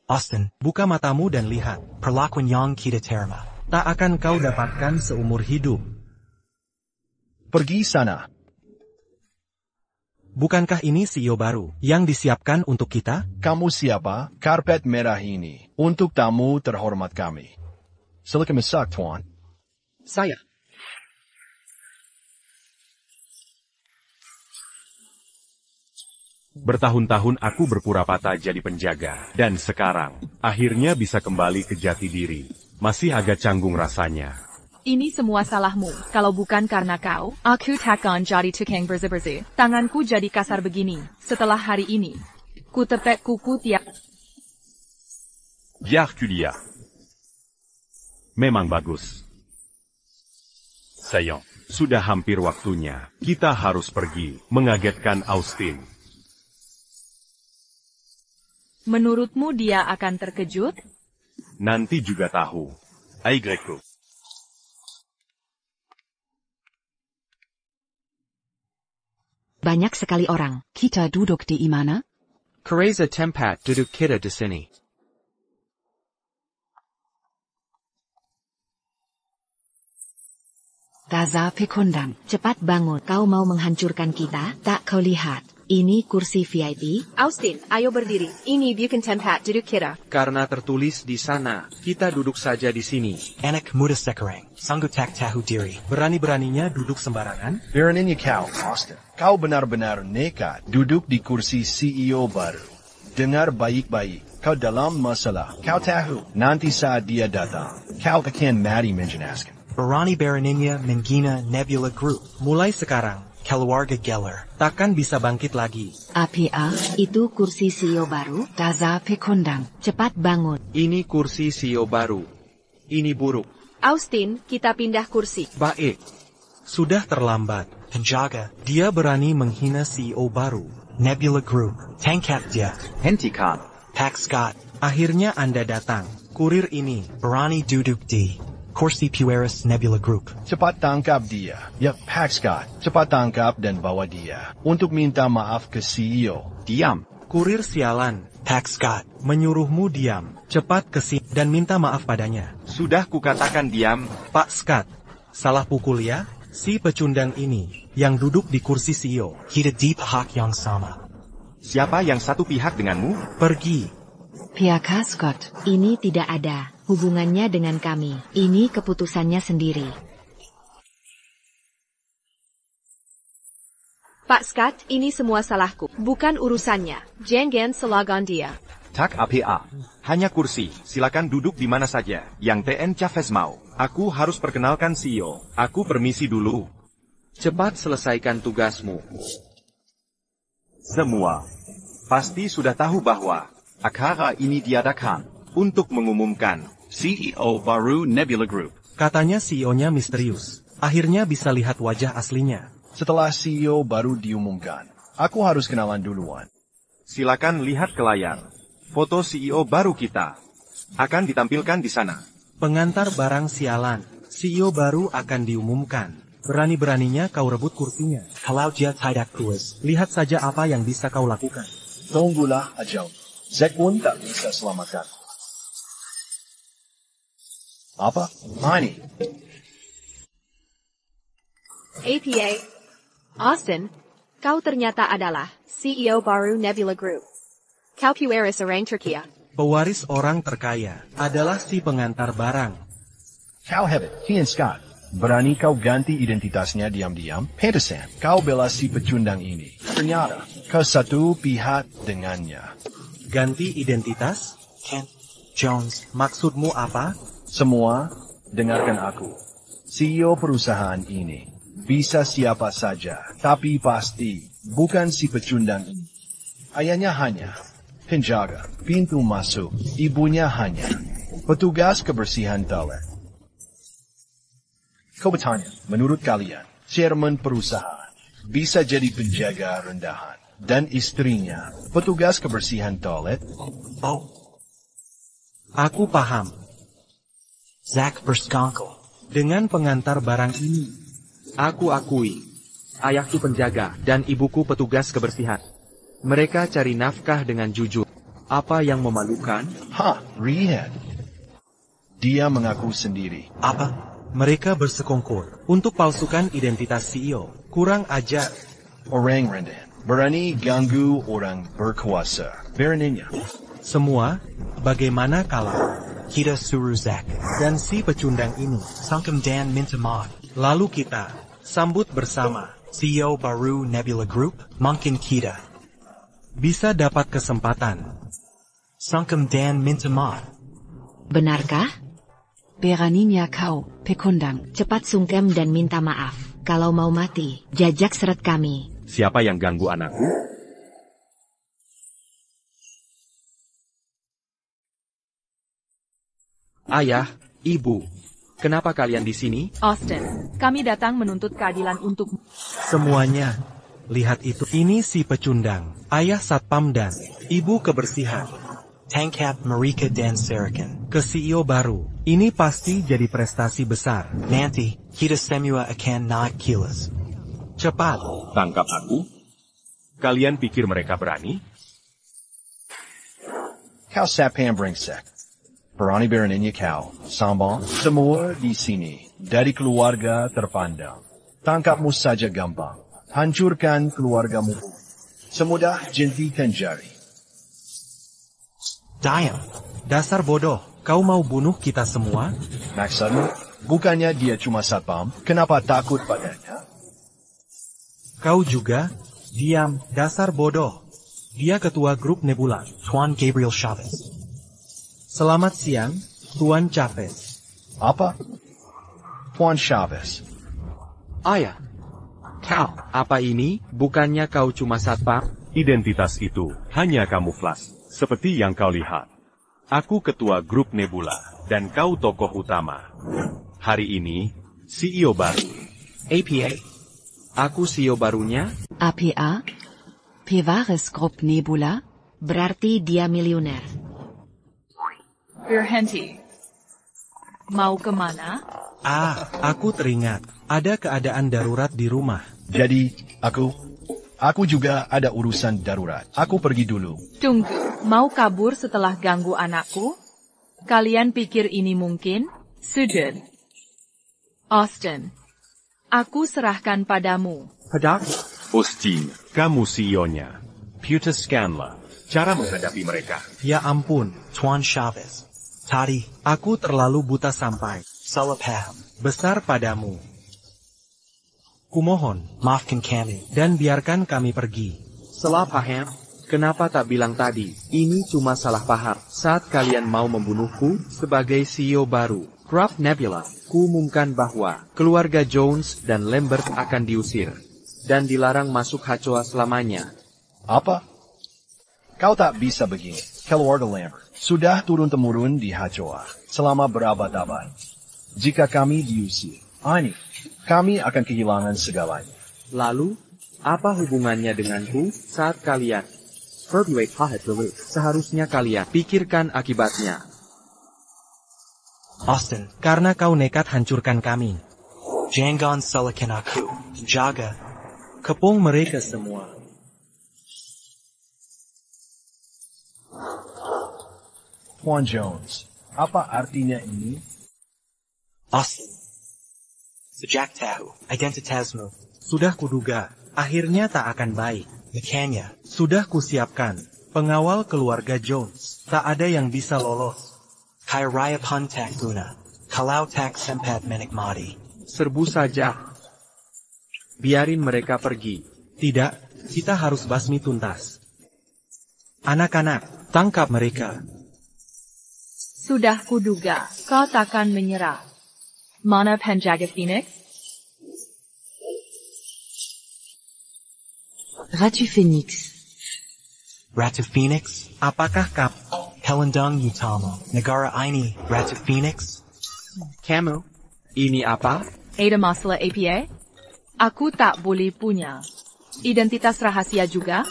Austin, Buka matamu dan lihat. perlakuan yang kita terima. Tak akan kau dapatkan seumur hidup. Pergi sana. Bukankah ini CEO baru yang disiapkan untuk kita? Kamu siapa? Karpet merah ini untuk tamu terhormat kami. Silakan masak, Tuan. Saya. Bertahun-tahun aku berpura-pata jadi penjaga. Dan sekarang, akhirnya bisa kembali ke jati diri. Masih agak canggung rasanya. Ini semua salahmu. Kalau bukan karena kau, aku takkan jadi tukang bersih-bersih. Tanganku jadi kasar begini. Setelah hari ini, ku tepek kuku tiap. Ya, Julia. Memang bagus. Sayang, sudah hampir waktunya. Kita harus pergi, mengagetkan Austin. Menurutmu dia akan terkejut? Nanti juga tahu. Aigreku. Banyak sekali orang. Kita duduk di mana? Kereza tempat duduk kita di sini. Gaza pekundang. Cepat bangun, kau mau menghancurkan kita? Tak kau lihat, Ini kursi VIP. Austin, ayo berdiri. Ini bukan tempat duduk kita. Karena tertulis di sana, kita duduk saja di sini. Anak muda sekarang, sanggup tak tahu diri. Berani-beraninya duduk sembarangan? Beraninya kau, Austin. Kau benar-benar nekat duduk di kursi CEO baru. Dengar baik-baik, kau dalam masalah. Kau tahu, nanti saat dia datang, kau akan mati menjenaskan. Berani-beraninya menghina Nebula Group. Mulai sekarang, Keluarga Geller takkan bisa bangkit lagi. APA, itu kursi CEO baru. Daza Pekundang. Cepat bangun. Ini kursi CEO baru. Ini buruk. Austin, kita pindah kursi. Baik. Sudah terlambat. Penjaga Dia berani menghina CEO baru. Nebula Group. Tangkap dia. Hentikan. Pak Scott. Akhirnya Anda datang. Kurir ini. Berani duduk di kursi Pueris Nebula Group. Cepat tangkap dia. Ya, Pak Scott. Cepat tangkap dan bawa dia. Untuk minta maaf ke CEO. Diam. Kurir sialan. Pak Scott. Menyuruhmu diam. Cepat ke sini dan minta maaf padanya. Sudah kukatakan diam. Pak Scott. Salah pukul ya? Si pecundang ini, yang duduk di kursi CEO. Kita di pihak yang sama. Siapa yang satu pihak denganmu? Pergi. Piaka Scott. Ini tidak ada hubungannya dengan kami. Ini keputusannya sendiri. Pak Scott, ini semua salahku. Bukan urusannya. Jangan salahkan dia. Tak APA. Hanya kursi. Silakan duduk di mana saja. Yang TN Chavez mau. Aku harus perkenalkan CEO. Aku permisi dulu. Cepat selesaikan tugasmu. Semua pasti sudah tahu bahwa acara ini diadakan untuk mengumumkan CEO baru Nebula Group. Katanya CEO-nya misterius. Akhirnya bisa lihat wajah aslinya. Setelah CEO baru diumumkan, aku harus kenalan duluan. Silakan lihat ke layar. Foto CEO baru kita akan ditampilkan di sana. Pengantar barang sialan. CEO baru akan diumumkan. Berani-beraninya kau rebut kursinya. Kalau dia tidak puas, Lihat saja apa yang bisa kau lakukan. Tunggulah aja. Zack pun tak bisa selamatkan. Apa? Ini. APA. Austin, kau ternyata adalah CEO baru Nebula Group. Kau Pueris orang Turkiya. Pewaris orang terkaya adalah si pengantar barang. Kau hebat, Ian Scott. Berani kau ganti identitasnya diam-diam? Pantesan, kau bela si pecundang ini. Ternyata, kau satu pihak dengannya. Ganti identitas? Kent Jones. Maksudmu apa? Semua, dengarkan aku. CEO perusahaan ini bisa siapa saja, tapi pasti bukan si pecundang ini. Ayahnya hanya penjaga pintu masuk, ibunya hanya petugas kebersihan toilet. Kau bertanya, menurut kalian, chairman perusahaan bisa jadi penjaga rendahan dan istrinya petugas kebersihan toilet? Oh, Aku paham. Zack bersekongkol. Dengan pengantar barang ini, Aku akui. Ayahku penjaga dan ibuku petugas kebersihan. Mereka cari nafkah dengan jujur. Apa yang memalukan? Lihat. Dia mengaku sendiri. Apa? mereka bersekongkol untuk palsukan identitas CEO. Kurang ajar. Orang rendah berani ganggu orang berkuasa. Beraninya. Semua, bagaimana kalau kita suruh Zack dan si pecundang ini sangkem dan minta maaf. Lalu kita sambut bersama CEO baru Nebula Group, mungkin kita bisa dapat kesempatan. Sangkem dan minta maaf. Benarkah? Beraninya kau, pekundang. Cepat sungkem dan minta maaf. Kalau mau mati, jajak seret kami. Siapa yang ganggu anakku? Ayah, ibu, kenapa kalian di sini? Austin, kami datang menuntut keadilan untukmu. Semuanya, lihat itu. Ini si pecundang, ayah satpam dan ibu kebersihan. Tangkap mereka dan serahkan ke CEO baru. Ini pasti jadi prestasi besar. Nanti, kita semua akan naik kilas. Cepat. Tangkap aku? Kalian pikir mereka berani? Kau sapam brengsek. Berani beraninya kau, sambal, semua di sini, dari keluarga terpandang. Tangkapmu saja gampang. Hancurkan keluargamu. Semudah jentikan jari. Diam. Dasar bodoh, kau mau bunuh kita semua? Maksudmu, bukannya dia cuma satpam, kenapa takut padanya? Kau juga? Diam, dasar bodoh. Dia ketua grup Nebula. Juan Gabriel Chavez. Selamat siang, Tuan Chavez. Apa? Tuan Chavez. Ayah. Kau, apa ini? Bukannya kau cuma satpam? Identitas itu hanya kamuflas, seperti yang kau lihat. Aku ketua grup Nebula, dan kau tokoh utama. Hari ini, CEO baru. APA. Aku CEO barunya? APA? Pevaris Grup Nebula? Berarti dia miliuner. Berhenti. Mau kemana? Aku teringat. Ada keadaan darurat di rumah. Jadi, aku juga ada urusan darurat. Aku pergi dulu. Tunggu, mau kabur setelah ganggu anakku? Kalian pikir ini mungkin? Sudah. Austin, aku serahkan padamu. Austin, kamu CEO-nya. Peter Scanlon. Cara menghadapi mereka. Ya ampun, Tuan Chavez. Tadi, aku terlalu buta sampai. salah paham. Besar padamu. Kumohon, Maafkan kami. dan biarkan kami pergi. Salah paham? Kenapa tak bilang tadi? Ini cuma salah paham. Saat kalian mau membunuhku sebagai CEO baru, Grup Nebula, kuumumkan bahwa keluarga Jones dan Lambert akan diusir dan dilarang masuk Hachoa selamanya. Apa? Kau tak bisa begini. Keluarga Lambert sudah turun-temurun di Hachoa selama berabad-abad. Jika kami diusir, kami akan kehilangan segalanya. Lalu, apa hubungannya denganku saat kalian berbuat jahat dulu? Seharusnya kalian pikirkan akibatnya. Austin, Karena kau nekat hancurkan kami. jangan salahkan aku. Jaga. Kepung mereka semua. Tuan Jones, apa artinya ini? Austin. Sejak tahu identitasmu. Sudah kuduga, akhirnya tak akan baik. Makanya, Sudah kusiapkan, pengawal keluarga Jones. Tak ada yang bisa lolos. kaya raya pantak guna. Kalau tak sempat menikmati. Serbu saja. Biarin mereka pergi. Tidak, kita harus basmi tuntas. Anak-anak, tangkap mereka. Sudah kuduga, kau takkan menyerah. Mana penjaga Phoenix? Ratu Phoenix. Ratu Phoenix. Apakah kamu? Helendang Utama. Negara ini, Ratu Phoenix. Kamu, ini apa? Ada masalah APA? Aku tak boleh punya. Identitas rahasia juga?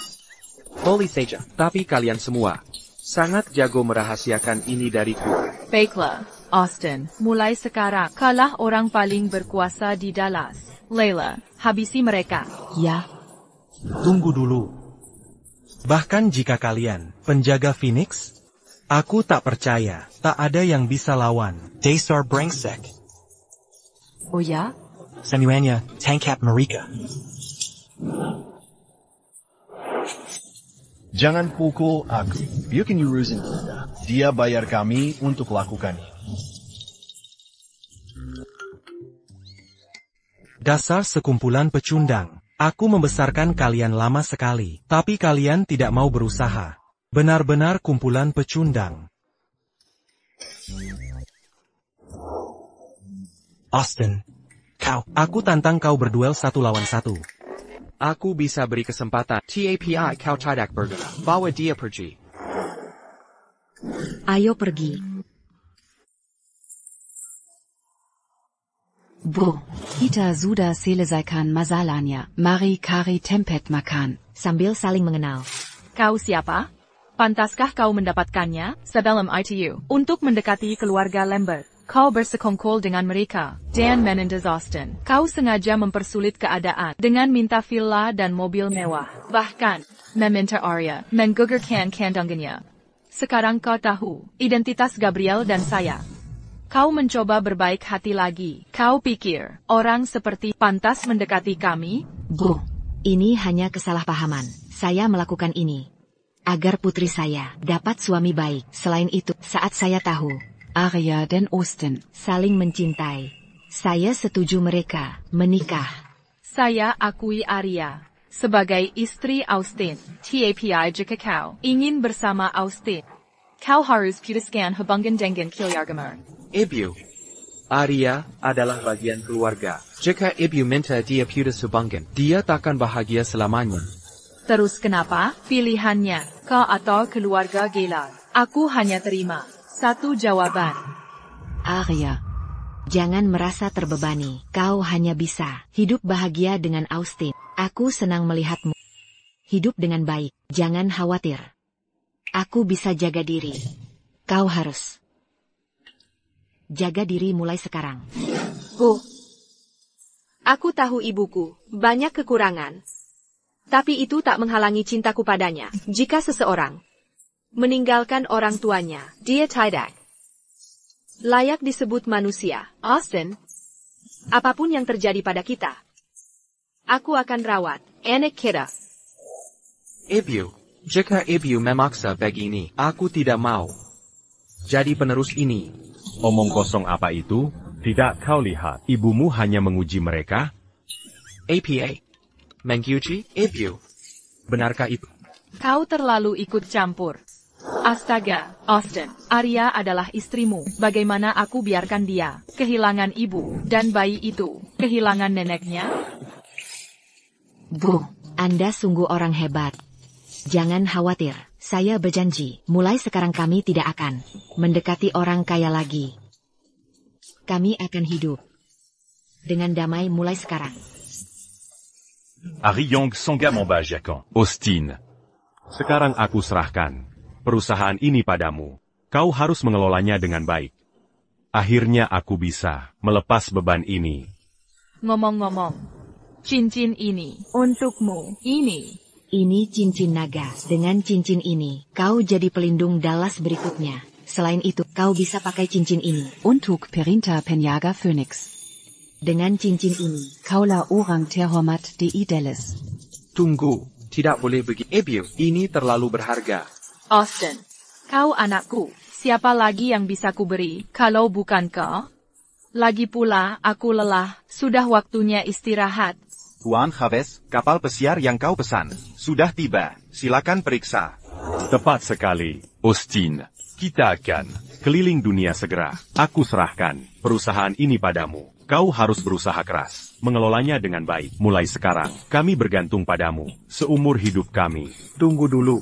Boleh saja. Tapi kalian semua sangat jago merahasiakan ini dariku. Baiklah, Austin, mulai sekarang kaulah orang paling berkuasa di Dallas. Layla, habisi mereka. Ja. Tunggu dulu. Bahkan jika kalian penjaga Phoenix, aku tak percaya, tak ada yang bisa lawan. Dasar brengsek. Oh ja? Semuanya, tangkap mereka. Jangan pukul aku. Biarkan urusin kita. Dia bayar kami untuk lakukan ini. Dasar sekumpulan pecundang. Aku membesarkan kalian lama sekali, tapi kalian tidak mau berusaha. Benar-benar kumpulan pecundang. Austin, Aku tantang kau berduel 1 lawan 1. Aku bisa beri kesempatan. TAPI kau tidak bergerak. Bawa dia pergi. Ayo pergi. Bro. Kita sudah selesaikan masalahnya. Mari kari tempet makan. Sambil saling mengenal. Kau siapa? Pantaskah kau mendapatkannya sebelum ITU untuk mendekati keluarga Lambert? Kau bersekongkol dengan mereka, Dan Menendez Austin. Kau sengaja mempersulit keadaan dengan minta villa dan mobil mewah. Bahkan, meminta Arya menggugurkan kandungannya. Sekarang kau tahu identitas Gabriel dan saya. Kau mencoba berbaik hati lagi. Kau pikir orang seperti pantas mendekati kami? Bro. Ini hanya kesalahpahaman. Saya melakukan ini agar putri saya dapat suami baik. Selain itu, saat saya tahu Arya dan Austin saling mencintai, saya setuju mereka menikah. Saya akui Arya sebagai istri Austin. Tapi jika kau ingin bersama Austin, kau harus putuskan hubungan dengan keluargamu. Ibu, Arya adalah bagian keluarga. Jika ibu minta dia putus hubungan, dia takkan bahagia selamanya. Terus kenapa? Pilihannya, kau atau keluarga Gaylord. Aku hanya terima satu jawaban. Arya, jangan merasa terbebani. Kau hanya bisa hidup bahagia dengan Austin. Aku senang melihatmu hidup dengan baik. Jangan khawatir. Aku bisa jaga diri. Kau harus jaga diri mulai sekarang. Bu, aku tahu ibuku banyak kekurangan. Tapi itu tak menghalangi cintaku padanya. Jika seseorang meninggalkan orang tuanya, dia tidak layak disebut manusia. Austin, apapun yang terjadi pada kita, aku akan rawat anak kita. Ibu, jika ibu memaksa begini, aku tidak mau jadi penerus ini. Omong kosong apa itu? Tidak kau lihat, ibumu hanya menguji mereka? APA. Menguji? Ibu. Benarkah itu? Kau terlalu ikut campur. Astaga, Austin, Arya adalah istrimu. Bagaimana aku biarkan dia kehilangan ibu dan bayi itu kehilangan neneknya? Bu, Anda sungguh orang hebat. Jangan khawatir, saya berjanji, mulai sekarang kami tidak akan mendekati orang kaya lagi. Kami akan hidup dengan damai mulai sekarang. Aryong Songamamba Jakan. Austin. Sekarang aku serahkan perusahaan ini padamu. Kau harus mengelolanya dengan baik. Akhirnya aku bisa melepas beban ini. Ngomong-ngomong, cincin ini untukmu. Ini cincin naga. Dengan cincin ini, kau jadi pelindung Dallas berikutnya. Selain itu, kau bisa pakai cincin ini. Untuk Perinta Penjaga Phoenix. Dengan cincin ini, kaulah orang terhormat di Dallas. Tunggu, tidak boleh begitu. Ibu, ini terlalu berharga. Austin, kau anakku. Siapa lagi yang bisa kuberi kalau bukan kau? Lagi pula, aku lelah. Sudah waktunya istirahat. Tuan Chavez, kapal pesiar yang kau pesan sudah tiba. Silakan periksa. Tepat sekali, Austin. Kita akan keliling dunia segera. Aku serahkan perusahaan ini padamu. Kau harus berusaha keras, mengelolanya dengan baik. Mulai sekarang, kami bergantung padamu, seumur hidup kami. Tunggu dulu.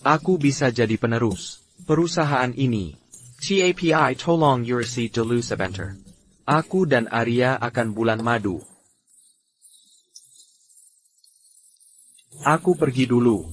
Aku bisa jadi penerus perusahaan ini. TAPI tolong urasi dulu sebentar. Aku dan Arya akan bulan madu. Aku pergi dulu.